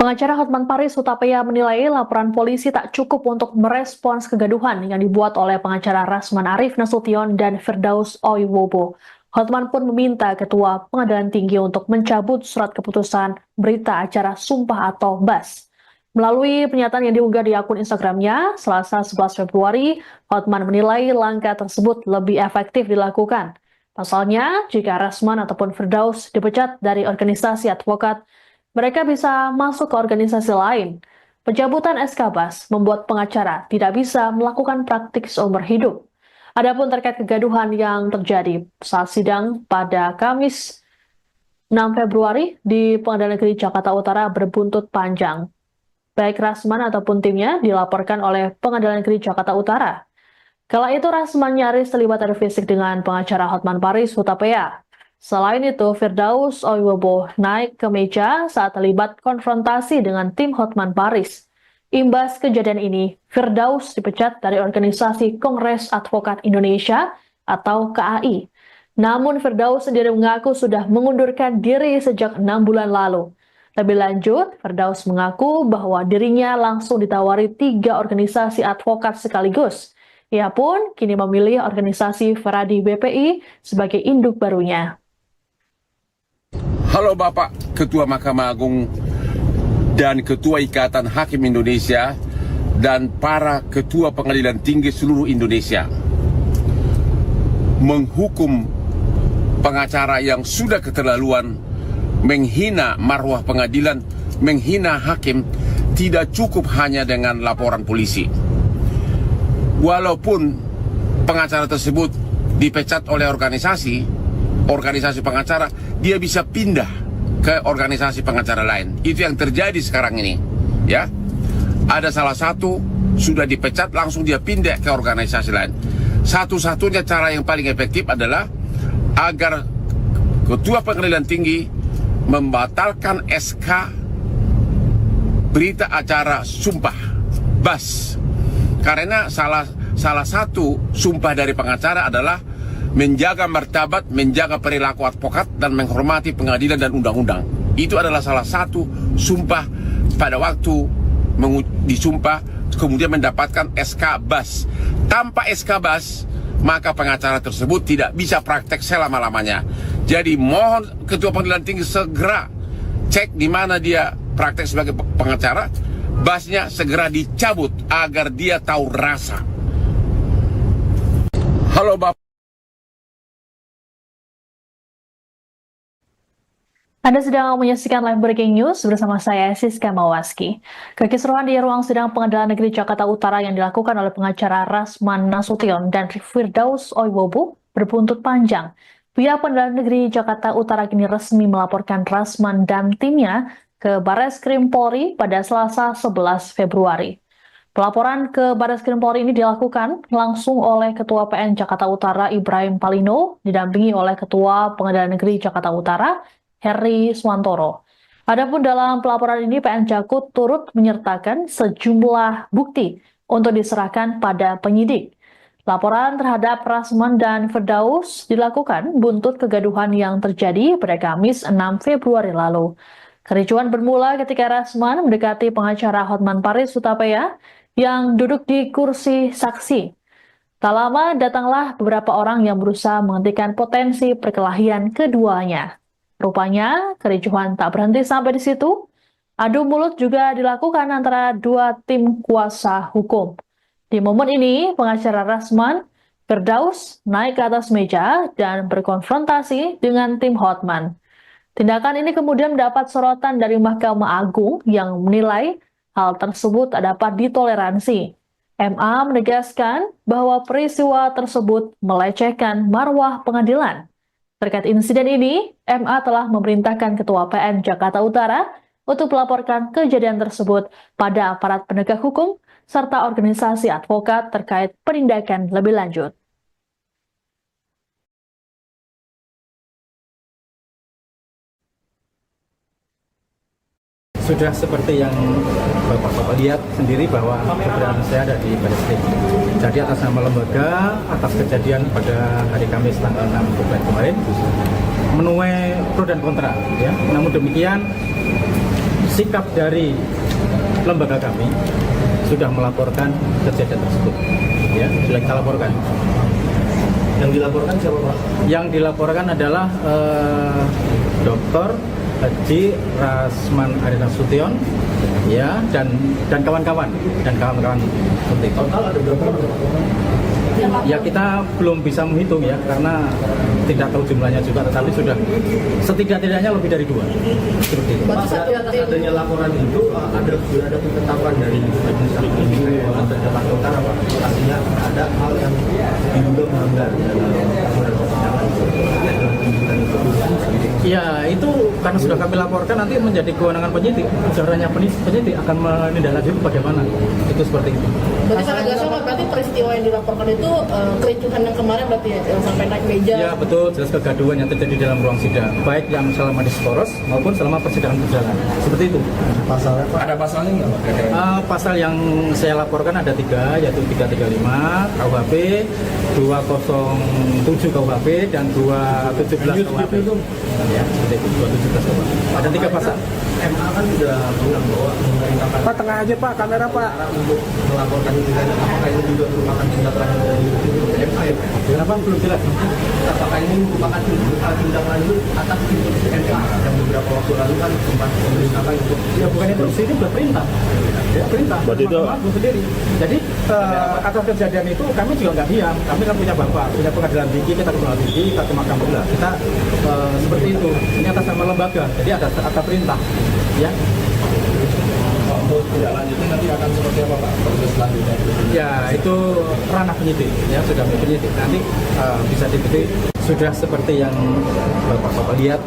Pengacara Hotman Paris Hutapea menilai laporan polisi tak cukup untuk merespons kegaduhan yang dibuat oleh pengacara Rasman Arif Nasution dan Firdaus Oiwobo. Hotman pun meminta Ketua Pengadilan Tinggi untuk mencabut surat keputusan berita acara sumpah atau BAS. Melalui pernyataan yang diunggah di akun Instagramnya, Selasa 11 Februari, Hotman menilai langkah tersebut lebih efektif dilakukan. Pasalnya, jika Rasman ataupun Firdaus dipecat dari organisasi advokat, mereka bisa masuk ke organisasi lain. Pencabutan SK BAS membuat pengacara tidak bisa melakukan praktik seumur hidup. Adapun terkait kegaduhan yang terjadi saat sidang pada Kamis 6 Februari di Pengadilan Negeri Jakarta Utara berbuntut panjang. Baik Rasman ataupun timnya dilaporkan oleh Pengadilan Negeri Jakarta Utara. Kala itu Rasman nyaris terlibat adu fisik dengan pengacara Hotman Paris Hutapea. Selain itu, Firdaus Oiwobo naik ke meja saat terlibat konfrontasi dengan tim Hotman Paris. Imbas kejadian ini, Firdaus dipecat dari organisasi Kongres Advokat Indonesia atau KAI. Namun Firdaus sendiri mengaku sudah mengundurkan diri sejak 6 bulan lalu. Lebih lanjut, Firdaus mengaku bahwa dirinya langsung ditawari 3 organisasi advokat sekaligus. Ia pun kini memilih organisasi Feradi BPI sebagai induk barunya. Halo Bapak Ketua Mahkamah Agung dan Ketua Ikatan Hakim Indonesia dan para Ketua Pengadilan Tinggi seluruh Indonesia. Menghukum pengacara yang sudah keterlaluan, menghina marwah pengadilan, menghina hakim, tidak cukup hanya dengan laporan polisi. Walaupun pengacara tersebut dipecat oleh organisasi pengacara, dia bisa pindah ke organisasi pengacara lain. Itu yang terjadi sekarang ini. Ya, ada salah satu sudah dipecat, langsung dia pindah ke organisasi lain. Satu-satunya cara yang paling efektif adalah agar Ketua Pengadilan Tinggi membatalkan SK berita acara sumpah BAS. Karena salah satu sumpah dari pengacara adalah menjaga martabat, menjaga perilaku advokat, dan menghormati pengadilan dan undang-undang. Itu adalah salah satu sumpah pada waktu disumpah, kemudian mendapatkan SK BAS. Tanpa SK BAS, maka pengacara tersebut tidak bisa praktek selama-lamanya. Jadi mohon Ketua Pengadilan Tinggi segera cek di mana dia praktek sebagai pengacara, BAS-nya segera dicabut agar dia tahu rasa. Halo Bapak. Anda sedang menyaksikan live breaking news bersama saya Siska Mawaski. Kekisruhan di ruang sidang Pengadilan Negeri Jakarta Utara yang dilakukan oleh pengacara Rasman Nasution dan Firdaus Oiwobu berbuntut panjang. Pihak Pengadilan Negeri Jakarta Utara kini resmi melaporkan Rasman dan timnya ke Barreskrim Polri pada Selasa 11 Februari. Pelaporan ke Barreskrim Polri ini dilakukan langsung oleh Ketua PN Jakarta Utara Ibrahim Palino, didampingi oleh Ketua Pengadilan Negeri Jakarta Utara Heri Swantoro. Adapun dalam pelaporan ini PN Jakut turut menyertakan sejumlah bukti untuk diserahkan pada penyidik. Laporan terhadap Rasman dan Firdaus dilakukan buntut kegaduhan yang terjadi pada Kamis 6 Februari lalu. Kericuan bermula ketika Rasman mendekati pengacara Hotman Paris Hutapea yang duduk di kursi saksi. Tak lama datanglah beberapa orang yang berusaha menghentikan potensi perkelahian keduanya. Rupanya, kericuhan tak berhenti sampai di situ. Adu mulut juga dilakukan antara dua tim kuasa hukum. Di momen ini, pengacara Rasman, Firdaus naik ke atas meja dan berkonfrontasi dengan tim Hotman. Tindakan ini kemudian mendapat sorotan dari Mahkamah Agung yang menilai hal tersebut tak dapat ditoleransi. MA menegaskan bahwa peristiwa tersebut melecehkan marwah pengadilan. Terkait insiden ini, MA telah memerintahkan Ketua PN Jakarta Utara untuk melaporkan kejadian tersebut pada aparat penegak hukum serta organisasi advokat terkait penindakan lebih lanjut. Sudah seperti yang Bapak-Bapak lihat sendiri bahwa keberadaan saya ada di Barreskrim. Jadi atas nama lembaga, atas kejadian pada hari Kamis tanggal 6 Februari kemarin, menuai pro dan kontra. Ya. Namun demikian, sikap dari lembaga kami sudah melaporkan kejadian tersebut. Ya, sudah kita laporkan. Yang dilaporkan siapa Pak? Yang dilaporkan adalah Dr. Haji Rasman Nasution, ya, dan kawan-kawan seperti itu. Total ada berapa orang? Ya kita belum bisa menghitung ya karena tidak tahu jumlahnya juga, tetapi sudah setidak-tidaknya lebih dari 2 seperti itu. Pak, berarti atas adanya laporan itu ada ketetapan dari Majelis Hakim Pengadilan Jakarta Utara Pak. Artinya ada hal yang diduga melanggar dalam aturan persidangan. Ya itu karena sudah kami laporkan nanti menjadi kewenangan penyidik. Caranya penyidik akan menindaklanjuti bagaimana. Itu seperti itu. Berarti secara garis besar berarti peristiwa yang dilaporkan itu kericuhan yang kemarin berarti ya, yang sampai naik meja. Ya betul, jelas kegaduhan yang terjadi dalam ruang sidang, baik yang selama diskoros maupun selama persidangan berjalan. Seperti itu. Pasalnya Pak? Ada pasalnya nggak Pak? Pasal yang saya laporkan ada 3, yaitu 335 KUHP, 207 KUHP, dan 217 KUHP. Ya, seperti itu, 217 KUHP. Ada 3 pasal. MA kan sudah bilang bahwa memerintahkan Pak, tengah aja Pak, kamera Pak. untuk melaporkan itu dan apakah ini juga merupakan tindak lanjut dari MA ya? Kenapa belum jelas? Apakah ini merupakan tindak lanjut atas instruksi MA yang beberapa waktu lalu kan sempat memerintahkan untuk Ya bukan instruksi, ini sudah perintah. Ya, perintah. Berarti itu- Mahkamah Agung sendiri. Jadi atas kejadian itu kami juga nggak diam. Kami kan punya bapak, punya pengadilan tinggi, kita ke pengadilan tinggi, kita ke mahkamah agung. Kita seperti itu. Ini atas nama lembaga. Jadi ada perintah. Ya. Untuk tidak lanjutnya nanti akan seperti apa Pak? Proses selanjutnya. Ya itu ranah penyidik. Ya sudah penyidik. Nanti bisa diikuti. Sudah seperti yang bapak-bapak lihat.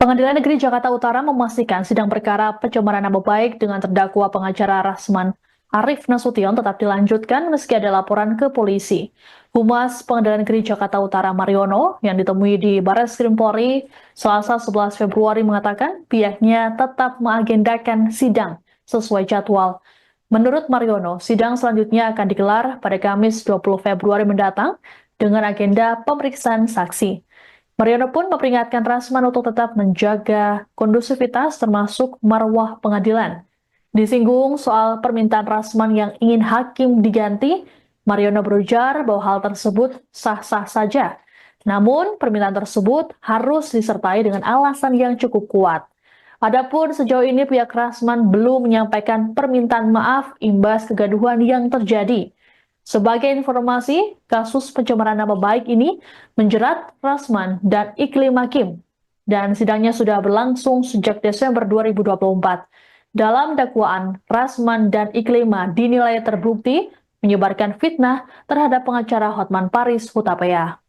Pengadilan Negeri Jakarta Utara memastikan sidang perkara pencemaran nama baik dengan terdakwa pengacara Rasman Arif Nasution tetap dilanjutkan meski ada laporan ke polisi. Humas Pengadilan Negeri Jakarta Utara Mariono yang ditemui di Barreskrim Polri Selasa 11 Februari mengatakan pihaknya tetap mengagendakan sidang sesuai jadwal. Menurut Mariono, sidang selanjutnya akan digelar pada Kamis 20 Februari mendatang dengan agenda pemeriksaan saksi. Mariono pun memperingatkan Rasman untuk tetap menjaga kondusivitas termasuk marwah pengadilan. Disinggung soal permintaan Rasman yang ingin hakim diganti, Mariono berujar bahwa hal tersebut sah-sah saja. Namun, permintaan tersebut harus disertai dengan alasan yang cukup kuat. Adapun sejauh ini pihak Rasman belum menyampaikan permintaan maaf imbas kegaduhan yang terjadi. Sebagai informasi, kasus pencemaran nama baik ini menjerat Rasman dan Iklim Hakim. dan sidangnya sudah berlangsung sejak Desember 2024. Dalam dakwaan, Rasman dan Iklima dinilai terbukti menyebarkan fitnah terhadap pengacara Hotman Paris Hutapea.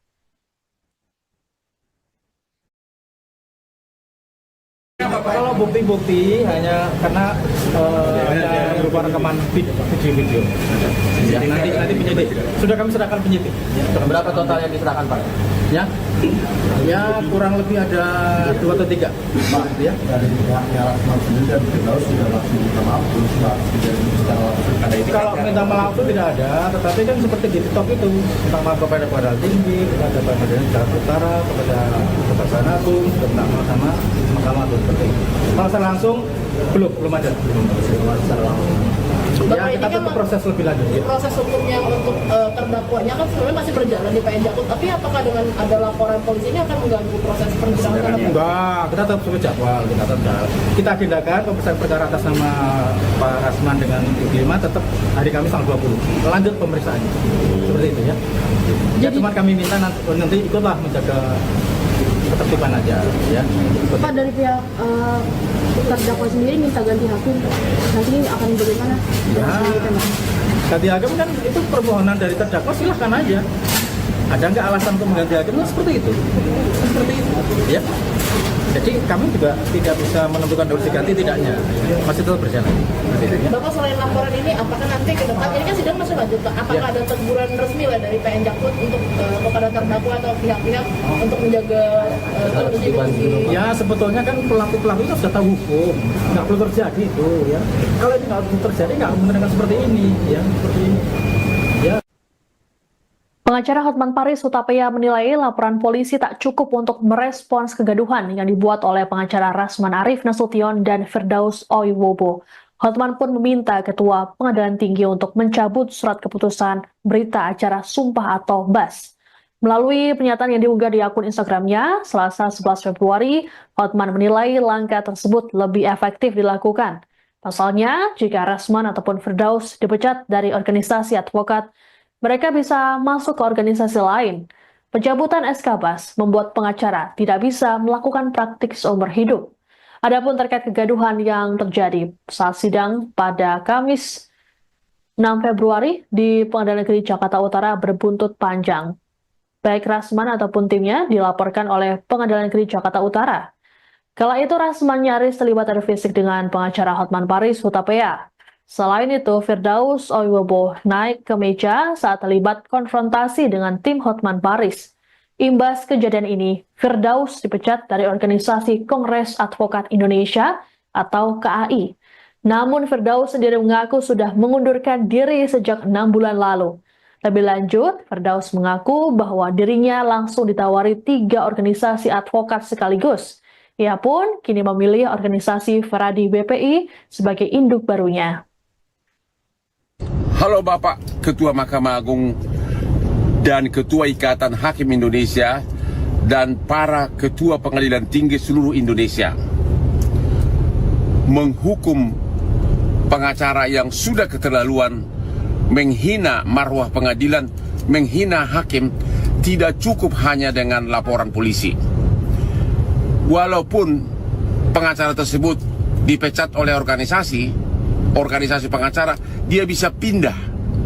Kalau bukti-bukti hanya karena hanya berupa rekaman video. Ya, nanti penyidik. Sudah kami serahkan penyidik. Berapa total yang diserahkan Pak? Ya kurang lebih ada 2 atau 3. Pak, Ya. dari pihaknya Rasman sendiri dan Firdaus sudah langsung minta maaf belum secara langsung ada itu. Kalau minta maaf itu tidak ada, tetapi kan seperti di TikTok itu minta maaf kepada Pengadilan Tinggi, kepada Pengadilan Jakarta Utara, kepada Kejaksaan Agung, sudah minta maaf sama Mahkamah Agung seperti itu. Kalau secara langsung belum ada. Ya, kita tetap proses lebih lanjut. Ya. Proses hukumnya untuk terdakwanya kan sebenarnya masih berjalan di PN Jakut, tapi apakah dengan ada laporan polisi ini akan mengganggu proses persidangan? Enggak, kita tetap sesuai jadwal, kita agendakan pemeriksaan perkara atas nama Pak Rasman dengan Iklima tetap hari Kamis tanggal 20. Lanjut pemeriksaannya. Seperti itu ya. Ya cuma kami minta nanti ikutlah menjaga ketertiban aja ya. Pak, dari pihak terdakwa sendiri minta ganti hakim, nanti akan bagaimana? Ya, ganti hakim kan itu permohonan dari terdakwa, silahkan aja. Ada nggak alasan untuk mengganti hakim? Nah, seperti itu. Seperti itu. Ya. Jadi kami juga tidak bisa menentukan urus diganti tidaknya. Masih tetap berjalan. Bapak, selain laporan ini, apakah nanti ke depan, ini kan sidang masih lanjut, Pak. Apakah ada teguran resmi lah dari PN Jakut untuk kepada terdakwa atau pihak-pihak untuk menjaga kondisi? Ya sebetulnya kan pelaku-pelaku itu sudah tahu hukum, nggak perlu terjadi itu ya. Kalau ini nggak perlu terjadi, nggak menggunakan seperti ini ya, seperti ini. Ya. Pengacara Hotman Paris Hutapea menilai laporan polisi tak cukup untuk merespons kegaduhan yang dibuat oleh pengacara Rasman Arif Nasution dan Firdaus Oiwobo. Hotman pun meminta Ketua Pengadilan Tinggi untuk mencabut surat keputusan berita acara sumpah atau BAS. Melalui pernyataan yang diunggah di akun Instagramnya, Selasa 11 Februari, Hotman menilai langkah tersebut lebih efektif dilakukan. Pasalnya, jika Rasman ataupun Firdaus dipecat dari organisasi advokat, mereka bisa masuk ke organisasi lain. Pencabutan SK BAS membuat pengacara tidak bisa melakukan praktik seumur hidup. Adapun terkait kegaduhan yang terjadi saat sidang pada Kamis 6 Februari di Pengadilan Negeri Jakarta Utara berbuntut panjang. Baik Rasman ataupun timnya dilaporkan oleh Pengadilan Negeri Jakarta Utara. Kala itu Rasman nyaris terlibat adu fisik dengan pengacara Hotman Paris Hutapea. Selain itu, Firdaus Oiwobo naik ke meja saat terlibat konfrontasi dengan tim Hotman Paris. Imbas kejadian ini, Firdaus dipecat dari organisasi Kongres Advokat Indonesia atau KAI. Namun Firdaus sendiri mengaku sudah mengundurkan diri sejak 6 bulan lalu. Lebih lanjut, Firdaus mengaku bahwa dirinya langsung ditawari 3 organisasi advokat sekaligus. Ia pun kini memilih organisasi Feradi BPI sebagai induk barunya. Halo Bapak Ketua Mahkamah Agung dan Ketua Ikatan Hakim Indonesia dan para Ketua Pengadilan Tinggi seluruh Indonesia. Menghukum pengacara yang sudah keterlaluan, menghina marwah pengadilan, menghina hakim, tidak cukup hanya dengan laporan polisi. Walaupun pengacara tersebut dipecat oleh organisasi pengacara, dia bisa pindah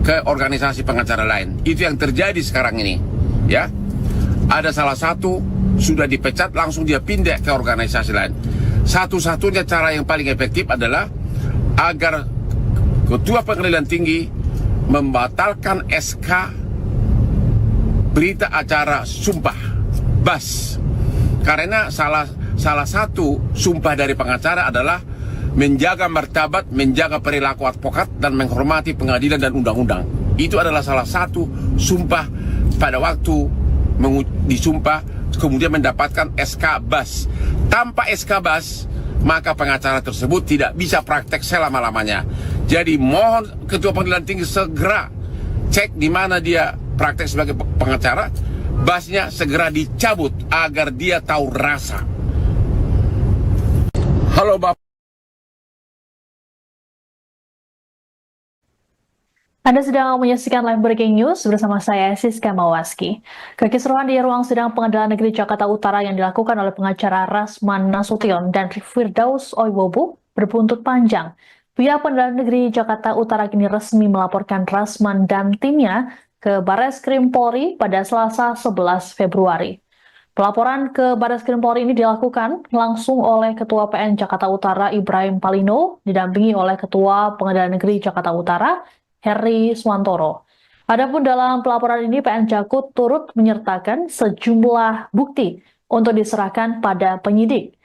ke organisasi pengacara lain. Itu yang terjadi sekarang ini. Ya, ada salah satu sudah dipecat, langsung dia pindah ke organisasi lain. Satu-satunya cara yang paling efektif adalah agar Ketua Pengadilan Tinggi membatalkan SK berita acara sumpah BAS. Karena salah satu sumpah dari pengacara adalah menjaga martabat, menjaga perilaku advokat, dan menghormati pengadilan dan undang-undang. Itu adalah salah satu sumpah pada waktu disumpah, kemudian mendapatkan SK BAS. Tanpa SK BAS, maka pengacara tersebut tidak bisa praktek selama-lamanya. Jadi mohon Ketua Pengadilan Tinggi segera cek di mana dia praktek sebagai pengacara, BAS-nya segera dicabut agar dia tahu rasa. Halo Bapak. Anda sedang menyaksikan live breaking news bersama saya, Siska Mawaski. Kekisruhan di ruang sidang Pengadilan Negeri Jakarta Utara yang dilakukan oleh pengacara Rasman Nasution dan Firdaus Oiwobu berbuntut panjang. Pihak Pengadilan Negeri Jakarta Utara kini resmi melaporkan Rasman dan timnya ke Barreskrim Polri pada Selasa 11 Februari. Pelaporan ke Barreskrim Polri ini dilakukan langsung oleh Ketua PN Jakarta Utara Ibrahim Palino, didampingi oleh Ketua Pengadilan Negeri Jakarta Utara Heri Swantoro. Adapun dalam pelaporan ini PN Jakut turut menyertakan sejumlah bukti untuk diserahkan pada penyidik.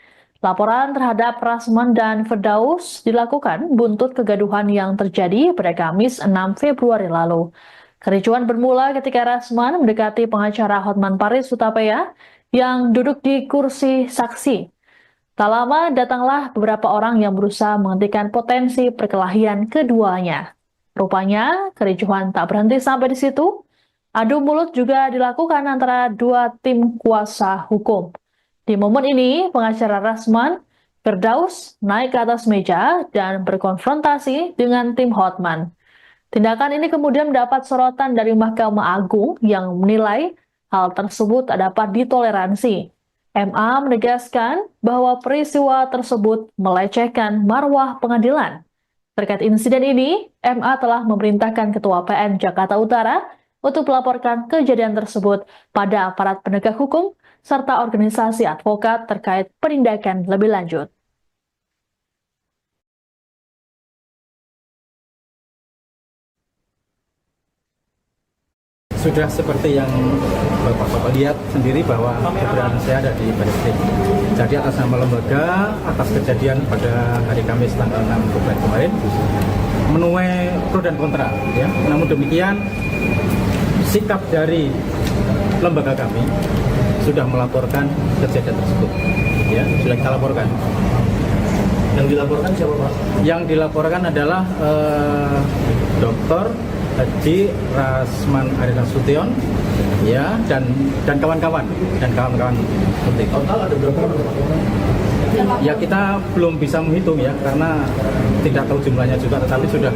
Laporan terhadap Rasman dan Firdaus dilakukan buntut kegaduhan yang terjadi pada Kamis 6 Februari lalu. Kericuan bermula ketika Rasman mendekati pengacara Hotman Paris Hutapea yang duduk di kursi saksi. Tak lama datanglah beberapa orang yang berusaha menghentikan potensi perkelahian keduanya. Rupanya kericuhan tak berhenti sampai di situ. Adu mulut juga dilakukan antara dua tim kuasa hukum. Di momen ini, pengacara Rasman, Firdaus naik ke atas meja dan berkonfrontasi dengan tim Hotman. Tindakan ini kemudian mendapat sorotan dari Mahkamah Agung yang menilai hal tersebut tak dapat ditoleransi. MA menegaskan bahwa peristiwa tersebut melecehkan marwah pengadilan. Terkait insiden ini, MA telah memerintahkan Ketua PN Jakarta Utara untuk melaporkan kejadian tersebut pada aparat penegak hukum serta organisasi advokat terkait penindakan lebih lanjut. Sudah seperti yang Bapak-Bapak lihat sendiri bahwa keberadaan saya ada di Barreskrim. Jadi atas nama lembaga, atas kejadian pada hari Kamis tanggal 6 Februari kemarin, menuai pro dan kontra. Ya. Namun demikian, sikap dari lembaga kami sudah melaporkan kejadian tersebut. Ya, sudah kita laporkan. Yang dilaporkan siapa Pak? Yang dilaporkan adalah Dr. Haji Rasman Nasution, ya, dan kawan-kawan seperti itu. Total ada berapa orang? Ya kita belum bisa menghitung ya karena tidak tahu jumlahnya juga, tetapi sudah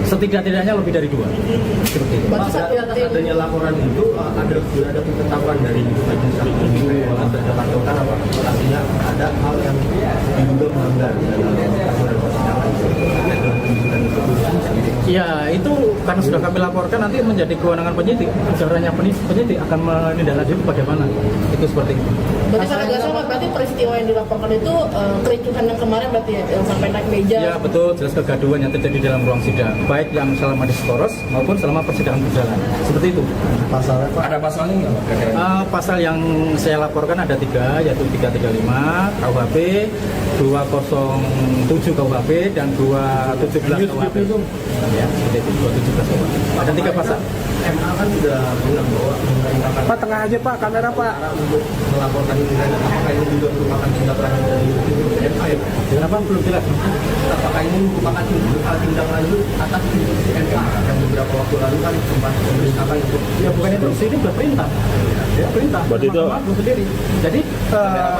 setidak-tidaknya lebih dari 2 seperti itu. Pak, atas adanya laporan itu sudah ada ketetapan dari Majelis Hakim Jakarta Utara Pak. Artinya ada hal yang diduga melanggar dalam aturan persidangan. Ya itu karena sudah kami laporkan nanti menjadi kewenangan penyidik. Caranya penyidik akan menindaklanjuti bagaimana. Itu seperti itu. Berarti kalau nggak salah, berarti peristiwa yang dilaporkan itu kericuhan yang kemarin berarti ya, yang sampai naik meja. Ya betul, jelas kegaduhan yang terjadi dalam ruang sidang, baik yang selama diskoros maupun selama persidangan berjalan. Seperti itu. Pasalnya Pak? Ada pasalnya nggak Pak? Pasal yang saya laporkan ada 3, yaitu 335 KUHP, 207 KUHP, dan 217 KUHP. Ya, seperti itu, 217 KUHP. Ada 3 pasal. MA kan sudah bilang bahwa memerintahkan Pak, tengah aja Pak, kamera Pak. untuk melaporkan ini, apakah ini juga merupakan tindak lanjut dari MA ya? Kenapa belum jelas? Apakah ini merupakan tindak lanjut atas instruksi MA yang beberapa waktu lalu kan sempat memerintahkan untuk Ya bukan instruksi, ini sudah perintah. Ya, perintah. Berarti itu- Mahkamah Agung sendiri. Jadi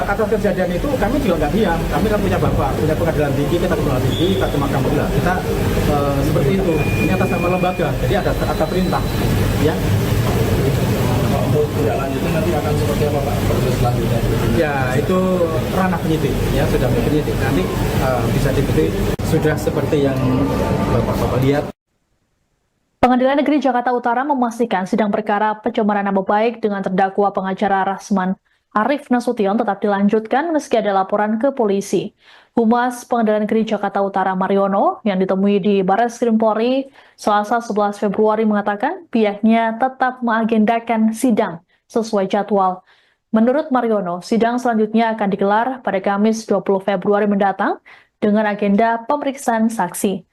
atas kejadian itu kami juga nggak diam. Kami kan punya bapak, punya pengadilan tinggi, kita pengadilan tinggi, kita ke mahkamah pula. Kita seperti itu. Ini atas nama lembaga. Jadi ada perintah. Ya. untuk tindak lanjutnya nanti akan seperti apa Pak proses selanjutnya? Ya itu ranah penyidik. Ya sudah penyidik. Nanti bisa diikuti sudah seperti yang bapak-bapak lihat. Pengadilan Negeri Jakarta Utara memastikan sidang perkara pencemaran nama baik dengan terdakwa pengacara Rasman Arif Nasution tetap dilanjutkan meski ada laporan ke polisi. Humas Pengadilan Negeri Jakarta Utara Mariono yang ditemui di Barreskrim Polri Selasa 11 Februari mengatakan pihaknya tetap mengagendakan sidang sesuai jadwal. Menurut Mariono, sidang selanjutnya akan digelar pada Kamis 20 Februari mendatang dengan agenda pemeriksaan saksi.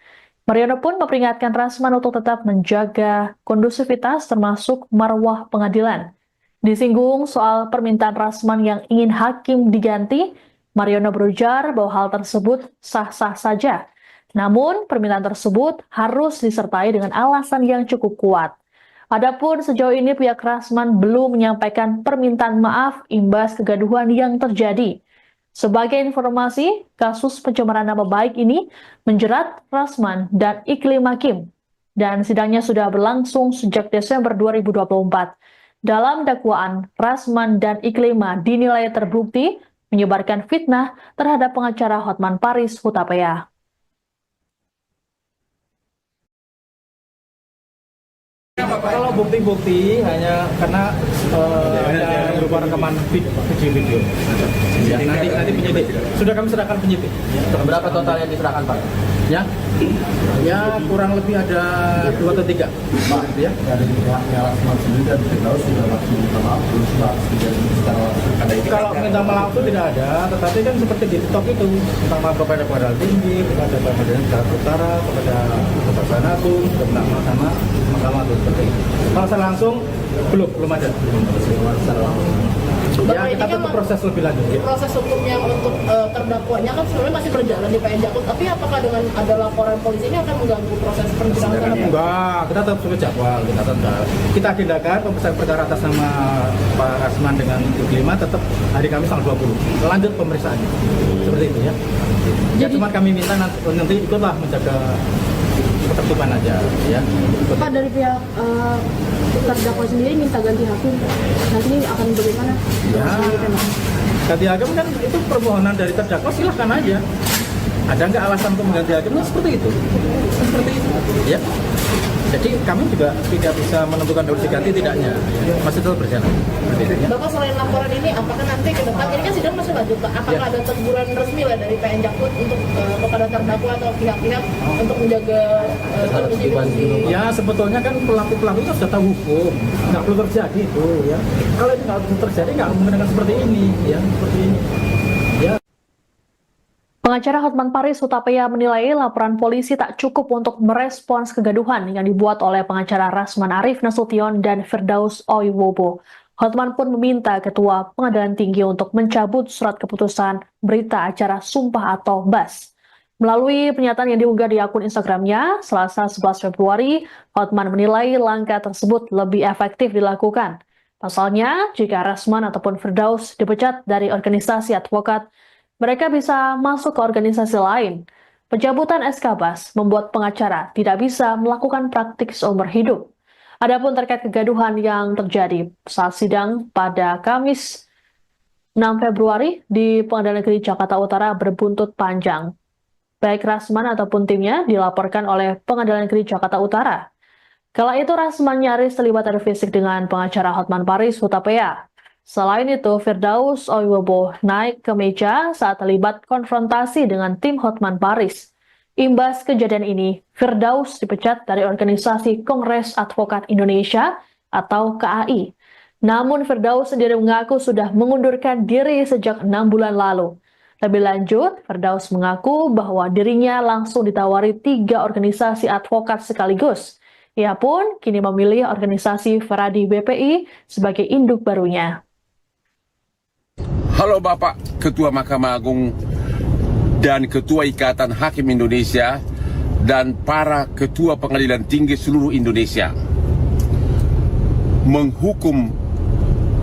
Mariono pun memperingatkan Rasman untuk tetap menjaga kondusivitas termasuk marwah pengadilan. Disinggung soal permintaan Rasman yang ingin hakim diganti, Mariono berujar bahwa hal tersebut sah-sah saja. Namun, permintaan tersebut harus disertai dengan alasan yang cukup kuat. Adapun sejauh ini pihak Rasman belum menyampaikan permintaan maaf imbas kegaduhan yang terjadi. Sebagai informasi, kasus pencemaran nama baik ini menjerat Rasman dan Iklim Hakim. dan sidangnya sudah berlangsung sejak Desember 2024. Dalam dakwaan, Rasman dan Iklima dinilai terbukti menyebarkan fitnah terhadap pengacara Hotman Paris Hutapea. Kalau bukti-bukti hanya karena ada berupa rekaman video. Ya, nanti penyidik. Sudah kami serahkan penyidik. Berapa total yang diserahkan Pak? Ya kurang lebih ada 2 atau 3. Pak, Ya. dari pihaknya Rasman sendiri dan Firdaus sudah langsung minta maaf, belum sudah secara langsung. Ada itu Kalau minta maaf itu tidak ada, tetapi kan seperti di TikTok itu, minta maaf kepada pengadilan tinggi, kepada pengadilan Jakarta Utara, kepada Kejaksaan Agung, sudah minta maaf sama Mahkamah Agung seperti itu. Kalau secara langsung belum ada. Ya kita tetap proses lebih lanjut. Ya. Proses hukum yang untuk terdakwanya kan sebenarnya masih berjalan di PN Jakut, tapi apakah dengan ada laporan polisi ini akan mengganggu proses persidangan? Enggak, kita tetap sesuai jadwal, kita agendakan pemeriksaan perkara atas nama Pak Rasman dengan Iklima tetap hari Kamis tanggal 20. Lanjut pemeriksaannya. Seperti itu ya. Ya cuma kami minta nanti ikutlah menjaga ketertiban aja ya. Pak, dari pihak terdakwa sendiri minta ganti hakim, nanti akan bagaimana? Ya, ganti hakim kan itu permohonan dari terdakwa, silahkan aja. Ada nggak alasan untuk mengganti hakim? Nah, seperti itu. Ya. Jadi kami juga tidak bisa menentukan harus diganti tidaknya. Ya. Masih tetap berjalan. Ya. Bapak, selain laporan ini, apakah nanti ke depan, ini kan sidang masih lanjut Pak, apakah ada teguran resmi lah dari PN Jakut untuk kepada terdakwa atau pihak-pihak untuk menjaga ketertiban? Ya sebetulnya kan pelaku-pelaku itu sudah tahu hukum, nggak perlu terjadi itu ya. Kalau itu nggak perlu terjadi, nggak mungkin akan seperti ini ya, seperti ini. Ya. Pengacara Hotman Paris Hutapea menilai laporan polisi tak cukup untuk merespons kegaduhan yang dibuat oleh pengacara Rasman Arif Nasution dan Firdaus Oiwobo. Hotman pun meminta Ketua Pengadilan Tinggi untuk mencabut surat keputusan berita acara sumpah atau BAS. Melalui pernyataan yang diunggah di akun Instagramnya, Selasa 11 Februari, Hotman menilai langkah tersebut lebih efektif dilakukan. Pasalnya, jika Rasman ataupun Firdaus dipecat dari organisasi advokat, mereka bisa masuk ke organisasi lain. Pencabutan SK BAS membuat pengacara tidak bisa melakukan praktik seumur hidup. Adapun terkait kegaduhan yang terjadi saat sidang pada Kamis 6 Februari di Pengadilan Negeri Jakarta Utara berbuntut panjang. Baik Rasman ataupun timnya dilaporkan oleh Pengadilan Negeri Jakarta Utara. Kala itu Rasman nyaris terlibat adu fisik dengan pengacara Hotman Paris Hutapea. Selain itu, Firdaus Oiwobo naik ke meja saat terlibat konfrontasi dengan tim Hotman Paris. Imbas kejadian ini, Firdaus dipecat dari organisasi Kongres Advokat Indonesia atau KAI. Namun Firdaus sendiri mengaku sudah mengundurkan diri sejak 6 bulan lalu. Lebih lanjut, Firdaus mengaku bahwa dirinya langsung ditawari 3 organisasi advokat sekaligus. Ia pun kini memilih organisasi Feradi BPI sebagai induk barunya. Halo Bapak Ketua Mahkamah Agung dan Ketua Ikatan Hakim Indonesia dan para Ketua Pengadilan Tinggi seluruh Indonesia. Menghukum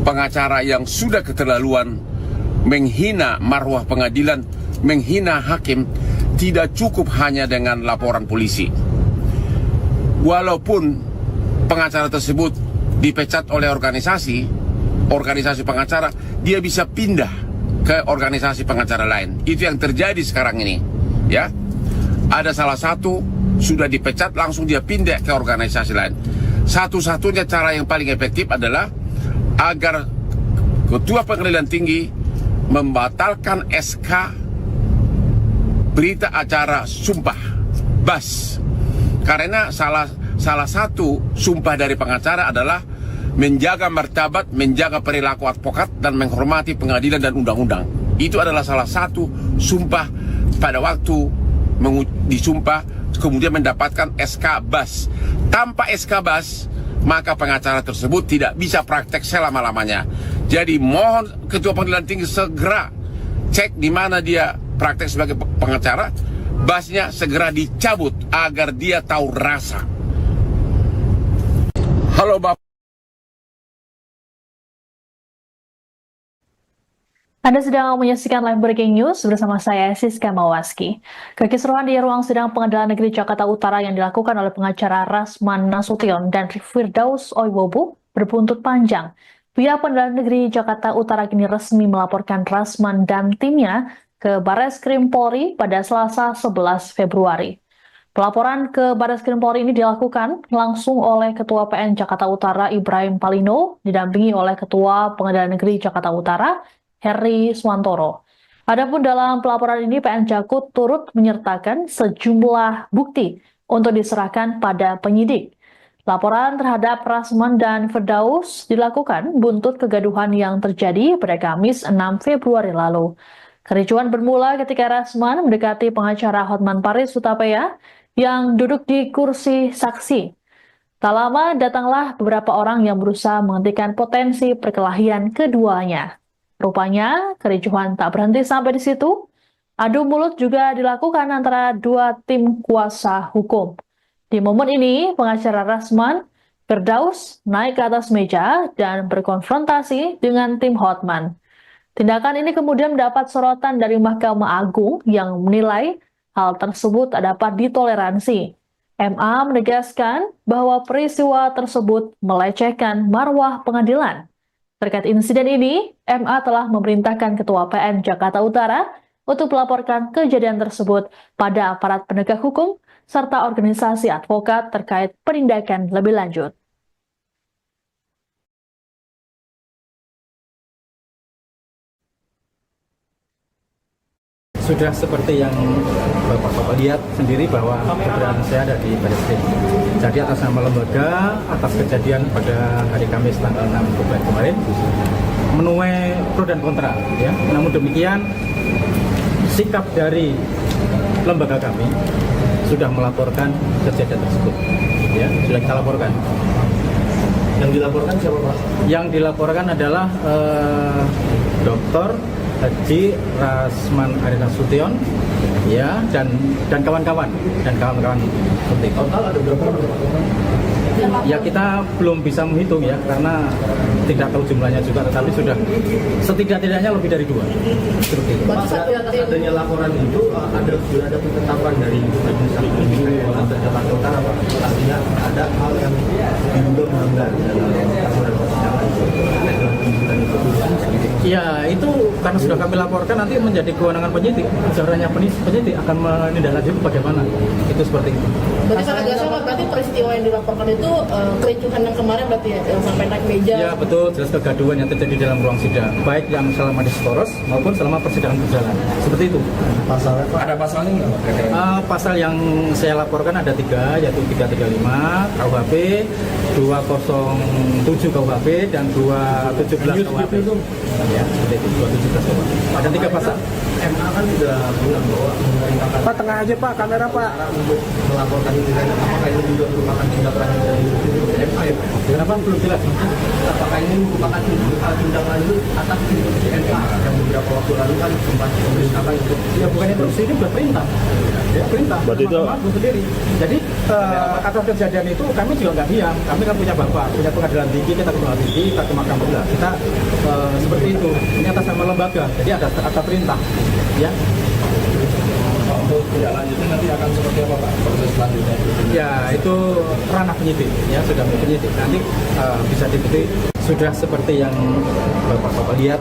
pengacara yang sudah keterlaluan, menghina marwah pengadilan, menghina hakim, tidak cukup hanya dengan laporan polisi. Walaupun pengacara tersebut dipecat oleh organisasi pengacara, dia bisa pindah ke organisasi pengacara lain. Itu yang terjadi sekarang ini. Ya, ada salah satu sudah dipecat, langsung dia pindah ke organisasi lain. Satu-satunya cara yang paling efektif adalah agar Ketua Pengadilan Tinggi membatalkan SK berita acara sumpah BAS. Karena salah satu sumpah dari pengacara adalah menjaga martabat, menjaga perilaku advokat, dan menghormati pengadilan dan undang-undang. Itu adalah salah satu sumpah pada waktu disumpah, kemudian mendapatkan SK BAS. Tanpa SK BAS, maka pengacara tersebut tidak bisa praktek selama-lamanya. Jadi mohon Ketua Pengadilan Tinggi segera cek di mana dia praktek sebagai pengacara, BAS-nya segera dicabut agar dia tahu rasa. Halo Bapak. Anda sedang menyaksikan live breaking news bersama saya Siska Mawaski. Kekisruhan di ruang sidang Pengadilan Negeri Jakarta Utara yang dilakukan oleh pengacara Rasman Nasution dan Firdaus Oiwobu berbuntut panjang. Pihak Pengadilan Negeri Jakarta Utara kini resmi melaporkan Rasman dan timnya ke Barreskrim Polri pada Selasa 11 Februari. Pelaporan ke Barreskrim Polri ini dilakukan langsung oleh Ketua PN Jakarta Utara Ibrahim Palino, didampingi oleh Ketua Pengadilan Negeri Jakarta Utara Heri Swantoro. Adapun dalam pelaporan ini PN Jakut turut menyertakan sejumlah bukti untuk diserahkan pada penyidik. Laporan terhadap Rasman dan Firdaus dilakukan buntut kegaduhan yang terjadi pada Kamis 6 Februari lalu. Kericuan bermula ketika Rasman mendekati pengacara Hotman Paris Hutapea yang duduk di kursi saksi. Tak lama datanglah beberapa orang yang berusaha menghentikan potensi perkelahian keduanya. Rupanya, kericuhan tak berhenti sampai di situ. Adu mulut juga dilakukan antara dua tim kuasa hukum. Di momen ini, pengacara Rasman, Firdaus naik ke atas meja dan berkonfrontasi dengan tim Hotman. Tindakan ini kemudian mendapat sorotan dari Mahkamah Agung yang menilai hal tersebut tak dapat ditoleransi. MA menegaskan bahwa peristiwa tersebut melecehkan marwah pengadilan. Terkait insiden ini, MA telah memerintahkan Ketua PN Jakarta Utara untuk melaporkan kejadian tersebut pada aparat penegak hukum serta organisasi advokat terkait penindakan lebih lanjut. Sudah seperti yang Bapak lihat sendiri bahwa keberadaan saya ada di Barreskrim. Jadi atas nama lembaga, atas kejadian pada hari Kamis tanggal 6 Februari kemarin, menuai pro dan kontra. Ya. Namun demikian, sikap dari lembaga kami sudah melaporkan kejadian tersebut. Ya, sudah kita laporkan. Yang dilaporkan siapa Pak? Yang dilaporkan adalah Dr. Haji Rasman Nasution, ya, dan kawan-kawan seperti itu. Total ada berapa orang? Ya kita belum bisa menghitung ya karena tidak tahu jumlahnya juga, tetapi sudah setidak-tidaknya lebih dari 2. Seperti itu. Pak, adanya laporan itu sudah ada penetapan dari Majelis Hakim atau Jakarta Utara Pak. Artinya ada hal yang diduga melanggar dalam aturan persidangan itu. Ya itu karena sudah kami laporkan nanti menjadi kewenangan penyidik. Caranya penyidik akan menindaklanjuti bagaimana. Itu seperti itu. Berarti Pak agak salah, berarti peristiwa yang dilaporkan itu kericuhan yang kemarin berarti ya, yang sampai naik meja. Ya betul, jelas kegaduhan yang terjadi dalam ruang sidang, baik yang selama diskoros maupun selama persidangan berjalan. Seperti itu. Pasalnya Pak? Ada pasalnya nggak Pak? Pasal yang saya laporkan ada 3, yaitu 335 KUHP, 207 KUHP, dan 217 KUHP. Ya, seperti itu, 217 KUHP. Ada 3 pasal. MA kan sudah bilang bahwa memerintahkan Pak, tengah aja Pak, kamera Pak. untuk melaporkan ini, apakah ini juga merupakan tindak lanjut dari MA ya Pak? Kenapa belum jelas? Apakah ini merupakan tindak lanjut atas instruksi MA yang beberapa waktu lalu kan sempat memerintahkan untuk Ya bukan instruksi, ini buat perintah. Ya perintah. Berarti itu Mahkamah sendiri. Jadi atas kejadian itu kami juga nggak diam. Kami kan punya bapak, punya pengadilan tinggi, kita ke pengadilan tinggi, kita ke mahkamah agung. Kita seperti itu. Ini atas nama lembaga. Jadi ada perintah. Ya. Untuk tidak lanjutnya nanti akan seperti apa Pak proses selanjutnya? Ya itu ranah penyidik. Ya sudah penyidik. Nanti bisa diikuti sudah seperti yang bapak lihat.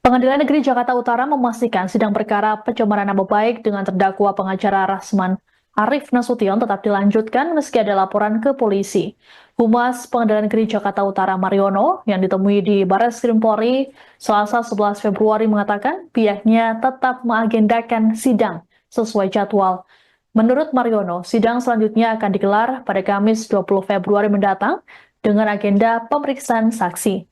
Pengadilan Negeri Jakarta Utara memastikan sidang perkara pencemaran nama baik dengan terdakwa pengacara Rasman Arif Nasution tetap dilanjutkan meski ada laporan ke polisi. Humas Pengadilan Negeri Jakarta Utara Mariono yang ditemui di Barreskrim Polri Selasa 11 Februari mengatakan pihaknya tetap mengagendakan sidang sesuai jadwal. Menurut Mariono, sidang selanjutnya akan digelar pada Kamis 20 Februari mendatang dengan agenda pemeriksaan saksi.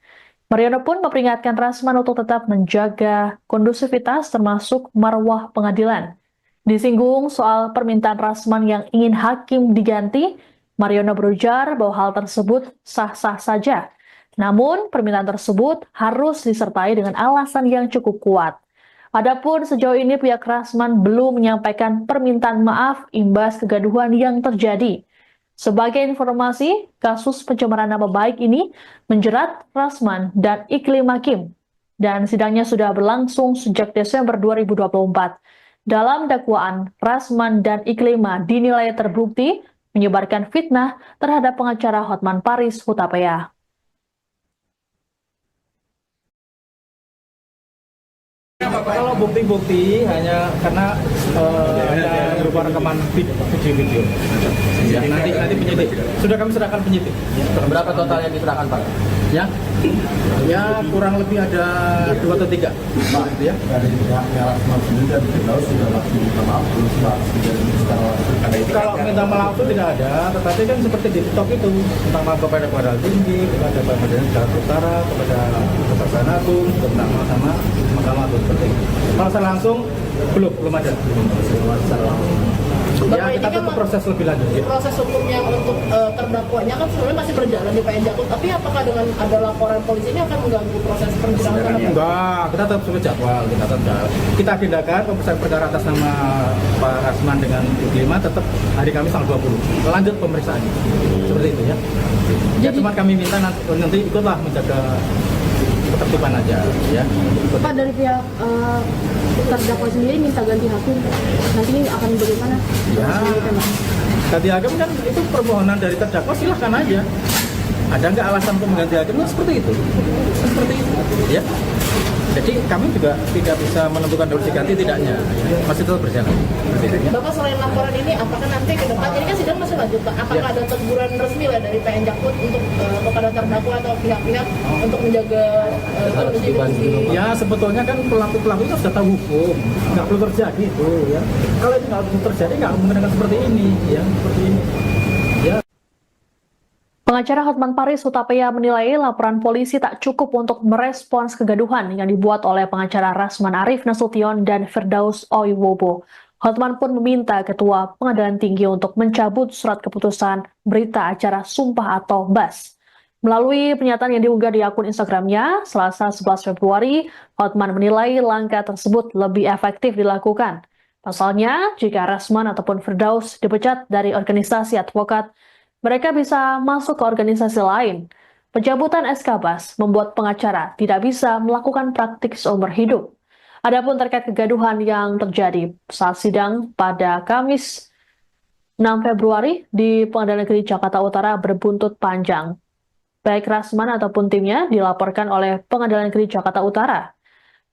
Mariono pun memperingatkan Rasman untuk tetap menjaga kondusivitas termasuk marwah pengadilan. Disinggung soal permintaan Rasman yang ingin hakim diganti, Mariono berujar bahwa hal tersebut sah-sah saja. Namun, permintaan tersebut harus disertai dengan alasan yang cukup kuat. Adapun sejauh ini pihak Rasman belum menyampaikan permintaan maaf imbas kegaduhan yang terjadi. Sebagai informasi, kasus pencemaran nama baik ini menjerat Rasman dan Iklim Hakim. dan sidangnya sudah berlangsung sejak Desember 2024. Dalam dakwaan, Rasman dan Iklima dinilai terbukti menyebarkan fitnah terhadap pengacara Hotman Paris Hutapea. Kalau bukti-bukti hanya karena hanya berupa rekaman video. Jadi nanti penyidik sudah kami serahkan penyidik. Berapa total yang diserahkan Pak? Ya kurang lebih ada 2 atau 3. Pak, Ya. dari pihaknya Rasman sendiri dan Firdaus sudah langsung minta maaf belum Pak? Secara langsung. Kalau minta maaf itu tidak ada, tetapi kan seperti di TikTok itu minta maaf kepada Pengadilan Tinggi, kepada Pengadilan Jakarta Utara, kepada Kejaksaan Agung, minta maaf sama Mahkamah Agung seperti itu. Kalau saya langsung belum ada. Ya kita tunggu proses lebih lanjut. Ya. Proses hukum yang untuk terdakwanya kan sebenarnya masih berjalan di PN Jakut, tapi apakah dengan ada laporan polisi ini akan mengganggu proses persidangan? Enggak, kita tetap sesuai jadwal, kita agendakan pemeriksaan perkara atas nama Pak Rasman dengan Iklima tetap hari Kamis tanggal 20. Lanjut pemeriksaan. Seperti itu ya. Ya cuma kami minta nanti ikutlah menjaga ketertiban aja ya. Pak, dari pihak terdakwa sendiri minta ganti hakim, nanti akan bagaimana? Ya, ganti hakim kan itu permohonan dari terdakwa, silahkan aja. Ada nggak alasan untuk mengganti hakim? Nah, seperti itu. Seperti itu. Ya. Jadi kami juga tidak bisa menentukan harus diganti tidaknya. Ya. Masih tetap berjalan. Ya. Bapak, selain laporan ini, apakah nanti ke depan, ini kan sidang masih lanjut Pak, apakah ada teguran resmi lah dari PN Jakut untuk kepada terdakwa atau pihak-pihak untuk menjaga kondisi? Ya sebetulnya kan pelaku-pelaku itu sudah tahu hukum, nggak perlu terjadi itu ya. Kalau itu nggak perlu terjadi nggak mungkin akan seperti ini ya, seperti ini. Ya. Pengacara Hotman Paris Hutapea menilai laporan polisi tak cukup untuk merespons kegaduhan yang dibuat oleh pengacara Rasman Arif Nasution dan Firdaus Oiwobo. Hotman pun meminta Ketua Pengadilan Tinggi untuk mencabut surat keputusan berita acara sumpah atau BAS. Melalui pernyataan yang diunggah di akun Instagramnya, Selasa 11 Februari, Hotman menilai langkah tersebut lebih efektif dilakukan. Pasalnya, jika Rasman ataupun Firdaus dipecat dari organisasi advokat, mereka bisa masuk ke organisasi lain. Pencabutan SK BAS membuat pengacara tidak bisa melakukan praktik seumur hidup. Adapun terkait kegaduhan yang terjadi saat sidang pada Kamis 6 Februari di Pengadilan Negeri Jakarta Utara berbuntut panjang. Baik Rasman ataupun timnya dilaporkan oleh Pengadilan Negeri Jakarta Utara.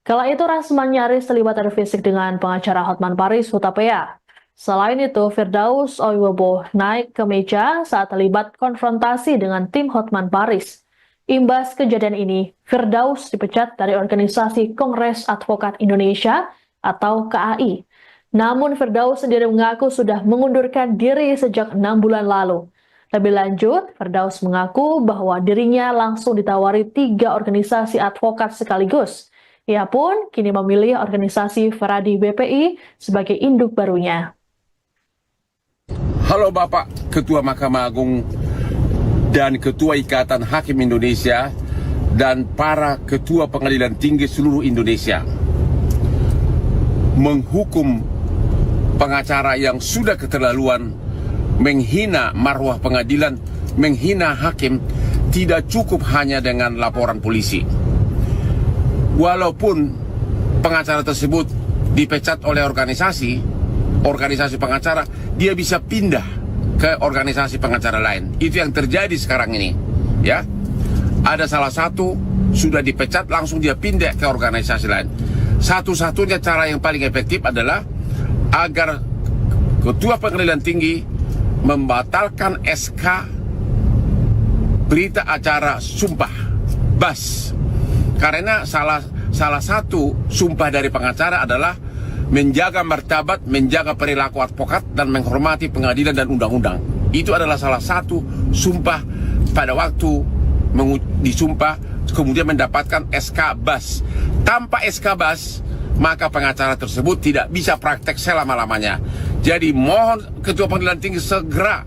Kala itu Rasman nyaris terlibat adu fisik dengan pengacara Hotman Paris Hutapea. Selain itu, Firdaus Oiwobo naik ke meja saat terlibat konfrontasi dengan tim Hotman Paris. Imbas kejadian ini, Firdaus dipecat dari organisasi Kongres Advokat Indonesia atau KAI. Namun Firdaus sendiri mengaku sudah mengundurkan diri sejak 6 bulan lalu. Lebih lanjut, Firdaus mengaku bahwa dirinya langsung ditawari 3 organisasi advokat sekaligus. Ia pun kini memilih organisasi Feradi BPI sebagai induk barunya. Halo Bapak Ketua Mahkamah Agung dan Ketua Ikatan Hakim Indonesia dan para Ketua Pengadilan Tinggi seluruh Indonesia. Menghukum pengacara yang sudah keterlaluan, menghina marwah pengadilan, menghina hakim, tidak cukup hanya dengan laporan polisi. Walaupun pengacara tersebut dipecat oleh organisasi pengacara, dia bisa pindah ke organisasi pengacara lain. Itu yang terjadi sekarang ini. Ya, ada salah satu sudah dipecat, langsung dia pindah ke organisasi lain. Satu-satunya cara yang paling efektif adalah agar Ketua Pengadilan Tinggi membatalkan SK berita acara sumpah BAS. Karena salah satu sumpah dari pengacara adalah menjaga martabat, menjaga perilaku advokat, dan menghormati pengadilan dan undang-undang. Itu adalah salah satu sumpah pada waktu disumpah, kemudian mendapatkan SK BAS. Tanpa SK BAS, maka pengacara tersebut tidak bisa praktek selama-lamanya. Jadi mohon Ketua Pengadilan Tinggi segera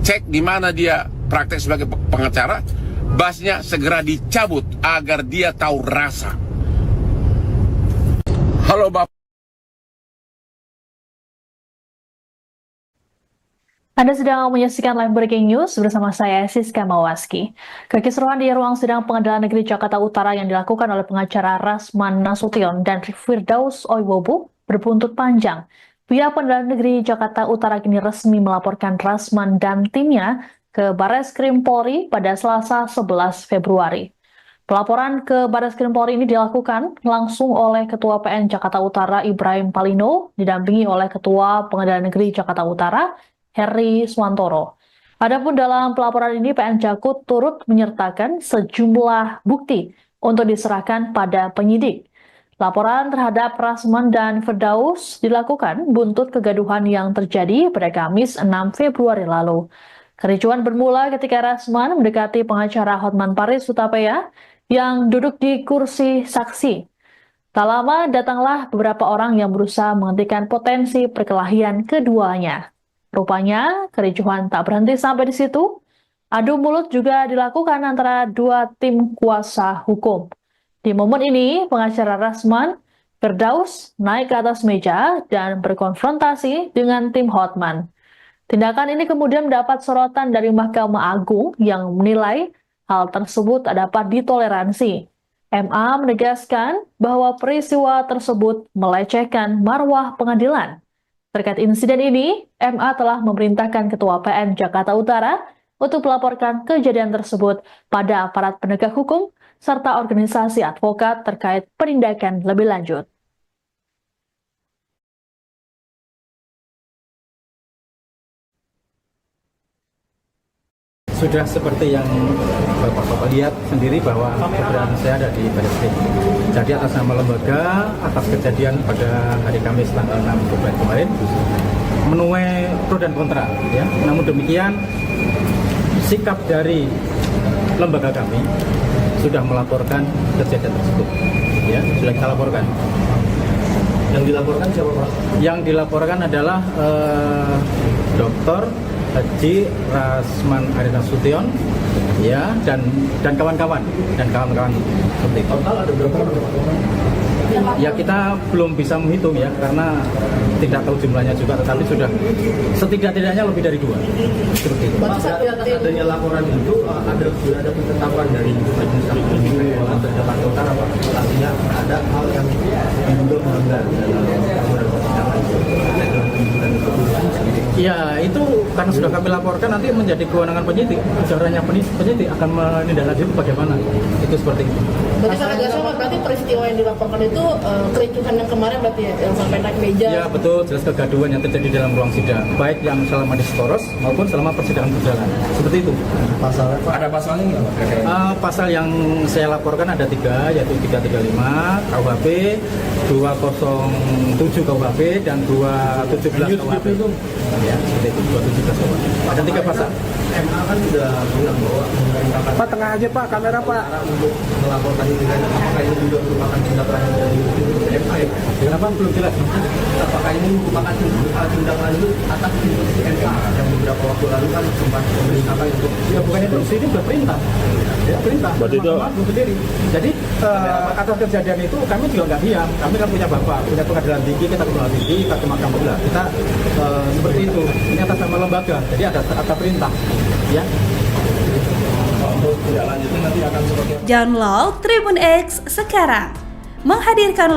cek di mana dia praktek sebagai pengacara, BAS-nya segera dicabut agar dia tahu rasa. Halo Bapak. Anda sedang menyaksikan live breaking news bersama saya Siska Mawaski. Kekisruhan di ruang sidang Pengadilan Negeri Jakarta Utara yang dilakukan oleh pengacara Rasman Nasution dan Firdaus Oiwobu berbuntut panjang. Pihak Pengadilan Negeri Jakarta Utara kini resmi melaporkan Rasman dan timnya ke Barreskrim Polri pada Selasa 11 Februari. Pelaporan ke Barreskrim Polri ini dilakukan langsung oleh Ketua PN Jakarta Utara Ibrahim Palino, didampingi oleh Ketua Pengadilan Negeri Jakarta Utara Heri Swantoro. Adapun dalam pelaporan ini PN Jakut turut menyertakan sejumlah bukti untuk diserahkan pada penyidik. Laporan terhadap Rasman dan Firdaus dilakukan buntut kegaduhan yang terjadi pada Kamis 6 Februari lalu. Kericuan bermula ketika Rasman mendekati pengacara Hotman Paris Hutapea yang duduk di kursi saksi. Tak lama datanglah beberapa orang yang berusaha menghentikan potensi perkelahian keduanya. Rupanya, kericuhan tak berhenti sampai di situ. Adu mulut juga dilakukan antara dua tim kuasa hukum. Di momen ini, pengacara Rasman, Firdaus naik ke atas meja dan berkonfrontasi dengan tim Hotman. Tindakan ini kemudian mendapat sorotan dari Mahkamah Agung yang menilai hal tersebut tak dapat ditoleransi. MA menegaskan bahwa peristiwa tersebut melecehkan marwah pengadilan. Terkait insiden ini, MA telah memerintahkan Ketua PN Jakarta Utara untuk melaporkan kejadian tersebut pada aparat penegak hukum serta organisasi advokat terkait penindakan lebih lanjut. Sudah seperti yang Bapak-Bapak lihat sendiri bahwa keberadaan saya ada di Barreskrim. Jadi atas nama lembaga, atas kejadian pada hari Kamis tanggal 6 Februari kemarin, menuai pro dan kontra. Ya. Namun demikian, sikap dari lembaga kami sudah melaporkan kejadian tersebut. Ya, sudah kita laporkan. Yang dilaporkan siapa Pak? Yang dilaporkan adalah Dr. Haji Rasman Nasution, ya, dan kawan-kawan seperti itu. Total ada berapa orang? Ya kita belum bisa menghitung ya karena tidak tahu jumlahnya juga, tetapi sudah setidak-tidaknya lebih dari 2. Seperti itu. Pak, atas adanya laporan itu ada penetapan dari Majelis Hakim Pengadilan Jakarta Utara Pak. Artinya ada hal yang diduga melanggar dalam aturan persidangan. Ya itu karena sudah kami laporkan nanti menjadi kewenangan penyidik. Caranya penyidik akan menindaklanjuti bagaimana. Itu seperti itu. Berarti sangat jelas Pak, berarti peristiwa yang dilaporkan itu kericuhan yang kemarin berarti ya, yang sampai naik meja. Ya betul, jelas kegaduhan yang terjadi dalam ruang sidang, baik yang selama diskoros maupun selama persidangan berjalan. Seperti itu. Pasalnya Pak? Ada pasalnya nggak Pak? Pasal yang saya laporkan ada 3, yaitu 335 KUHP, 207 KUHP, dan 217 KUHP. Ya, seperti itu, 217 KUHP. Ada 3 pasal. MA kan sudah bilang bahwa memerintahkan Pak, tengah aja Pak, kamera Pak. untuk melaporkan ini kan, apakah ini juga merupakan tindak lanjut dari MA ya? Kenapa belum jelas? Apakah ini merupakan tindak lanjut atas instruksi MA yang beberapa waktu lalu kan sempat memerintahkan untuk Ya bukannya instruksi, ini sudah perintah. Ya, perintah. Berarti itu berdiri. Jadi atas kejadian itu kami juga nggak diam. Kami kan punya bapak, punya pengadilan tinggi, kita pengadilan tinggi, kita ke Mahkamah Agung. Kita seperti itu. Ini atas nama lembaga. Jadi ada perintah. Ya. untuk tindak lanjutnya nanti akan seperti Download Tribun X sekarang. Menghadirkan